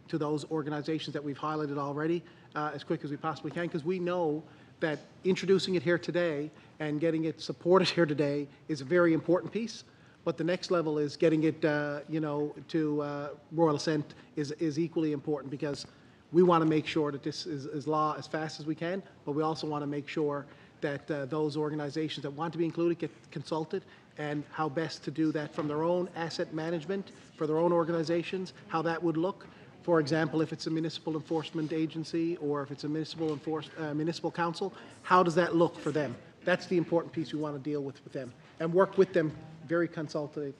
to those organizations that we've highlighted already as quick as we possibly can, because we know that introducing it here today and getting it supported here today is a very important piece. But the next level is getting it, to royal assent is equally important, because we want to make sure that this is law as fast as we can, but we also want to make sure that those organizations that want to be included get consulted, and how best to do that from their own asset management for their own organizations, how that would look. For example, if it's a municipal enforcement agency or if it's a municipal council, how does that look for them? That's the important piece we want to deal with them and work with them very consultatively.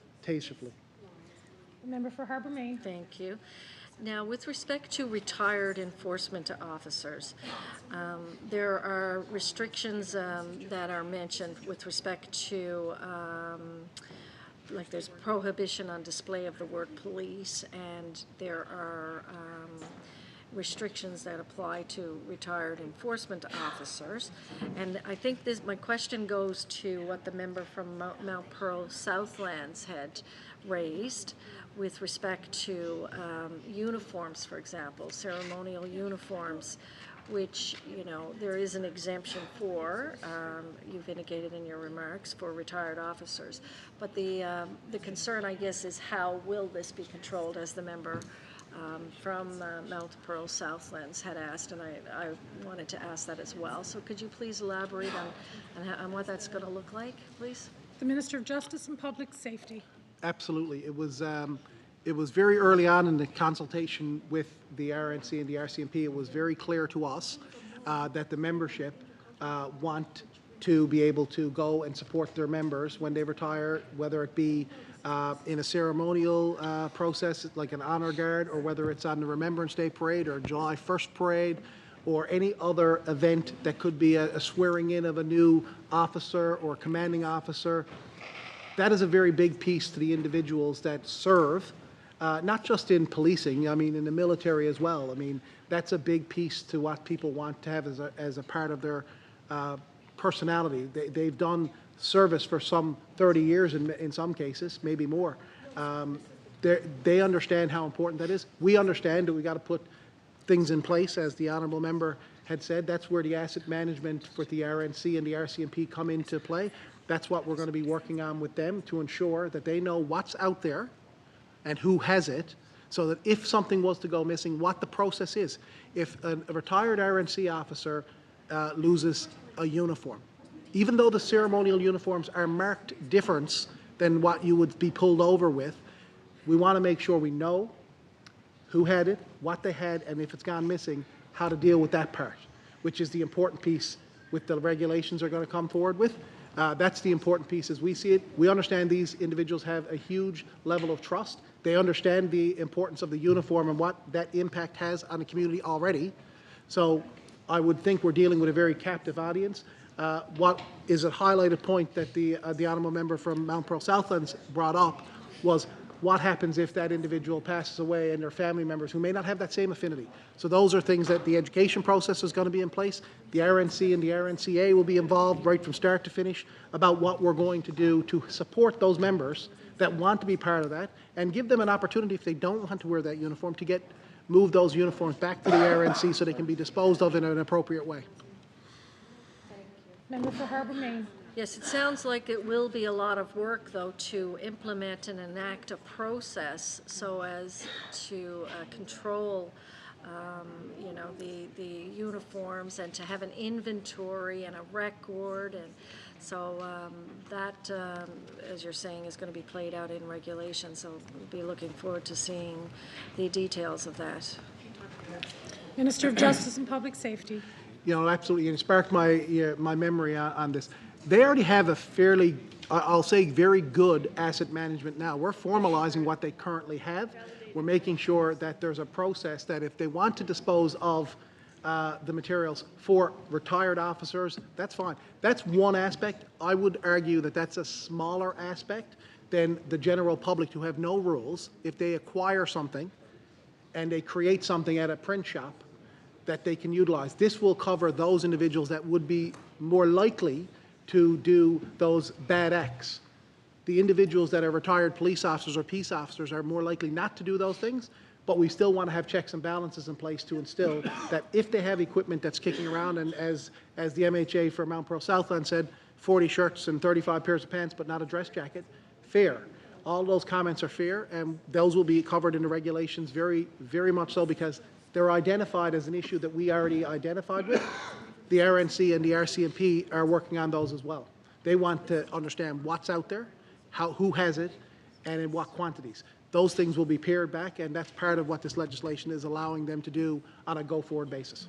The member for Harbour Main. Thank you. Now, with respect to retired enforcement officers, there are restrictions that are mentioned with respect to, like there's prohibition on display of the word police, and there are restrictions that apply to retired enforcement officers. And I think my question goes to what the member from Mount Pearl Southlands had raised with respect to uniforms, for example, ceremonial uniforms, which, there is an exemption for, you've indicated in your remarks, for retired officers. But the concern, I guess, is how will this be controlled, as the member from Mount Pearl Southlands had asked, and I wanted to ask that as well. So could you please elaborate on what that's going to look like, please? The Minister of Justice and Public Safety. Absolutely. It was very early on in the consultation with the RNC and the RCMP. It was very clear to us that the membership want to be able to go and support their members when they retire, whether it be in a ceremonial process like an honor guard, or whether it's on the Remembrance Day parade or July 1st parade, or any other event that could be a swearing in of a new officer or commanding officer. That is a very big piece to the individuals that serve, not just in policing, I mean in the military as well. I mean, that's a big piece to what people want to have as a part of their personality. They've done service for some 30 years in some cases, maybe more. They understand how important that is. We understand that we got to put things in place, as the honourable member had said. That's where the asset management with the RNC and the RCMP come into play. That's what we're going to be working on with them, to ensure that they know what's out there and who has it, so that if something was to go missing, what the process is. If a retired RNC officer loses a uniform, even though the ceremonial uniforms are marked different than what you would be pulled over with, we want to make sure we know who had it, what they had, and if it's gone missing, how to deal with that part, which is the important piece with the regulations are going to come forward with. That's the important piece as we see it. We understand these individuals have a huge level of trust. They understand the importance of the uniform and what that impact has on the community already. So I would think we're dealing with a very captive audience. What is a highlighted point that the honourable member from Mount Pearl Southlands brought up was what happens if that individual passes away and their family members who may not have that same affinity. So those are things that the education process is going to be in place. The RNC and the RNCA will be involved right from start to finish about what we're going to do to support those members that want to be part of that, and give them an opportunity, if they don't want to wear that uniform, to move those uniforms back to the RNC so they can be disposed of in an appropriate way. Member for Harbour Main. Yes, it sounds like it will be a lot of work, though, to implement and enact a process so as to control, you know, the uniforms and to have an inventory and a record. And so that, as you're saying, is going to be played out in regulation. So we'll be looking forward to seeing the details of that. Minister of Justice and Public Safety. You know, absolutely, and it sparked my memory on this. They already have a fairly, I'll say, very good asset management now. We're formalizing what they currently have. We're making sure that there's a process that if they want to dispose of the materials for retired officers, that's fine. That's one aspect. I would argue that that's a smaller aspect than the general public who have no rules. If they acquire something and they create something at a print shop that they can utilize, this will cover those individuals that would be more likely to do those bad acts. The individuals that are retired police officers or peace officers are more likely not to do those things, but we still want to have checks and balances in place to instill that if they have equipment that's kicking around, and as the MHA for Mount Pearl Southland said, 40 shirts and 35 pairs of pants, but not a dress jacket, fair. All those comments are fair, and those will be covered in the regulations very, very much so, because they're identified as an issue that we already identified with. The RNC and the RCMP are working on those as well. They want to understand what's out there, who has it, and in what quantities. Those things will be pared back, and that's part of what this legislation is allowing them to do on a go-forward basis.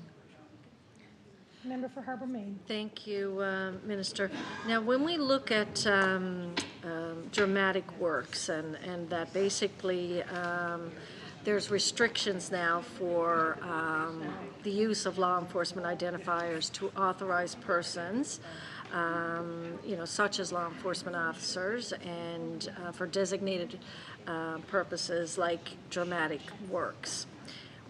Member for Harbour Main. Thank you, Minister. Now, when we look at dramatic works and that basically there's restrictions now for the use of law enforcement identifiers to authorized persons, you know, such as law enforcement officers, and for designated purposes like dramatic works.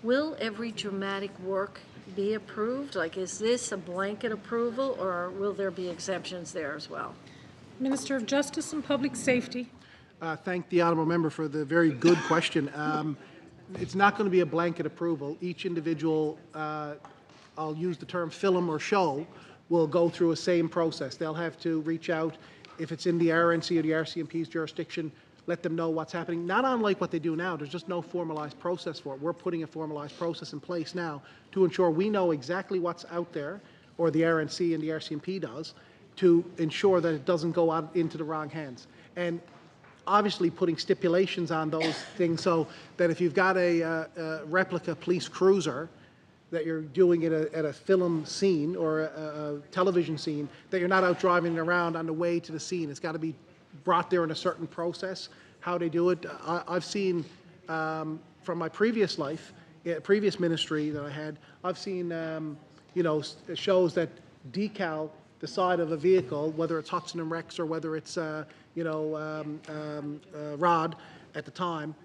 Will every dramatic work be approved? Like, is this a blanket approval, or will there be exemptions there as well? Minister of Justice and Public Safety. Thank the honourable member for the very good question. It's not going to be a blanket approval. Each individual, I'll use the term film or show, will go through a same process. They'll have to reach out, if it's in the RNC or the RCMP's jurisdiction, let them know what's happening. Not unlike what they do now, there's just no formalized process for it. We're putting a formalized process in place now to ensure we know exactly what's out there, or the RNC and the RCMP does, to ensure that it doesn't go out into the wrong hands. And obviously putting stipulations on those things so that if you've got a replica police cruiser that you're doing it at a film scene or a television scene, that you're not out driving around on the way to the scene. It's got to be brought there in a certain process, how they do it. I've seen from my previous life, previous ministry that I had, I've seen you know, shows that decal the side of a vehicle, whether it's Hudson and Rex or whether it's you know, Rod at the time,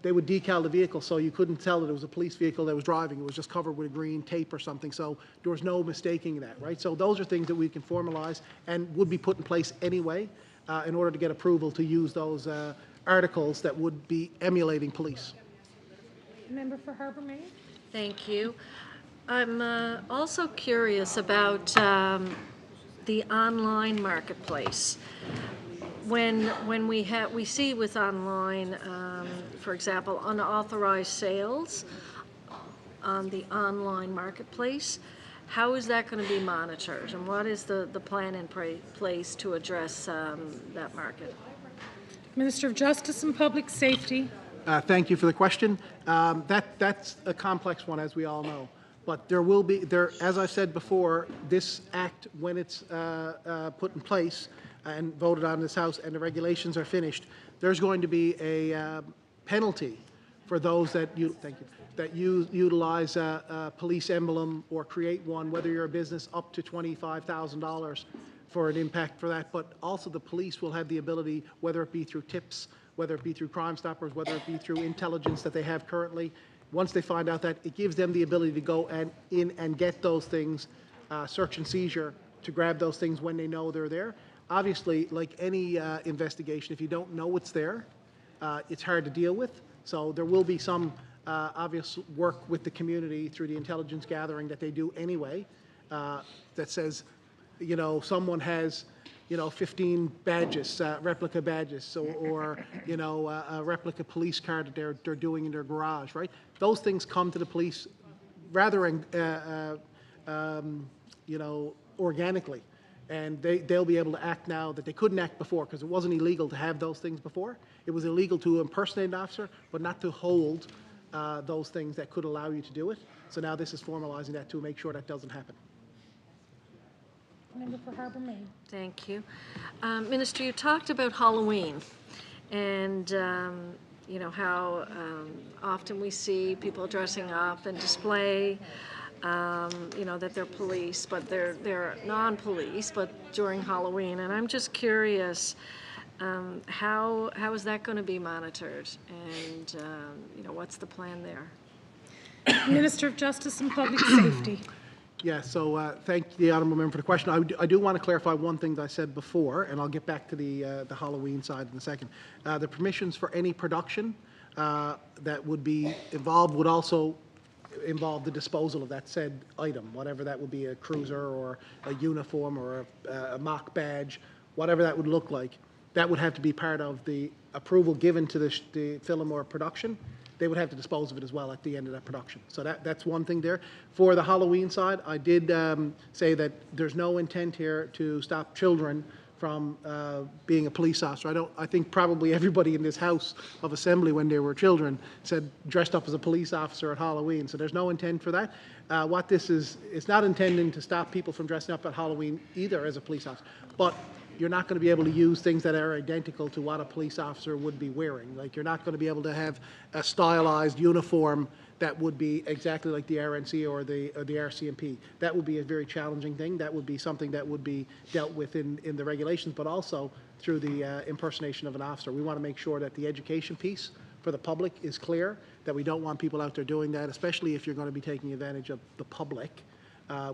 they would decal the vehicle so you couldn't tell that it was a police vehicle that was driving. It was just covered with a green tape or something, so there was no mistaking that, right? So those are things that we can formalize and would be put in place anyway in order to get approval to use those articles that would be emulating police. Member for Harbour Main. Thank you. I'm also curious about the online marketplace. When we see with online, for example, unauthorized sales on the online marketplace, how is that going to be monitored, and what is the plan in place to address that market? Minister of Justice and Public Safety. Thank you for the question. That's a complex one, as we all know. But there will be, as I said before, this act, when it's put in place and voted on in this House and the regulations are finished, there's going to be a penalty for those that utilize a police emblem or create one, whether you're a business, up to $25,000 for an impact for that. But also the police will have the ability, whether it be through tips, whether it be through Crime Stoppers, whether it be through intelligence that they have currently, once they find out that, it gives them the ability to go in and get those things, search and seizure, to grab those things when they know they're there. Obviously, like any investigation, if you don't know it's there, it's hard to deal with. So there will be some obvious work with the community through the intelligence gathering that they do anyway, that says, you know, someone has 15 badges, replica badges, or a replica police car that they're doing in their garage, right? Those things come to the police rather, organically. And they'll be able to act now that they couldn't act before, because it wasn't illegal to have those things before. It was illegal to impersonate an officer, but not to hold those things that could allow you to do it. So now this is formalizing that to make sure that doesn't happen. Member for Harbour Main. Thank you. Minister, you talked about Halloween and, how often we see people dressing up and display, that they're police, but they're non-police, but during Halloween. And I'm just curious, how is that going to be monitored? And, what's the plan there? Minister of Justice and Public Safety. Yeah, so thank the honourable member for the question. I do want to clarify one thing that I said before, and I'll get back to the Halloween side in a second. The permissions for any production that would be involved would also involve the disposal of that said item, whatever that would be, a cruiser or a uniform or a mock badge, whatever that would look like. That would have to be part of the approval given to the film or production. They would have to dispose of it as well at the end of that production. So that's one thing there. For the Halloween side, I did say that there's no intent here to stop children from being a police officer. I think probably everybody in this House of Assembly when they were children said dressed up as a police officer at Halloween. So there's no intent for that. What this is, it's not intending to stop people from dressing up at Halloween either as a police officer. But you're not going to be able to use things that are identical to what a police officer would be wearing. Like, you're not going to be able to have a stylized uniform that would be exactly like the RNC or the RCMP. That would be a very challenging thing. That would be something that would be dealt with in the regulations, but also through the impersonation of an officer. We want to make sure that the education piece for the public is clear, that we don't want people out there doing that, especially if you're going to be taking advantage of the public,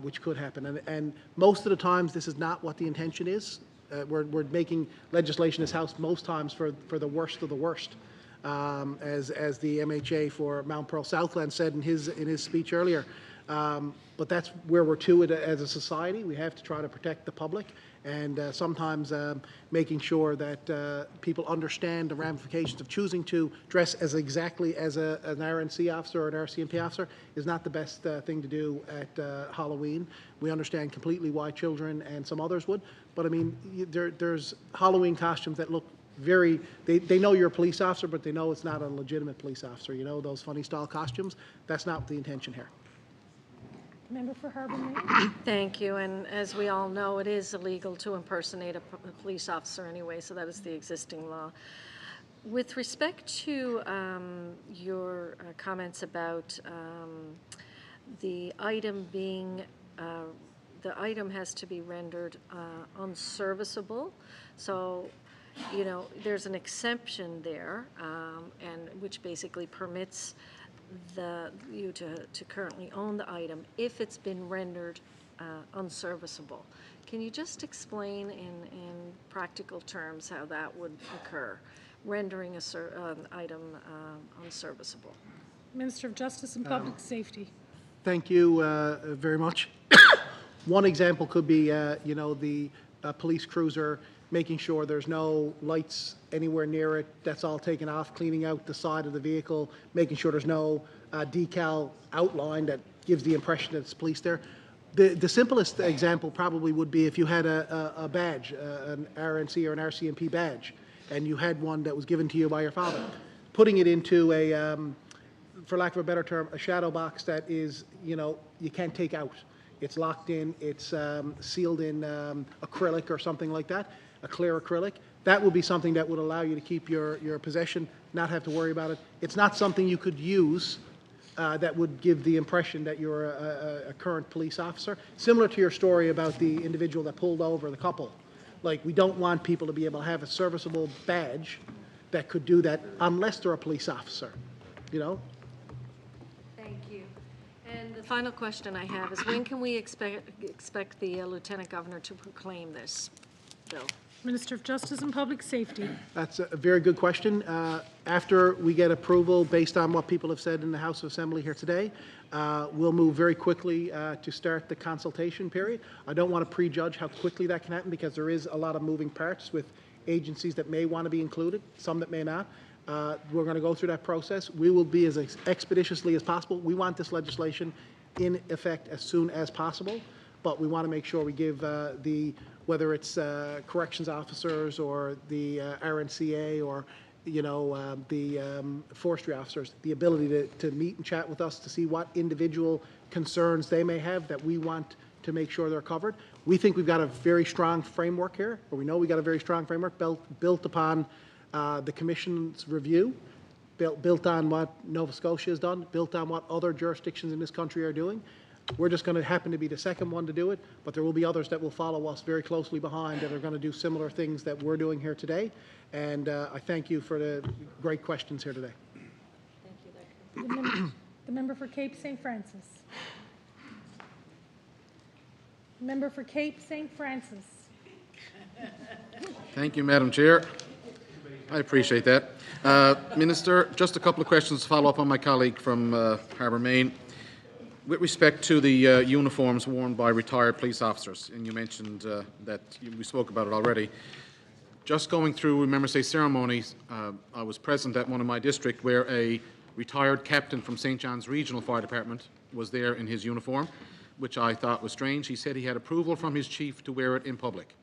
which could happen. And most of the times, this is not what the intention is. We're making legislation in this House most times for the worst of the worst. As the MHA for Mount Pearl Southland said in his speech earlier. But that's where we're to it as a society. We have to try to protect the public, and sometimes making sure that people understand the ramifications of choosing to dress as exactly as an RNC officer or an RCMP officer is not the best thing to do at Halloween. We understand completely why children and some others would, but I mean, there's Halloween costumes that look very, they know you're a police officer, but they know it's not a legitimate police officer. You know, those funny style costumes, that's not the intention here. Member for Harbour Main. Thank you. And as we all know, it is illegal to impersonate a police officer anyway, so that is the existing law. With respect to your comments about the item being, the item has to be rendered unserviceable. So, you know, there's an exception there, and which basically permits you to currently own the item if it's been rendered unserviceable. Can you just explain in practical terms how that would occur, rendering an item unserviceable? Minister of Justice and Public Safety. Thank you very much. One example could be, the police cruiser, making sure there's no lights anywhere near it. That's all taken off, cleaning out the side of the vehicle, making sure there's no decal outline that gives the impression that it's police there. The simplest example probably would be if you had a badge, an RNC or an RCMP badge, and you had one that was given to you by your father. Putting it into a, for lack of a better term, a shadow box that is, you can't take out. It's locked in, it's sealed in acrylic or something like that, a clear acrylic. That would be something that would allow you to keep your possession, not have to worry about it. It's not something you could use that would give the impression that you're a current police officer. Similar to your story about the individual that pulled over the couple. Like, we don't want people to be able to have a serviceable badge that could do that unless they're a police officer, Thank you. And the final question I have is, when can we expect the Lieutenant Governor to proclaim this bill? Minister of Justice and Public Safety. That's a very good question. After we get approval based on what people have said in the House of Assembly here today, we'll move very quickly to start the consultation period. I don't want to prejudge how quickly that can happen because there is a lot of moving parts with agencies that may want to be included, some that may not. We're going to go through that process. We will be as expeditiously as possible. We want this legislation in effect as soon as possible, but we want to make sure we give whether it's corrections officers or the RNCA or the forestry officers, the ability to meet and chat with us to see what individual concerns they may have that we want to make sure they're covered. We think we've got a very strong framework here, or we know we've got a very strong framework built upon the Commission's review, built on what Nova Scotia has done, built on what other jurisdictions in this country are doing. We're just going to happen to be the second one to do it, but there will be others that will follow us very closely behind that are going to do similar things that we're doing here today. And I thank you for the great questions here today. The member for Cape St. Francis. Member for Cape St. Francis. Thank you, Madam Chair. I appreciate that. Minister, just a couple of questions to follow up on my colleague from Harbour Main. With respect to the uniforms worn by retired police officers, and you mentioned that we spoke about it already, just going through Remembrance Day ceremonies, I was present at one in my district where a retired captain from St. John's Regional Fire Department was there in his uniform, which I thought was strange. He said he had approval from his chief to wear it in public.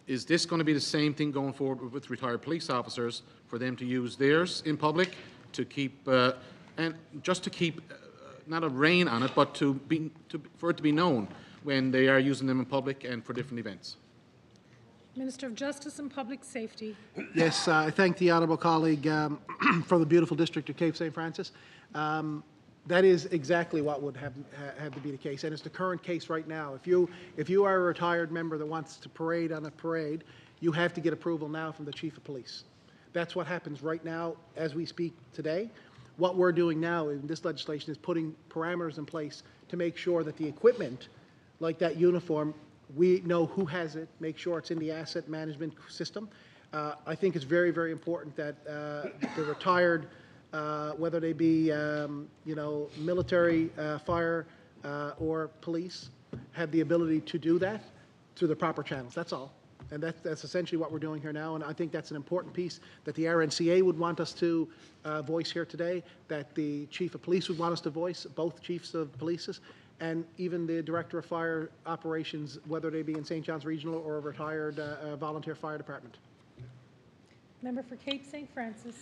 Is this going to be the same thing going forward with retired police officers, for them to use theirs in public to keep, and just to keep not a rein on it, but for it to be known when they are using them in public and for different events? Minister of Justice and Public Safety. Yes, I thank the honourable colleague from the beautiful district of Cape St. Francis. That is exactly what would have to be the case, and it's the current case right now. If you are a retired member that wants to parade on a parade, you have to get approval now from the chief of police. That's what happens right now as we speak today. What we're doing now in this legislation is putting parameters in place to make sure that the equipment, like that uniform, we know who has it, make sure it's in the asset management system. I think it's very, very important that the retired, whether they be military, fire, or police, have the ability to do that through the proper channels. That's all. And that's essentially what we're doing here now. And I think that's an important piece that the RNCA would want us to voice here today, that the chief of police would want us to voice, both chiefs of polices, and even the director of fire operations, whether they be in St. John's Regional or a retired volunteer fire department. Member for Cape St. Francis.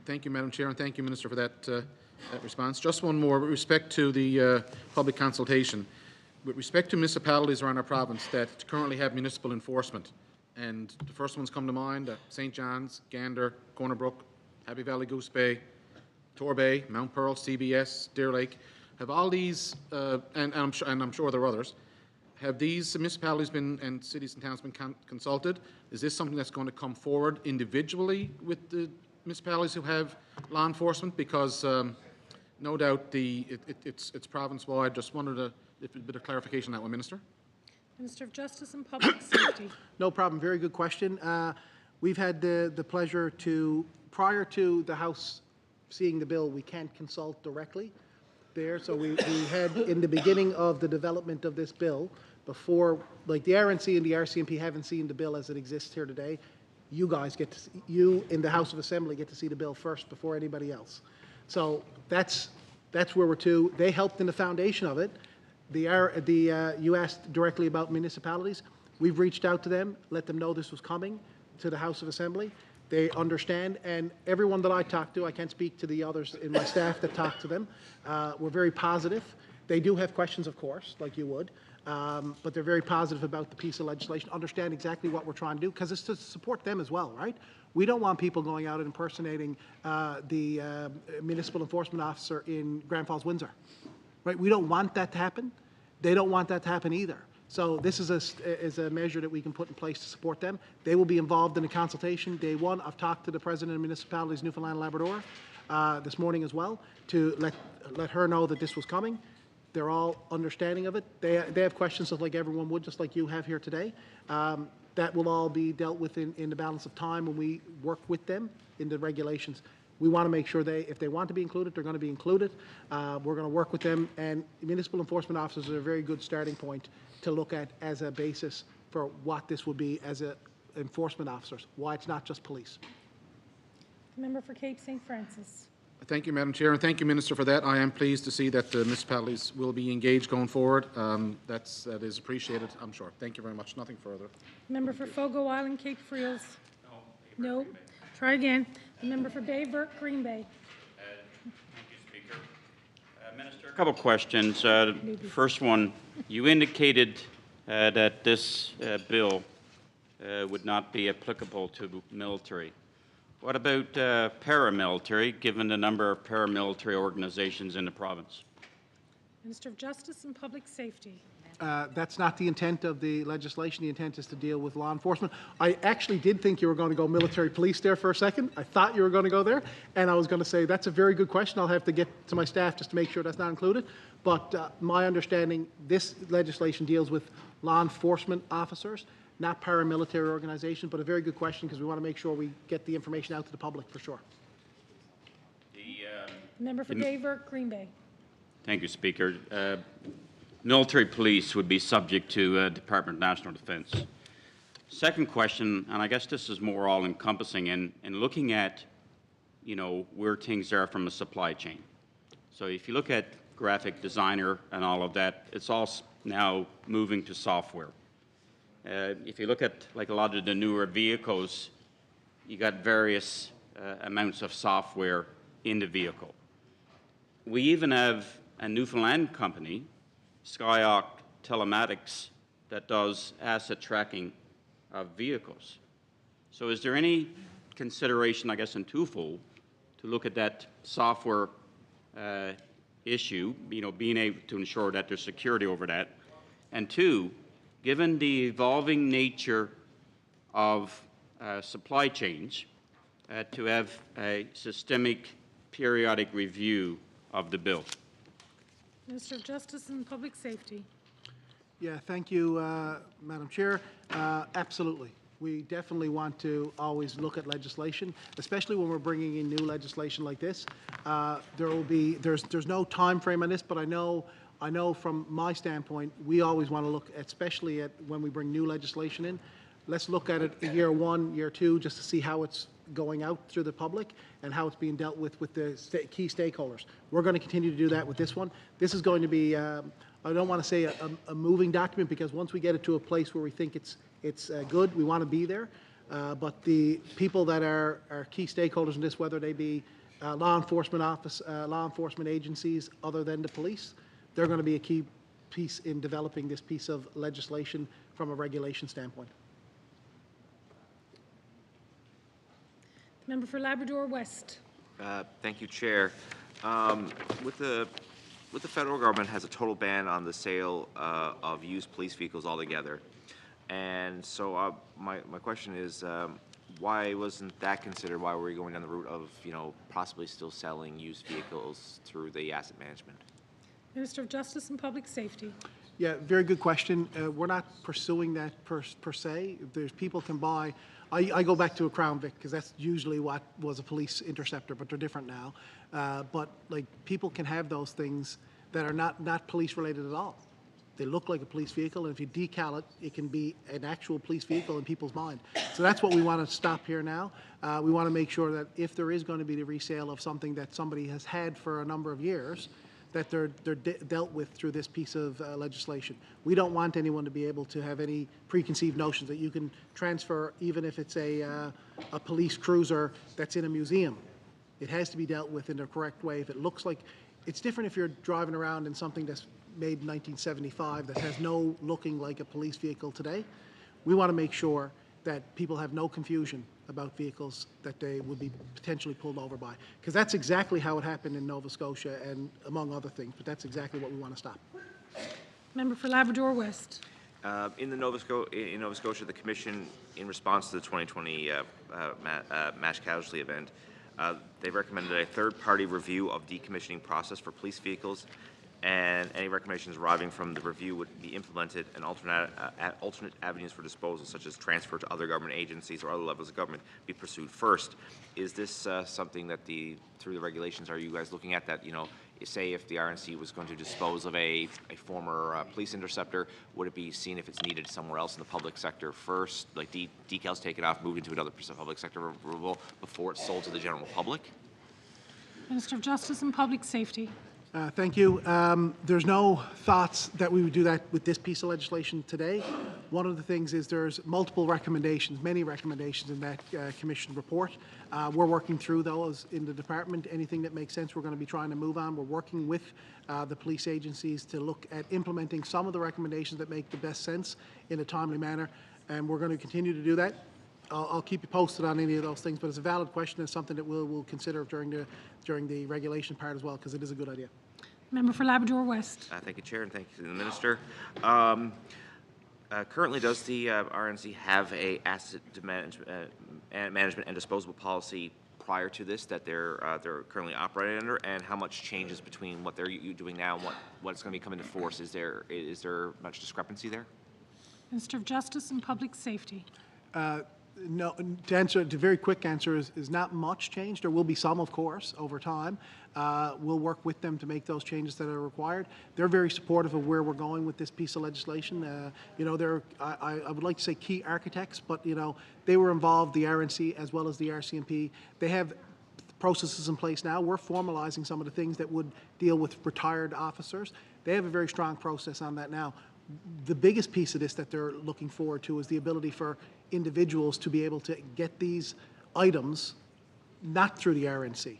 Thank you, Madam Chair, and thank you, Minister, for that response. Just one more with respect to the public consultation. With respect to municipalities around our province that currently have municipal enforcement, and the first ones come to mind, St. John's, Gander, Corner Brook, Happy Valley, Goose Bay, Torbay, Mount Pearl, CBS, Deer Lake, have all these, and I'm sure there are others, have these municipalities been, and cities and towns been consulted? Is this something that's going to come forward individually with the municipalities who have law enforcement? Because no doubt it's province-wide. Just wanted a bit of clarification on that one, Minister. Minister of Justice and Public Safety. No problem. Very good question. We've had the pleasure to, prior to the House seeing the bill, we can't consult directly there. So we had, in the beginning of the development of this bill, before, like the RNC and the RCMP haven't seen the bill as it exists here today, you guys get to, you in the House of Assembly get to see the bill first before anybody else. So that's where we're to. They helped in the foundation of it. You asked directly about municipalities. We've reached out to them, let them know this was coming to the House of Assembly. They understand, and everyone that I talk to, I can't speak to the others in my staff that talk to them, we're very positive. They do have questions, of course, like you would, but they're very positive about the piece of legislation, understand exactly what we're trying to do, because it's to support them as well, right? We don't want people going out and impersonating the municipal enforcement officer in Grand Falls, Windsor. Right? We don't want that to happen. They don't want that to happen either. So this is a measure that we can put in place to support them. They will be involved in the consultation day one. I've talked to the president of municipalities Newfoundland and Labrador this morning as well to let her know that this was coming. They're all understanding of it. They have questions just like everyone would, just like you have here today. that will all be dealt with in the balance of time when we work with them in the regulations. We want to make sure if they want to be included, they're going to be included. We're going to work with them, and municipal enforcement officers are a very good starting point to look at as a basis for what this would be as enforcement officers, why it's not just police. The member for Cape St. Francis. Thank you, Madam Chair, and thank you, Minister, for that. I am pleased to see that the municipalities will be engaged going forward. That is appreciated, I'm sure. Thank you very much. Nothing further. Member for Fogo Island, Cape Friels. No. Try again. The member for Bay Vert, Green Bay. Thank you, Speaker. Minister, a couple questions. First one, you indicated that this bill would not be applicable to military. What about paramilitary, given the number of paramilitary organizations in the province? Minister of Justice and Public Safety. That's not the intent of the legislation. The intent is to deal with law enforcement. I actually did think you were going to go military police there for a second. I thought you were going to go there, and I was going to say that's a very good question. I'll have to get to my staff just to make sure that's not included. But my understanding, this legislation deals with law enforcement officers, not paramilitary organizations, but a very good question because we want to make sure we get the information out to the public for sure. Member for Bay Vert, Green Bay. Thank you, Speaker. Military police would be subject to Department of National Defense. Second question, and I guess this is more all-encompassing, in looking at, where things are from a supply chain. So if you look at graphic designer and all of that, it's all now moving to software. If you look at like a lot of the newer vehicles, you got various amounts of software in the vehicle. We even have a Newfoundland company, Skyhawk Telematics, that does asset tracking of vehicles. So is there any consideration, I guess, in twofold, to look at that software issue, being able to ensure that there's security over that, and two, given the evolving nature of supply chains, to have a systemic periodic review of the bill? Minister of Justice and Public Safety. Yeah, thank you, Madam Chair. Absolutely. We definitely want to always look at legislation, especially when we're bringing in new legislation like this. There's no time frame on this, but I know from my standpoint, we always want to look, especially at when we bring new legislation in. Let's look at it year one, year two, just to see how it's going out through the public and how it's being dealt with the key stakeholders. We're going to continue to do that with this one. This is going to be, I don't want to say a moving document, because once we get it to a place where we think it's good, we want to be there. But the people that are key stakeholders in this, whether they be law enforcement agencies other than the police, they're going to be a key piece in developing this piece of legislation from a regulation standpoint. Member for Labrador West. Thank you, Chair. With the federal government has a total ban on the sale of used police vehicles altogether, and so my question is, why wasn't that considered? Why were we going down the route of possibly still selling used vehicles through the asset management? Minister of Justice and Public Safety. Yeah, very good question. We're not pursuing that per se. There's people can buy. I go back to a Crown Vic because that's usually what was a police interceptor, but they're different now. But like people can have those things that are not police related at all. They look like a police vehicle, and if you decal it, it can be an actual police vehicle in people's mind. So that's what we want to stop here now. We want to make sure that if there is going to be the resale of something that somebody has had for a number of years, that they're dealt with through this piece of legislation. We don't want anyone to be able to have any preconceived notions that you can transfer, even if it's a police cruiser that's in a museum. It has to be dealt with in the correct way. If it looks like, it's different if you're driving around in something that's made in 1975 that has no looking like a police vehicle today. We want to make sure that people have no confusion about vehicles that they would be potentially pulled over by. Because that's exactly how it happened in Nova Scotia and among other things, but that's exactly what we want to stop. Member for Labrador West. In Nova Scotia, the Commission, in response to the 2020 mass casualty event, they recommended a third-party review of decommissioning process for police vehicles. and any recommendations arriving from the review would be implemented, and alternate avenues for disposal, such as transfer to other government agencies or other levels of government, be pursued first. Is this something that through the regulations, are you guys looking at that, say if the RNC was going to dispose of a former police interceptor, would it be seen if it's needed somewhere else in the public sector first, like decals taken off, moved into another public sector removal before it's sold to the general public? Minister of Justice and Public Safety. Thank you. There's no thoughts that we would do that with this piece of legislation today. One of the things is there's multiple recommendations, many recommendations in that Commission report. We're working through those in the department. Anything that makes sense, we're going to be trying to move on. We're working with the police agencies to look at implementing some of the recommendations that make the best sense in a timely manner, and we're going to continue to do that. I'll keep you posted on any of those things, but it's a valid question and something that we'll consider during the regulation part as well, because it is a good idea. Member for Labrador West. Thank you, Chair, and thank you to the Minister. Currently, does the RNC have a asset management and disposal policy prior to this that they're currently operating under, and how much changes between what they're doing now and what's going to be coming into force? Is there much discrepancy there? Minister of Justice and Public Safety. No, the very quick answer is not much change. There will be some, of course, over time. We'll work with them to make those changes that are required. They're very supportive of where we're going with this piece of legislation. They're, I would like to say key architects, but, they were involved, the RNC as well as the RCMP. They have processes in place now. We're formalizing some of the things that would deal with retired officers. They have a very strong process on that now. The biggest piece of this that they're looking forward to is the ability for individuals to be able to get these items not through the RNC,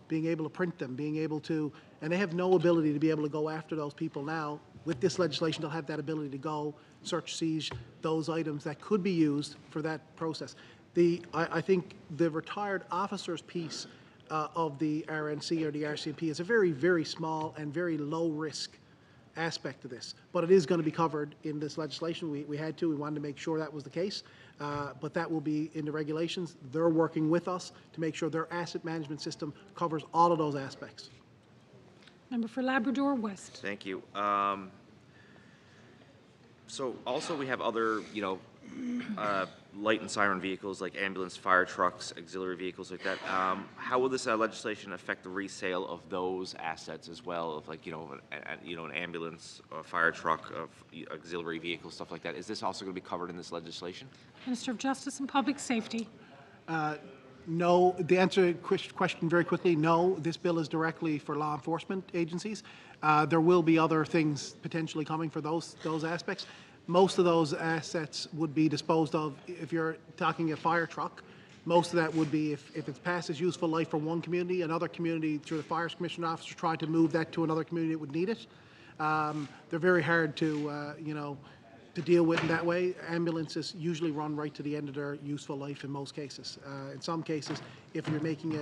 being able to print them, being able to, and they have no ability to be able to go after those people now. With this legislation, they'll have that ability to go search, seize those items that could be used for that process. I think the retired officers piece of the RNC or the RCMP is a very, very small and very low risk aspect of this, but it is going to be covered in this legislation. We wanted to make sure that was the case, but that will be in the regulations. They're working with us to make sure their asset management system covers all of those aspects. Member for Labrador West. Thank you. So also we have other, light and siren vehicles like ambulance, fire trucks, auxiliary vehicles like that. How will this legislation affect the resale of those assets as well? Of like, an ambulance, a fire truck, of auxiliary vehicles, stuff like that. Is this also going to be covered in this legislation? Minister of Justice and Public Safety. No, the answer to the question very quickly, no, this bill is directly for law enforcement agencies. There will be other things potentially coming for those aspects. Most of those assets would be disposed of. If you're talking a fire truck, most of that would be, if it's past its useful life for one community, another community through the fire commission officer trying to move that to another community that would need it. They're very hard to, to deal with in that way. Ambulances usually run right to the end of their useful life in most cases. In some cases, if you're making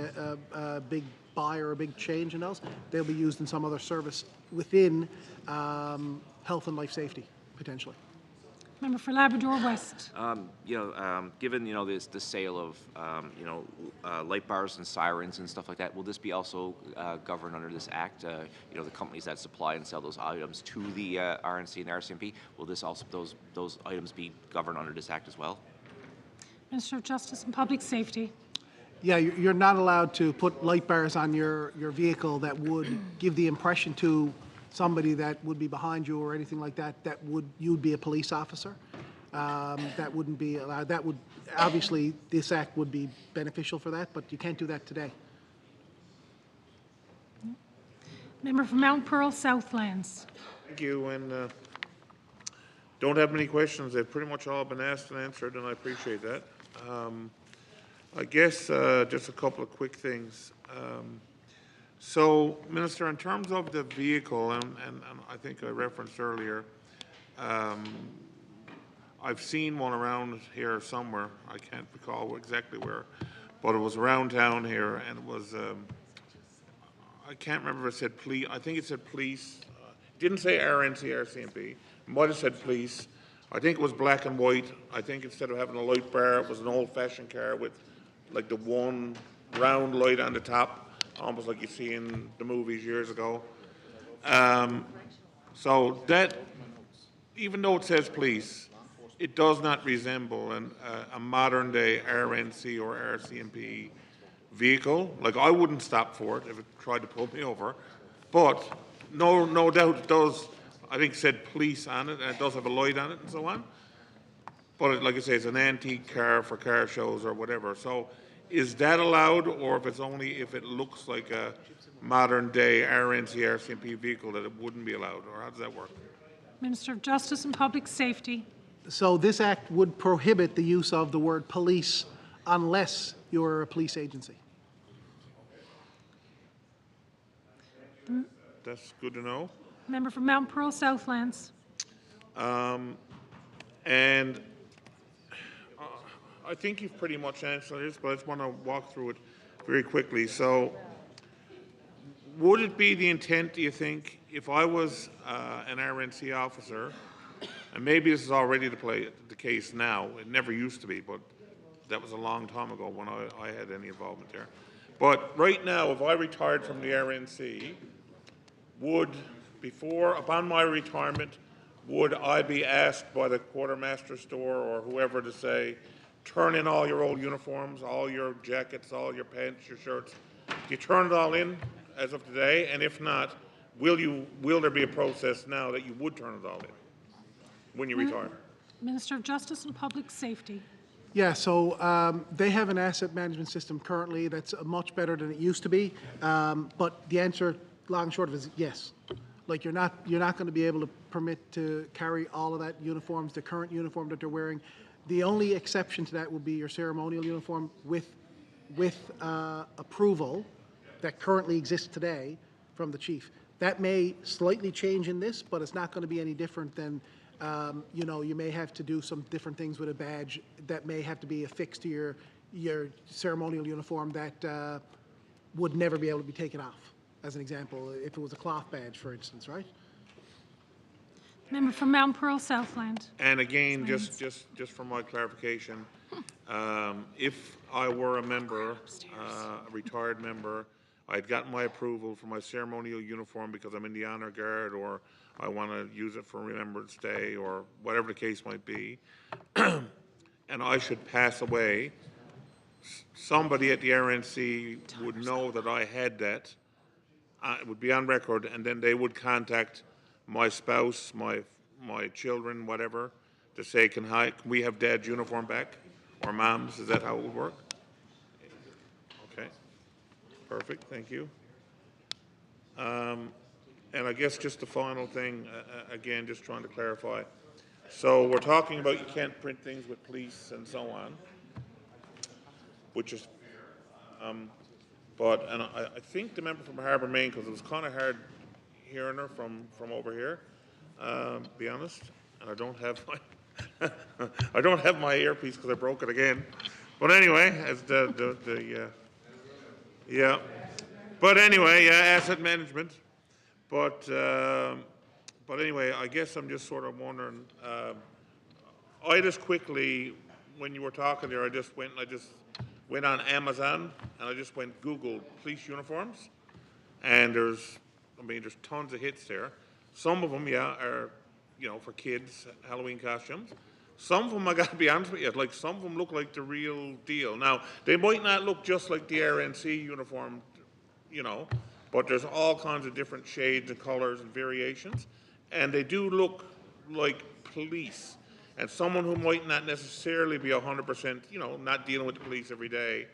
a big buy or a big change in those, they'll be used in some other service within health and life safety, potentially. Member for Labrador West. Given the sale of light bars and sirens and stuff like that, will this be also governed under this act? The companies that supply and sell those items to the RNC and RCMP, will this also those items be governed under this act as well? Minister of Justice and Public Safety. Yeah, you're not allowed to put light bars on your vehicle that would give the impression to somebody that would be behind you or anything like that, you'd be a police officer. That wouldn't be allowed. That would, obviously, this act would be beneficial for that, but you can't do that today. Member for Mount Pearl Southlands. Thank you, and don't have many questions. They've pretty much all been asked and answered, and I appreciate that. I guess just a couple of quick things. So, Minister, in terms of the vehicle, and I think I referenced earlier, I've seen one around here somewhere. I can't recall exactly where, but it was around town here, and it was, I can't remember if it said police. I think it said police. Didn't say RNC, RCMP. It might have said police. I think it was black and white. I think instead of having a light bar, it was an old-fashioned car with like the one round light on the top, almost like you see in the movies years ago. So that, even though it says police, it does not resemble a modern-day RNC or RCMP vehicle. Like, I wouldn't stop for it if it tried to pull me over. But no doubt it does, I think it said police on it, and it does have a light on it and so on. But like I say, it's an antique car for car shows or whatever. So is that allowed, or if it's only if it looks like a modern-day RNC, RCMP vehicle that it wouldn't be allowed, or how does that work? Minister of Justice and Public Safety. So this act would prohibit the use of the word police unless you're a police agency. That's good to know. Member for Mount Pearl Southlands. And I think you've pretty much answered this, but I just want to walk through it very quickly. So would it be the intent, do you think, if I was an RNC officer, and maybe this is already the case now, it never used to be, but that was a long time ago when I had any involvement there. But right now, if I retired from the RNC, upon my retirement, would I be asked by the quartermaster store or whoever to say, turn in all your old uniforms, all your jackets, all your pants, your shirts? Do you turn it all in as of today? And if not, will there be a process now that you would turn it all in when you retire? Minister of Justice and Public Safety. Yeah, so they have an asset management system currently that's much better than it used to be. But the answer, long and short of it, is yes. Like, you're not going to be able to permit to carry all of that uniforms, the current uniform that they're wearing. The only exception to that would be your ceremonial uniform with approval that currently exists today from the chief. That may slightly change in this, but it's not going to be any different than, you may have to do some different things with a badge that may have to be affixed to your ceremonial uniform that would never be able to be taken off, as an example, if it was a cloth badge, for instance, right? Member from Mount Pearl Southland. And again, just for my clarification, if I were a member, a retired member, I'd gotten my approval for my ceremonial uniform because I'm in the honor guard, or I want to use it for Remembrance Day, or whatever the case might be, and I should pass away, somebody at the RNC would know that I had that. It would be on record, and then they would contact my spouse, my children, whatever, to say, can we have Dad's uniform back, or Mom's? Is that how it would work? Okay, perfect. Thank you. And I guess just the final thing, again, just trying to clarify. So we're talking about you can't print things with police and so on, which is, and I think the member from Harbour Main, because it was kind of hard hearing her from over here, be honest, and I don't have my I don't have my earpiece because I broke it again. But anyway, as yeah. But anyway, asset management. But anyway, I guess I'm just sort of wondering. I just quickly, when you were talking there, I just went on Amazon and I just went Google police uniforms, and there's tons of hits there. Some of them, are for kids, Halloween costumes. Some of them, I got to be honest with you, like some of them look like the real deal. Now they might not look just like the RNC uniform, but there's all kinds of different shades and colors and variations, and they do look like police. And someone who might not necessarily be 100%, not dealing with the police every day,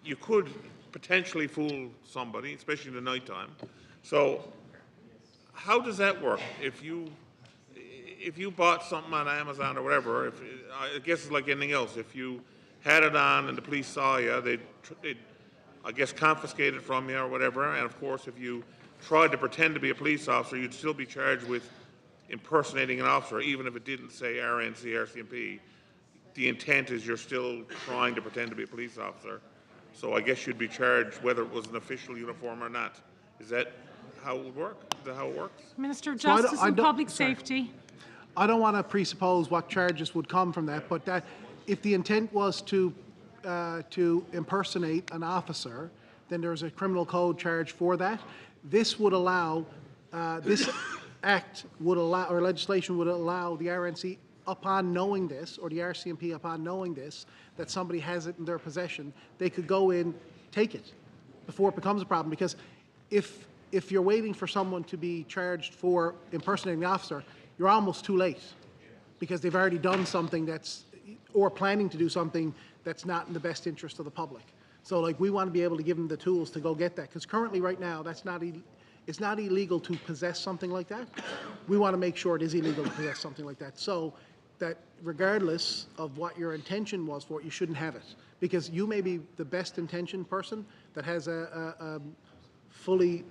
you could potentially fool somebody, especially in the nighttime. So how does that work? If you bought something on Amazon or whatever, I guess it's like anything else. If you had it on and the police saw you, they'd I guess confiscate it from you or whatever. And of course, if you tried to pretend to be a police officer, you'd still be charged with impersonating an officer, even if it didn't say RNC, RCMP. The intent is you're still trying to pretend to be a police officer. So I guess you'd be charged whether it was an official uniform or not. Is that how it would work? Is that how it works? Minister of Justice and Public Safety. I don't want to presuppose what charges would come from that, but that if the intent was to impersonate an officer, then there's a criminal code charge for that. This would allow This act would allow, or legislation would allow the RNC, upon knowing this, or the RCMP upon knowing this, that somebody has it in their possession, they could go in, take it before it becomes a problem. Because if you're waiting for someone to be charged for impersonating the officer, you're almost too late, because they've already done something that's, or planning to do something that's not in the best interest of the public. So like, we want to be able to give them the tools to go get that, because currently right now, that's not, it's not illegal to possess something like that. We want to make sure it is illegal to possess something like that. So that regardless of what your intention was for it, you shouldn't have it. Because you may be the best intentioned person that has a fully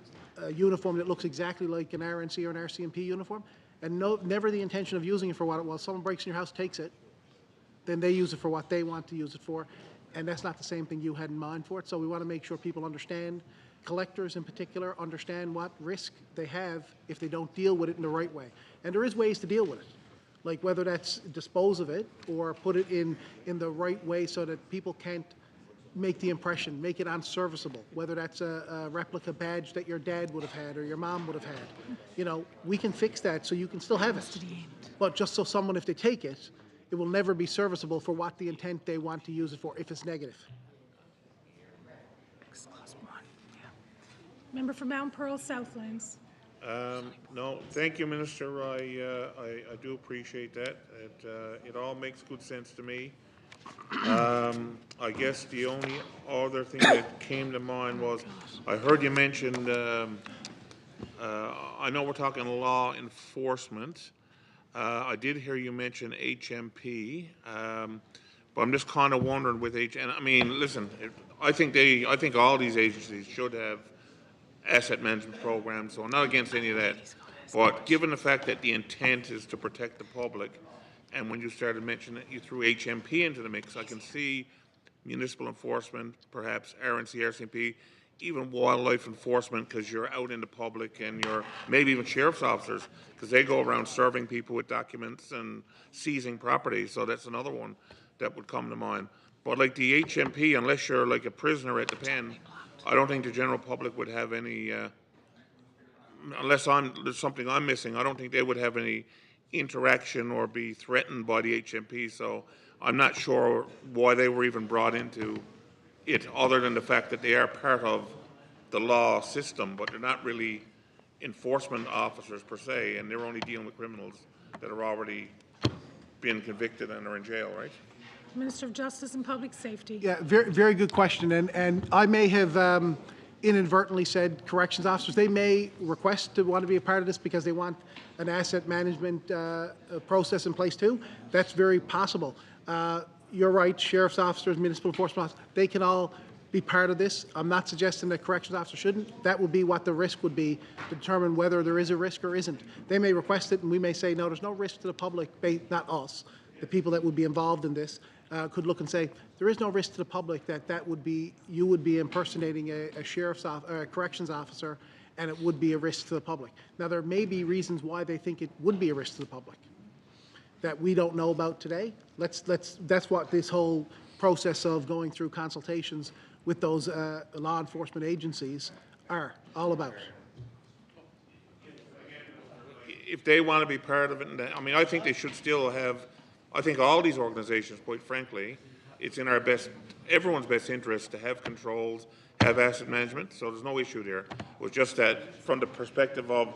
uniform that looks exactly like an RNC or an RCMP uniform, and never the intention of using it for what it was. Someone breaks in your house, takes it, then they use it for what they want to use it for, and that's not the same thing you had in mind for it. So we want to make sure people understand, collectors in particular, understand what risk they have if they don't deal with it in the right way. And there is ways to deal with it, like whether that's dispose of it or put it in the right way so that people can't make the impression, make it unserviceable, whether that's a replica badge that your dad would have had or your mom would have had. You know, we can fix that so you can still have it. But just so someone, if they take it, it will never be serviceable for what the intent they want to use it for, if it's negative. Member for Mount Pearl Southlands. No, thank you, Minister. I do appreciate that. It all makes good sense to me. I guess the only other thing that came to mind was, I heard you mentioned, I know we're talking law enforcement. I did hear you mention HMP, but I'm just kind of wondering with and I mean, listen, I think all these agencies should have asset management programs, so I'm not against any of that. But given the fact that the intent is to protect the public, and when you started mentioning that you threw HMP into the mix, I can see municipal enforcement, perhaps RNC, RCMP, even wildlife enforcement, because you're out in the public, and you're maybe even sheriff's officers, because they go around serving people with documents and seizing property. So that's another one that would come to mind. But like the HMP, unless you're like a prisoner at the pen, I don't think the general public would have any, unless there's something I'm missing, I don't think they would have any interaction or be threatened by the HMP. So I'm not sure why they were even brought into it, other than the fact that they are part of the law system, but they're not really enforcement officers per se, and they're only dealing with criminals that are already being convicted and are in jail, right? Minister of Justice and Public Safety. Yeah, very, very good question. And I may have inadvertently said corrections officers. They may request to want to be a part of this because they want an asset management process in place too. That's very possible. You're right, sheriff's officers, municipal enforcement officers, they can all be part of this. I'm not suggesting that corrections officers shouldn't. That would be what the risk would be, to determine whether there is a risk or isn't. They may request it, and we may say, no, there's no risk to the public, not us, the people that would be involved in this. Could look and say, there is no risk to the public that would be, you would be impersonating a sheriff's corrections officer, and it would be a risk to the public. Now, there may be reasons why they think it would be a risk to the public that we don't know about today. That's what this whole process of going through consultations with those law enforcement agencies are all about. If they want to be part of it, I mean, I think they should still have, I think all these organizations, quite frankly, it's in everyone's best interest to have controls, have asset management, so there's no issue there. It was just that from the perspective of,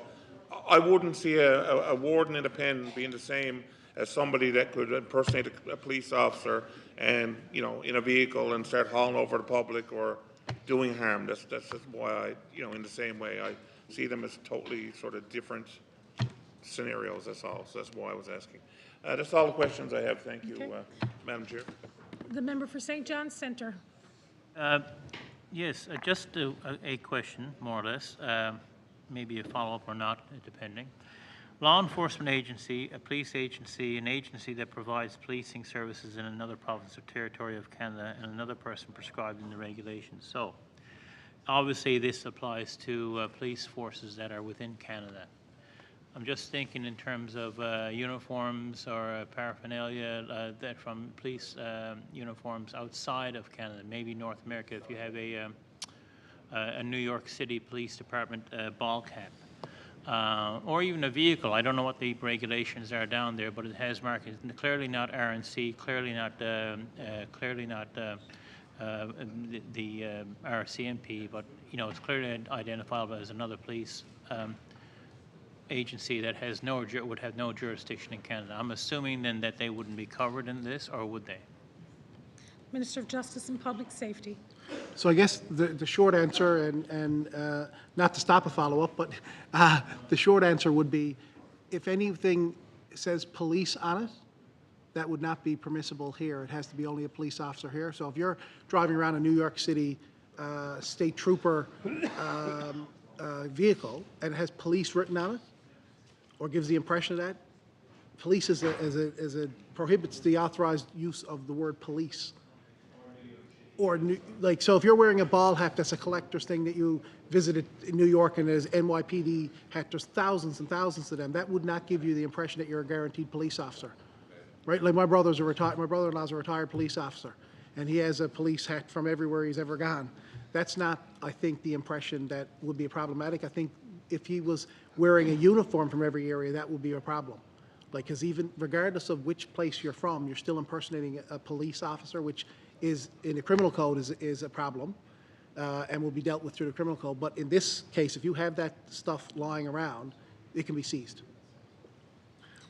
I wouldn't see a warden in a pen being the same as somebody that could impersonate a police officer and, you know, in a vehicle and start hauling over the public or doing harm. That's just why I, you know, in the same way, I see them as totally sort of different scenarios, that's all. So that's why I was asking. That's all the questions I have. Thank you, Okay. Madam Chair. The member for St. John's Centre. Yes, just a question, more or less, maybe a follow-up or not, depending. Law enforcement agency, a police agency, an agency that provides policing services in another province or territory of Canada, and another person prescribed in the regulations. So, obviously this applies to police forces that are within Canada. I'm just thinking in terms of uniforms or paraphernalia that from police uniforms outside of Canada, maybe North America, if you have a New York City Police Department ball cap. or even a vehicle. I don't know what the regulations are down there, but it has markings. Clearly not RNC, clearly not the RCMP, but it's clearly identifiable as another police agency that has would have no jurisdiction in Canada. I'm assuming then that they wouldn't be covered in this, or would they? Minister of Justice and Public Safety. So I guess the short answer, and not to stop a follow-up, but the short answer would be, if anything says police on it, that would not be permissible here. It has to be only a police officer here. So if you're driving around a New York City state trooper vehicle and it has police written on it, or gives the impression of that, police prohibits the authorized use of the word police. Or so if you're wearing a ball hat, that's a collector's thing that you visited in New York, and there's NYPD hat, there's thousands and thousands of them. That would not give you the impression that you're a guaranteed police officer, right? Like my brother-in-law's a retired police officer, and he has a police hat from everywhere he's ever gone. That's not, I think, the impression that would be problematic. I think if he was wearing a uniform from every area, that would be a problem. Like, because even regardless of which place you're from, you're still impersonating a police officer, which is in the criminal code is a problem, and will be dealt with through the criminal code. But in this case, if you have that stuff lying around, it can be seized.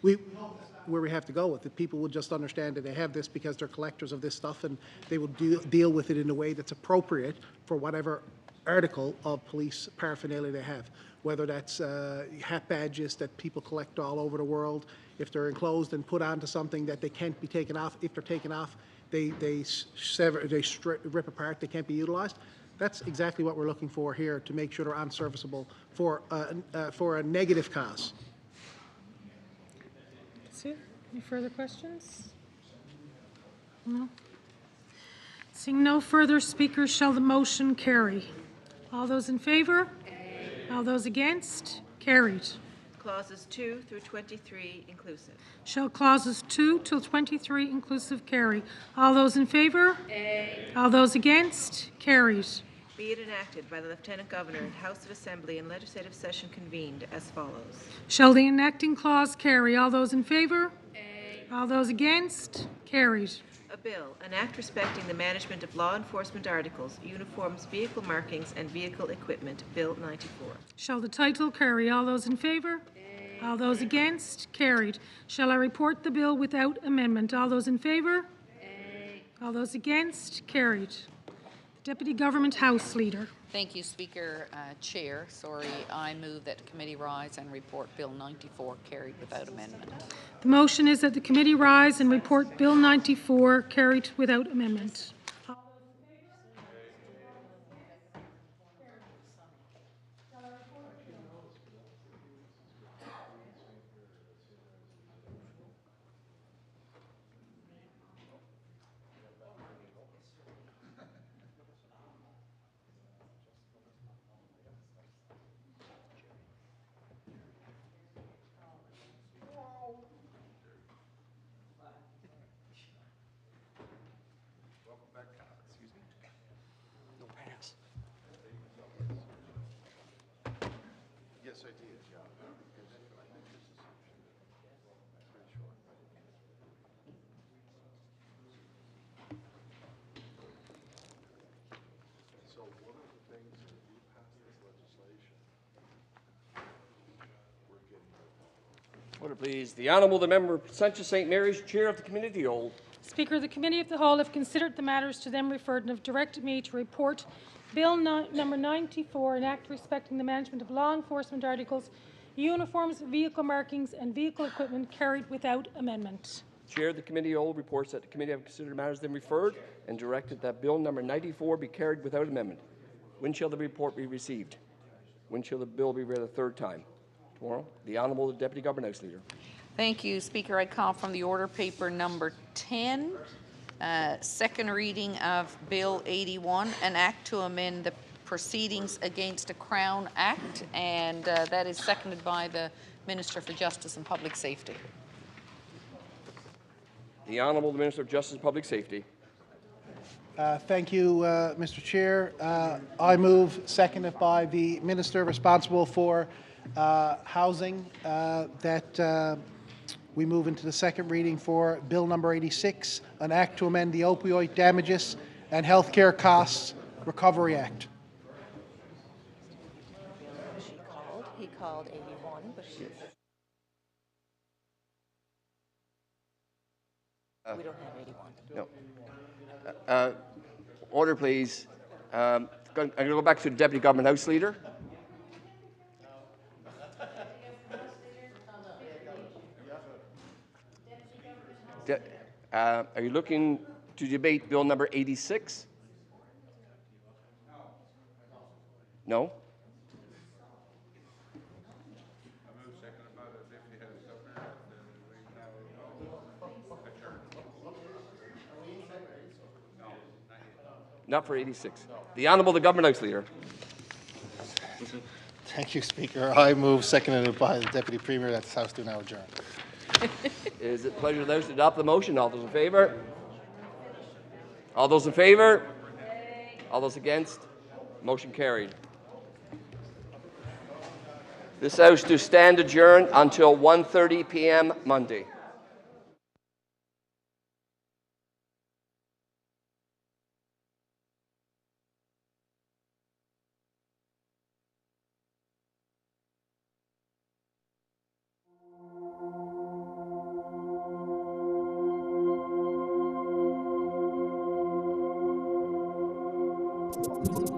Where we have to go with it, people will just understand that they have this because they're collectors of this stuff, and they will deal with it in a way that's appropriate for whatever article of police paraphernalia they have, whether that's hat badges that people collect all over the world. If they're enclosed and put onto something that they can't be taken off, if they're taken off, they rip apart, they can't be utilized. That's exactly what we're looking for here, to make sure they're unserviceable for a negative cause. That's it. Any further questions? No. Seeing no further speakers, shall the motion carry? All those in favor? Aye. All those against? Carried. Clauses 2 through 23 inclusive. Shall clauses 2 till 23 inclusive carry? All those in favor? Aye. All those against? Carried. Be it enacted by the Lieutenant Governor and House of Assembly in legislative session convened as follows. Shall the enacting clause carry? All those in favor? Aye. All those against? Carried. A bill, an act respecting the management of law enforcement articles, uniforms, vehicle markings, and vehicle equipment, Bill 94. Shall the title carry? All those in favor? Aye. All those against? Carried. Shall I report the bill without amendment? All those in favor? Aye. All those against? Carried. Deputy Government House Leader. Thank you, Speaker. Chair, I move that the committee rise and report Bill 94 carried without amendment. The motion is that the committee rise and report Bill 94 carried without amendment. Yes, I did, yeah. So one of the things that if we pass this legislation, we're getting Order, please. The Honourable the Member of Sanchez St. Mary's, Chair of the Committee of the Whole. Speaker, the Committee of the Whole have considered the matters to them referred and have directed me to report Bill number 94, an act respecting the management of law enforcement articles, uniforms, vehicle markings, and vehicle equipment carried without amendment. Chair of the Committee of the Whole reports that the committee have considered matters then referred and directed that Bill number 94 be carried without amendment. When shall the report be received? When shall the bill be read a third time? Tomorrow. The Honourable Deputy Government House Leader. Thank you, Speaker. I call from the order paper number 10, second reading of Bill 81, an act to amend the Proceedings Against a Crown Act, and that is seconded by the Minister for Justice and Public Safety. The Honourable Minister of Justice and Public Safety. Thank you, Mr. Chair. I move, seconded by the Minister responsible for housing, that we move into the second reading for Bill number 86, an act to amend the Opioid Damages and Healthcare Costs Recovery Act. He called 81, but we don't have 81. No. Order, please. I'm going to go back to the Deputy Government House Leader. Are you looking to debate Bill number 86? No? Not for 86. The Honourable the Government House Leader. Thank you, Speaker. I move, seconded by the Deputy Premier, that this House do now adjourn. Is it pleasure of the House to adopt the motion? All those in favour? All those in favour? All those against? Motion carried. This House to stand adjourned until 1:30 p.m. Monday. Thank you.